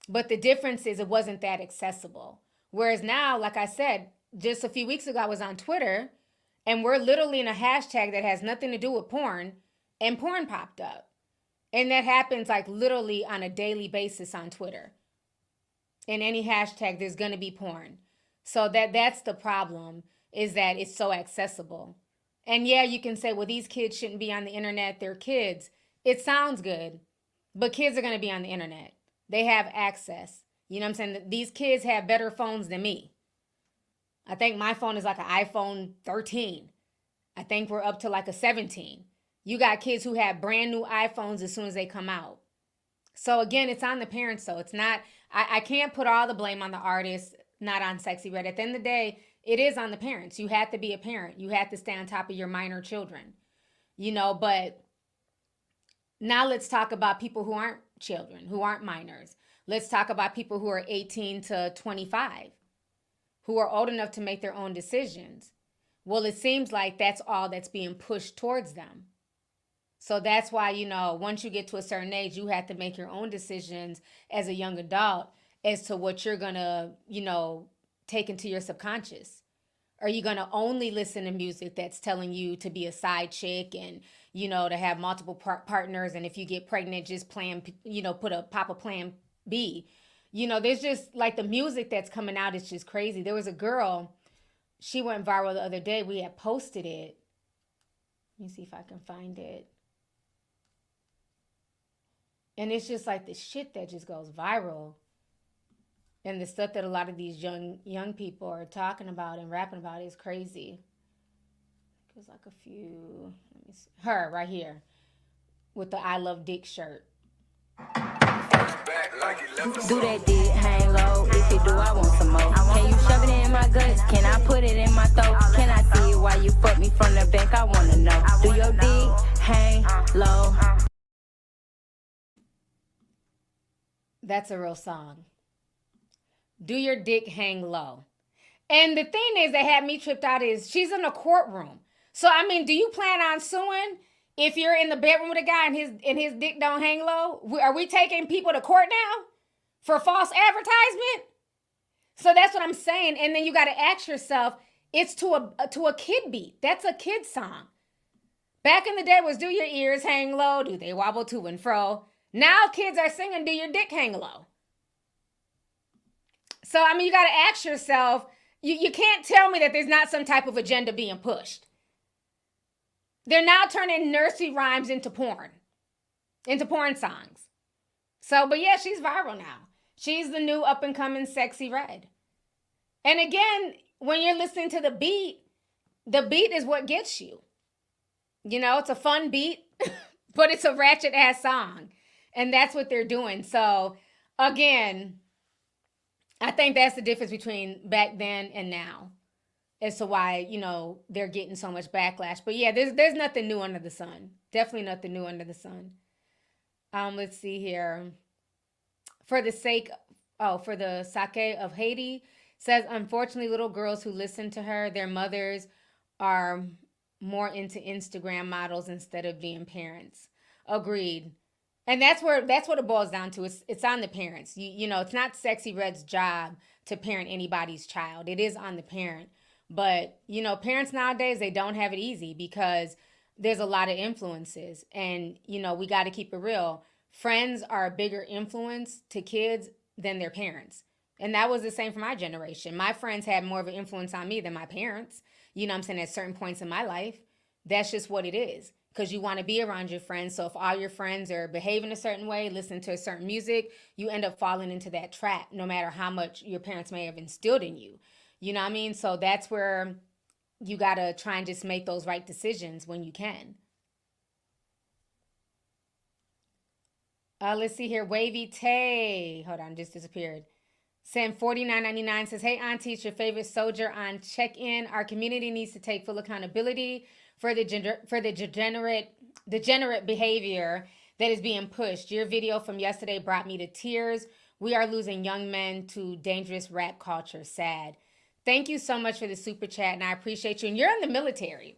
But the difference is it wasn't that accessible. Whereas now, like I said, just a few weeks ago, I was on Twitter and we're literally in a hashtag that has nothing to do with porn, and porn popped up. And that happens like literally on a daily basis on Twitter. In any hashtag, there's going to be porn. So that's the problem, is that it's so accessible. And yeah, you can say, well, these kids shouldn't be on the internet. They're kids. It sounds good, but kids are going to be on the internet. They have access. You know what I'm saying? These kids have better phones than me. I think my phone is like an iPhone 13. I think we're up to like a 17. You got kids who have brand new iPhones as soon as they come out. So again, it's on the parents. So it's not, I can't put all the blame on the artist, not on Sexyy Red. At the end of the day, it is on the parents. You have to be a parent. You have to stay on top of your minor children, you know, but now let's talk about people who aren't children, who aren't minors. Let's talk about people who are 18 to 25, who are old enough to make their own decisions. Well, it seems like that's all that's being pushed towards them. So that's why, you know, once you get to a certain age, you have to make your own decisions as a young adult as to what you're going to, you know, take into your subconscious. Are you going to only listen to music that's telling you to be a side chick and, you know, to have multiple partners? And if you get pregnant, just plan, you know, pop a plan B. You know, there's just like the music that's coming out is just crazy. There was a girl, she went viral the other day. We had posted it. Let me see if I can find it. And it's just like the shit that just goes viral. And the stuff that a lot of these young people are talking about and rapping about is crazy. There's like a few, let me see. Her right here with the I Love Dick shirt. Do that dick, hang low. If you do, I want some more. Can you shove it in my guts? Can I put it in my throat? Can I see it while you fuck me from the back? I wanna know. Do your dick hang low? That's a real song. Do your dick hang low? And the thing is that had me tripped out is she's in a courtroom. So, I mean, do you plan on suing if you're in the bedroom with a guy and his dick don't hang low? Are we taking people to court now for false advertisement? So that's what I'm saying. And then you got to ask yourself, it's to a kid beat. That's a kid song. Back in the day was do your ears hang low? Do they wobble to and fro? Now kids are singing do your dick hang low. So, I mean, you got to ask yourself, you can't tell me that there's not some type of agenda being pushed. They're now turning nursery rhymes into porn songs. So, but yeah, she's viral now. She's the new up-and-coming Sexyy Red. And again, when you're listening to the beat is what gets you. You know, it's a fun beat, but it's a ratchet-ass song. And that's what they're doing. So, again, I think that's the difference between back then and now as to why, you know, they're getting so much backlash. But yeah, there's nothing new under the sun. Definitely nothing new under the sun. Let's see here. For the sake of Haiti, says, unfortunately, little girls who listen to her, their mothers are more into Instagram models instead of being parents. Agreed. And that's what it boils down to. It's on the parents. You know, it's not Sexyy Red's job to parent anybody's child. It is on the parent. But, you know, parents nowadays, they don't have it easy because there's a lot of influences. And, you know, we got to keep it real. Friends are a bigger influence to kids than their parents. And that was the same for my generation. My friends had more of an influence on me than my parents. You know what I'm saying? At certain points in my life, that's just what it is. Because you want to be around your friends. So if all your friends are behaving a certain way, listening to a certain music, you end up falling into that trap, no matter how much your parents may have instilled in you. You know what I mean? So that's where you got to try and just make those right decisions when you can. Let's see here. Wavy Tay. Hold on, just disappeared. Sam 49.99 says, hey, Auntie, it's your favorite soldier on check-in. Our community needs to take full accountability for the degenerate behavior that is being pushed. Your video from yesterday brought me to tears. We are losing young men to dangerous rap culture. Sad. Thank you so much for the super chat, and I appreciate you. And you're in the military.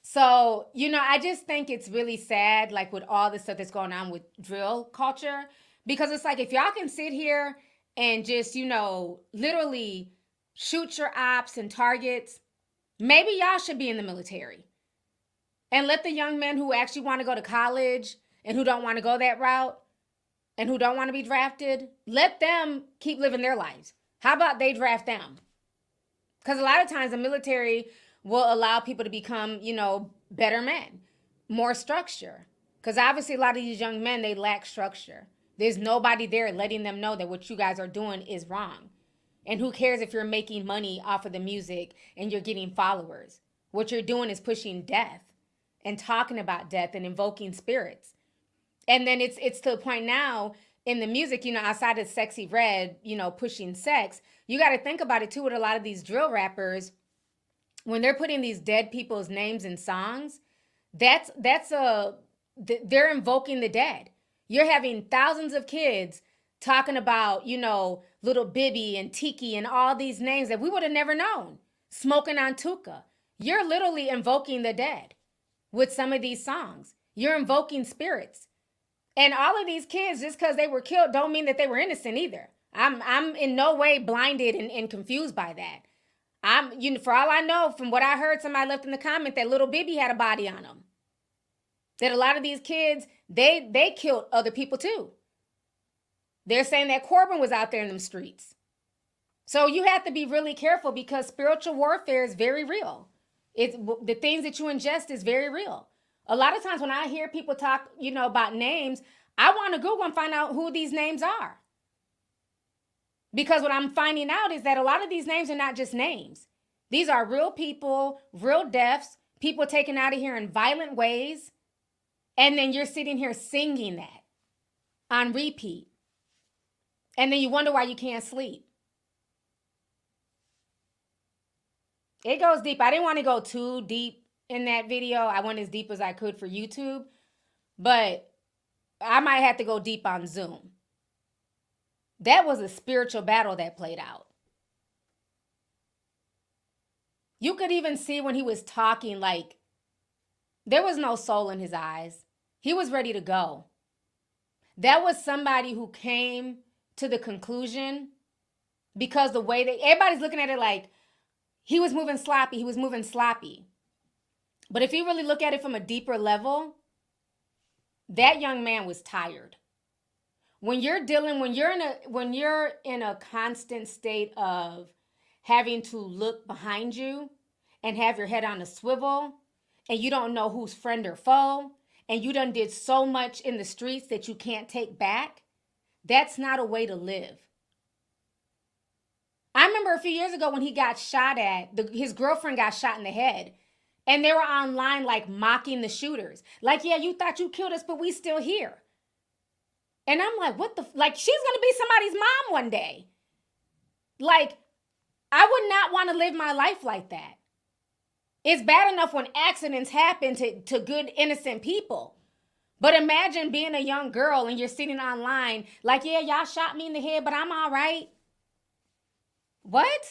So, you know, I just think it's really sad, like with all the stuff that's going on with drill culture, because it's like if y'all can sit here and just, you know, literally shoot your ops and targets, maybe y'all should be in the military. And let the young men who actually want to go to college and who don't want to go that route and who don't want to be drafted, let them keep living their lives. How about they draft them? Because a lot of times the military will allow people to become, better men, more structure. Because obviously a lot of these young men, they lack structure. There's nobody there letting them know that what you guys are doing is wrong. And who cares if you're making money off of the music and you're getting followers? What you're doing is pushing death and talking about death and invoking spirits. And then it's to the point now in the music, outside of Sexyy Red, pushing sex, you got to think about it too with a lot of these drill rappers. When they're putting these dead people's names in songs, they're invoking the dead. You're having thousands of kids talking about, Little Bibby and Tiki and all these names that we would have never known. Smoking on Tuka. You're literally invoking the dead with some of these songs. You're invoking spirits. And all of these kids, just because they were killed, don't mean that they were innocent either. I'm in no way blinded and confused by that. For all I know, from what I heard, somebody left in the comment that Little Bibby had a body on him. That a lot of these kids, they killed other people too. They're saying that Corbin was out there in them streets. So you have to be really careful because spiritual warfare is very real. The things that you ingest is very real. A lot of times when I hear people talk, about names, I want to Google and find out who these names are. Because what I'm finding out is that a lot of these names are not just names. These are real people, real deaths, people taken out of here in violent ways. And then you're sitting here singing that on repeat. And then you wonder why you can't sleep. It goes deep. I didn't want to go too deep in that video. I went as deep as I could for YouTube. But I might have to go deep on Zoom. That was a spiritual battle that played out. You could even see when he was talking, like, there was no soul in his eyes. He was ready to go. That was somebody who came to the conclusion because the way everybody's looking at it like he was moving sloppy. But if you really look at it from a deeper level, that young man was tired. When you're in a constant state of having to look behind you and have your head on a swivel and you don't know who's friend or foe and you done did so much in the streets that you can't take back, that's not a way to live. I remember a few years ago when he got shot at, his girlfriend got shot in the head. And they were online like mocking the shooters. Like, yeah, you thought you killed us, but we still here. And I'm like, like, she's going to be somebody's mom one day. Like, I would not want to live my life like that. It's bad enough when accidents happen to good, innocent people. But imagine being a young girl and you're sitting online like, yeah, y'all shot me in the head, but I'm all right. What?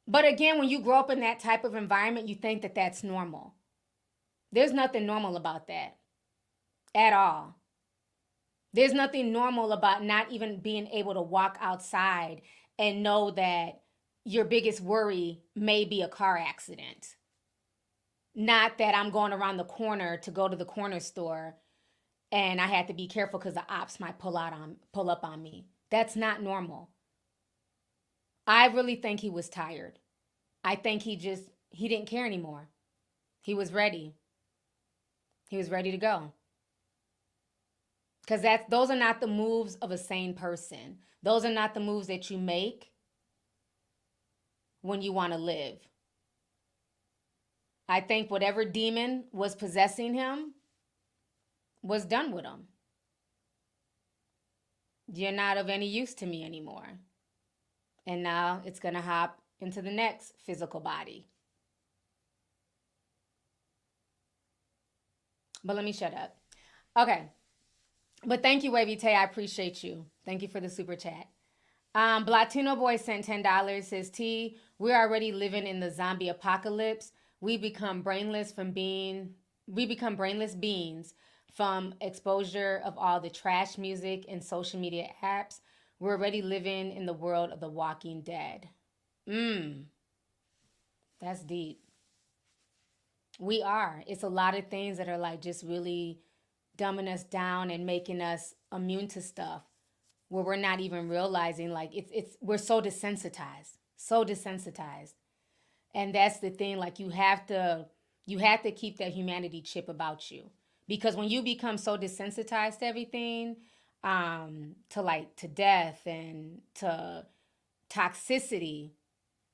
But again, when you grow up in that type of environment, you think that that's normal. There's nothing normal about that at all. There's nothing normal about not even being able to walk outside and know that your biggest worry may be a car accident. Not that I'm going around the corner to go to the corner store and I had to be careful because the ops might pull up on me. That's not normal. I really think he was tired. I think he didn't care anymore. He was ready. He was ready to go. Because those are not the moves of a sane person. Those are not the moves that you make when you want to live. I think whatever demon was possessing him was done with him. You're not of any use to me anymore. And now it's going to hop into the next physical body. But let me shut up. Okay. But thank you, Wavy Tay. I appreciate you. Thank you for the super chat. Blatino Boy sent $10. Says, T, we're already living in the zombie apocalypse. We become brainless beings from exposure of all the trash music and social media apps. We're already living in the world of the Walking Dead. That's deep. We are. It's a lot of things that are like just really dumbing us down and making us immune to stuff where we're not even realizing, like, we're so desensitized. So desensitized. And that's the thing, like you have to keep that humanity chip about you. Because when you become so desensitized to everything, to death and to toxicity,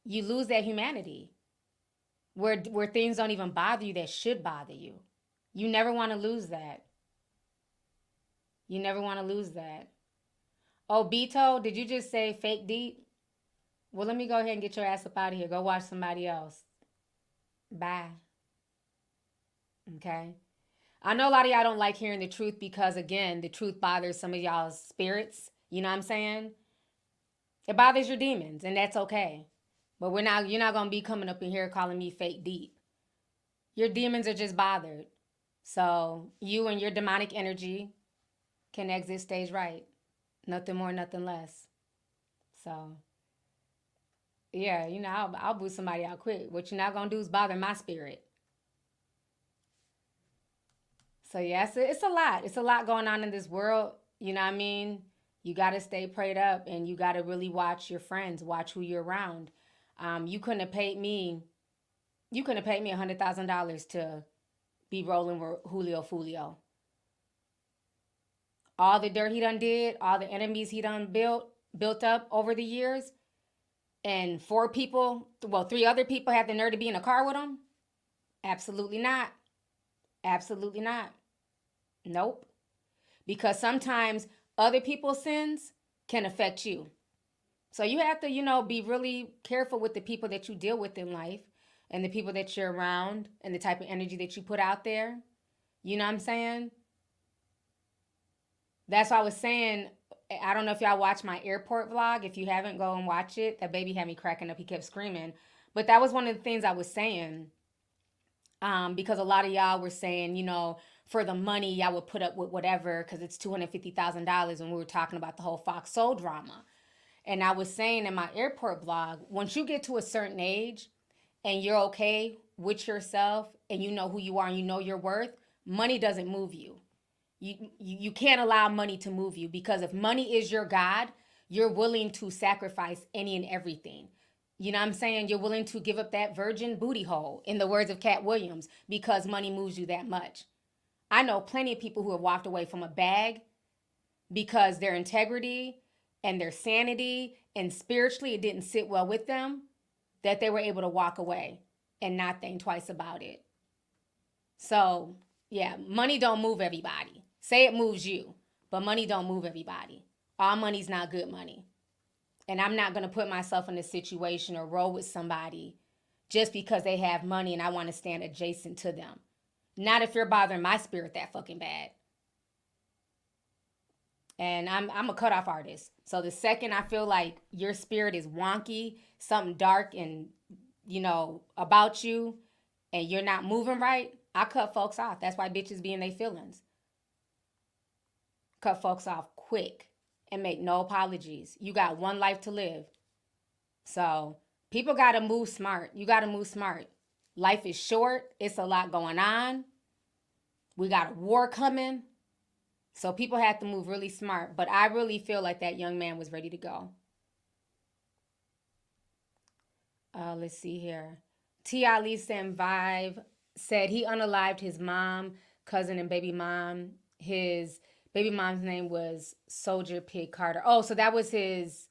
you lose that humanity. Where things don't even bother you that should bother you. You never want to lose that. You never want to lose that. Oh, Beto, did you just say fake deep? Well, let me go ahead and get your ass up out of here. Go watch somebody else. Bye. Okay? I know a lot of y'all don't like hearing the truth because, again, the truth bothers some of y'all's spirits. You know what I'm saying? It bothers your demons, and that's okay. But you're not going to be coming up in here calling me fake deep. Your demons are just bothered. So you and your demonic energy can exit stage right. Nothing more, nothing less. So, yeah, I'll boot somebody out quick. What you're not going to do is bother my spirit. So, yeah, it's a lot. It's a lot going on in this world. You know what I mean? You got to stay prayed up, and you got to really watch your friends, watch who you're around. You couldn't have paid me $100,000 to be rolling with Julio Foolio. All the dirt he done did, all the enemies he done built up over the years, and 3 other people had the nerve to be in a car with him? Absolutely not. Absolutely not. Nope. Because sometimes other people's sins can affect you. So you have to, be really careful with the people that you deal with in life and the people that you're around and the type of energy that you put out there. You know what I'm saying? That's why I was saying, I don't know if y'all watch my airport vlog. If you haven't, go and watch it. That baby had me cracking up. He kept screaming. But that was one of the things I was saying. Because a lot of y'all were saying, for the money, y'all would put up with whatever because it's $250,000 when we were talking about the whole Fox Soul drama. And I was saying in my airport vlog, once you get to a certain age and you're okay with yourself and you know who you are and you know your worth, money doesn't move you. You can't allow money to move you, because if money is your God, you're willing to sacrifice any and everything. You know what I'm saying? You're willing to give up that virgin booty hole, in the words of Cat Williams, because money moves you that much. I know plenty of people who have walked away from a bag because their integrity and their sanity and spiritually it didn't sit well with them, that they were able to walk away and not think twice about it. So, yeah, money don't move everybody. Say it moves you, but money don't move everybody. All money's not good money. And I'm not going to put myself in a situation or roll with somebody just because they have money and I want to stand adjacent to them. Not if you're bothering my spirit that fucking bad. And I'm a cutoff artist. So the second I feel like your spirit is wonky, something dark and, about you, and you're not moving right, I cut folks off. That's why bitches be in their feelings. Cut folks off quick and make no apologies. You got one life to live. So people got to move smart. You got to move smart. Life is short. It's a lot going on. We got a war coming. So people have to move really smart. But I really feel like that young man was ready to go. Let's see here. T.I. Lisa and Vive said he unalived his mom, cousin, and baby mom. His baby mom's name was Soldier Pig Carter. Oh, so that was his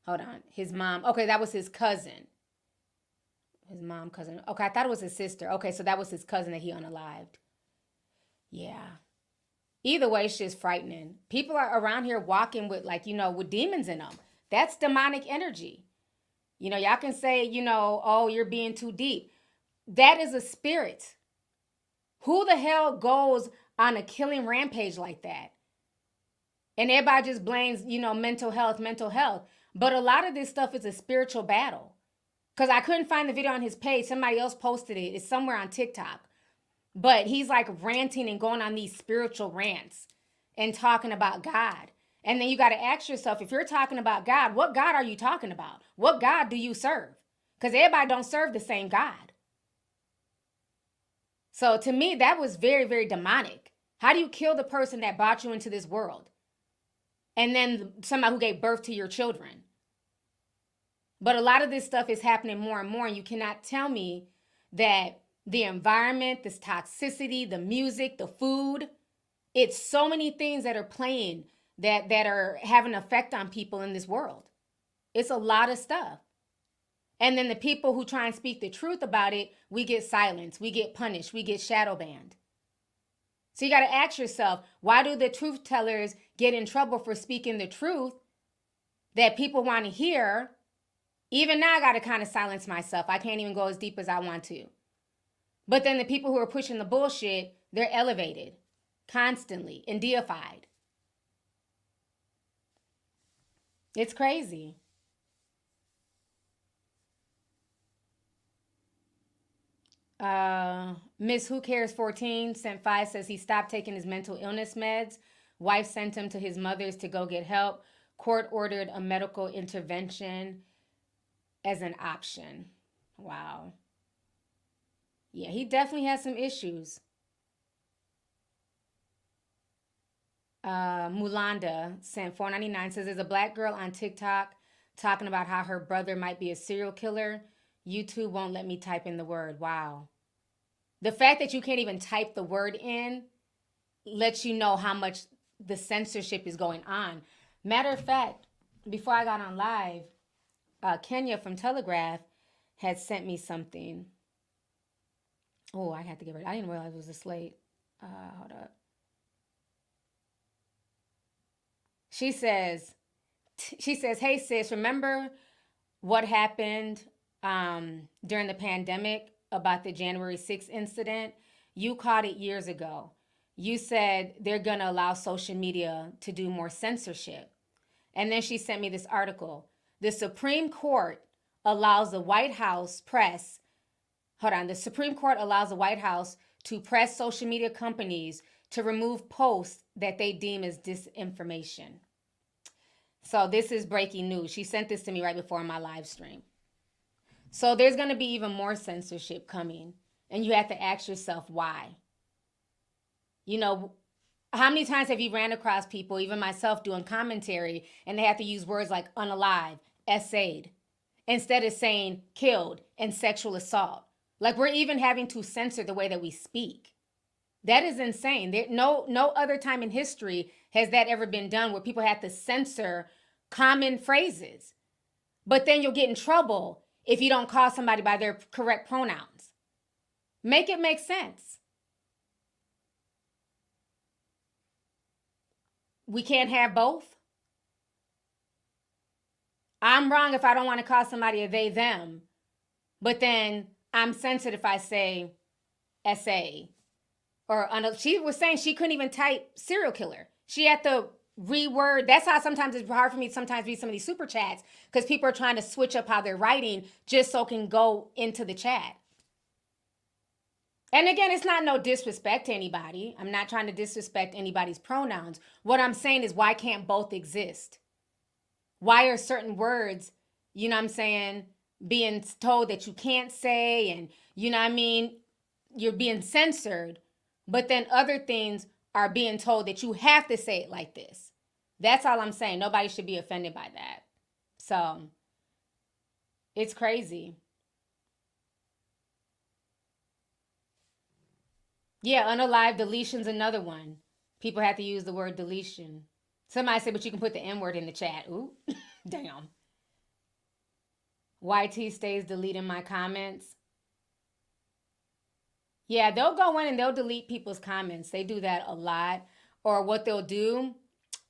mom. Okay, that was his cousin. His mom, cousin. Okay, I thought it was his sister. Okay, so that was his cousin that he unalived. Yeah. Either way, it's just frightening. People are around here walking with with demons in them. That's demonic energy. Y'all can say, oh, you're being too deep. That is a spirit. Who the hell goes on a killing rampage like that? And everybody just blames, mental health. But a lot of this stuff is a spiritual battle. Because I couldn't find the video on his page. Somebody else posted it. It's somewhere on TikTok. But he's ranting and going on these spiritual rants and talking about God. And then you got to ask yourself, if you're talking about God, what God are you talking about? What God do you serve? Because everybody don't serve the same God. So to me, that was very, very demonic. How do you kill the person that brought you into this world? And then somebody who gave birth to your children? But a lot of this stuff is happening more and more, and you cannot tell me that the environment, this toxicity, the music, the food, it's so many things that are playing that are having an effect on people in this world. It's a lot of stuff. And then the people who try and speak the truth about it, we get silenced, we get punished, we get shadow banned. So you got to ask yourself, why do the truth tellers get in trouble for speaking the truth that people want to hear? Even now, I got to kind of silence myself. I can't even go as deep as I want to. But then the people who are pushing the bullshit, they're elevated constantly and deified. It's crazy. Miss Who Cares 14 sent 5, says he stopped taking his mental illness meds. Wife sent him to his mother's to go get help. Court ordered a medical intervention as an option. Wow. Yeah, he definitely has some issues. Mulanda sent $4.99, says there's a black girl on TikTok talking about how her brother might be a serial killer. YouTube won't let me type in the word. Wow. The fact that you can't even type the word in lets you know how much the censorship is going on. Matter of fact, before I got on live, Kenya from Telegraph had sent me something. Oh, I had to get rid of it. I didn't realize it was this late. Hold up. She says, hey sis, remember what happened during the pandemic about the January 6th incident? You caught it years ago. You said they're going to allow social media to do more censorship. And then she sent me this article. The Supreme Court allows the White House press, the Supreme Court allows the White House to press social media companies to remove posts that they deem as disinformation. So this is breaking news. She sent this to me right before my live stream. So there's going to be even more censorship coming. And you have to ask yourself why. You know, how many times have you ran across people, even myself, doing commentary, and they have to use words like unalive, essayed, instead of saying killed and sexual assault? Like, we're even having to censor the way that we speak. That is insane. No other time in history has that ever been done, where people have to censor common phrases. But then you'll get in trouble if you don't call somebody by their correct pronouns. Make it make sense. We can't have both. I'm wrong if I don't want to call somebody a they, them. But then I'm censored if I say essay. Or she was saying she couldn't even type serial killer. She had to reword. That's how sometimes it's hard for me to sometimes read some of these super chats, because people are trying to switch up how they're writing just so it can go into the chat. And again, it's not no disrespect to anybody. I'm not trying to disrespect anybody's pronouns. What I'm saying is, why can't both exist? Why are certain words, you know what I'm saying, being told that you can't say, and you know what I mean, you're being censored, but then other things are being told that you have to say it like this. That's all I'm saying. Nobody should be offended by that. So it's crazy. Yeah, unalive deletion's another one. People have to use the word deletion. Somebody said, but you can put the N word in the chat. Ooh, damn. YT stays deleting my comments. Yeah, they'll go in and they'll delete people's comments. They do that a lot. Or what they'll do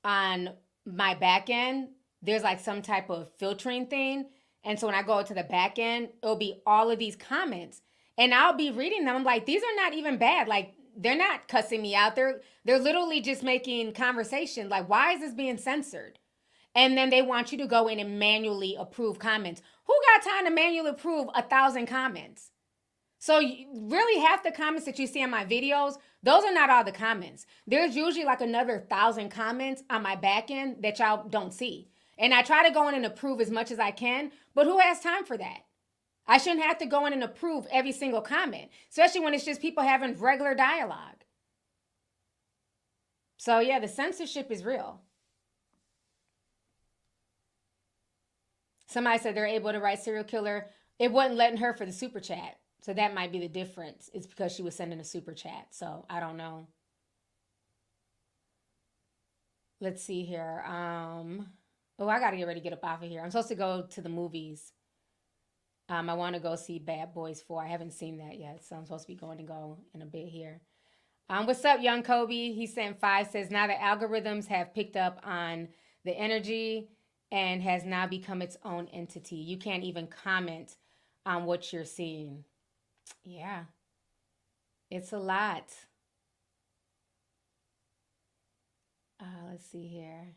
on my back end, there's like some type of filtering thing. And so when I go to the back end, it'll be all of these comments. And I'll be reading them. I'm like, these are not even bad. Like, they're not cussing me out. They're literally just making conversation. Like, why is this being censored? And then they want you to go in and manually approve comments. Who got time to manually approve 1,000 comments? So really, half the comments that you see on my videos, those are not all the comments. There's usually like another 1,000 comments on my back end that y'all don't see. And I try to go in and approve as much as I can, but who has time for that? I shouldn't have to go in and approve every single comment, especially when it's just people having regular dialogue. So yeah, the censorship is real. Somebody said they're able to write serial killer. It wasn't letting her for the super chat. So that might be the difference. It's because she was sending a super chat. So I don't know. Let's see here. Oh, I got to get ready to get up off of here. I'm supposed to go to the movies. I want to go see Bad Boys 4. I haven't seen that yet. So I'm supposed to be going to go in a bit here. What's up, young Kobe? He sent 5, says, now the algorithms have picked up on the energy and has now become its own entity. You can't even comment on what you're seeing. Yeah. It's a lot. Let's see here.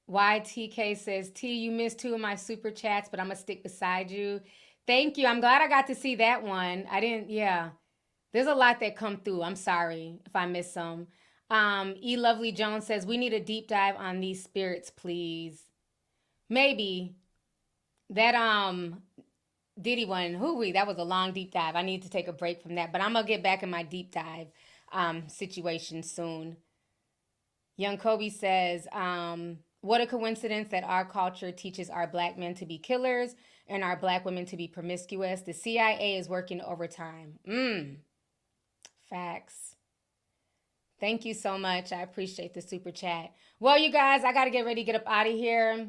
YTK says, T, you missed 2 of my super chats, but I'm going to stick beside you. Thank you. I'm glad I got to see that one. Yeah. There's a lot that come through. I'm sorry if I missed some. E. Lovely Jones says, we need a deep dive on these spirits, please. Maybe. That Diddy one, that was a long deep dive. I need to take a break from that, but I'm going to get back in my deep dive situation soon. Young Kobe says, what a coincidence that our culture teaches our black men to be killers and our black women to be promiscuous. The CIA is working overtime. Facts. Thank you so much. I appreciate the super chat. Well, you guys, I got to get ready to get up out of here.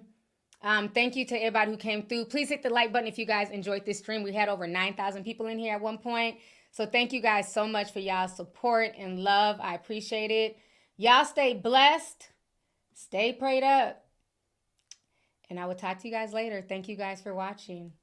Thank you to everybody who came through. Please hit the like button if you guys enjoyed this stream. We had over 9,000 people in here at one point. So thank you guys so much for y'all's support and love. I appreciate it. Y'all stay blessed. Stay prayed up. And I will talk to you guys later. Thank you guys for watching.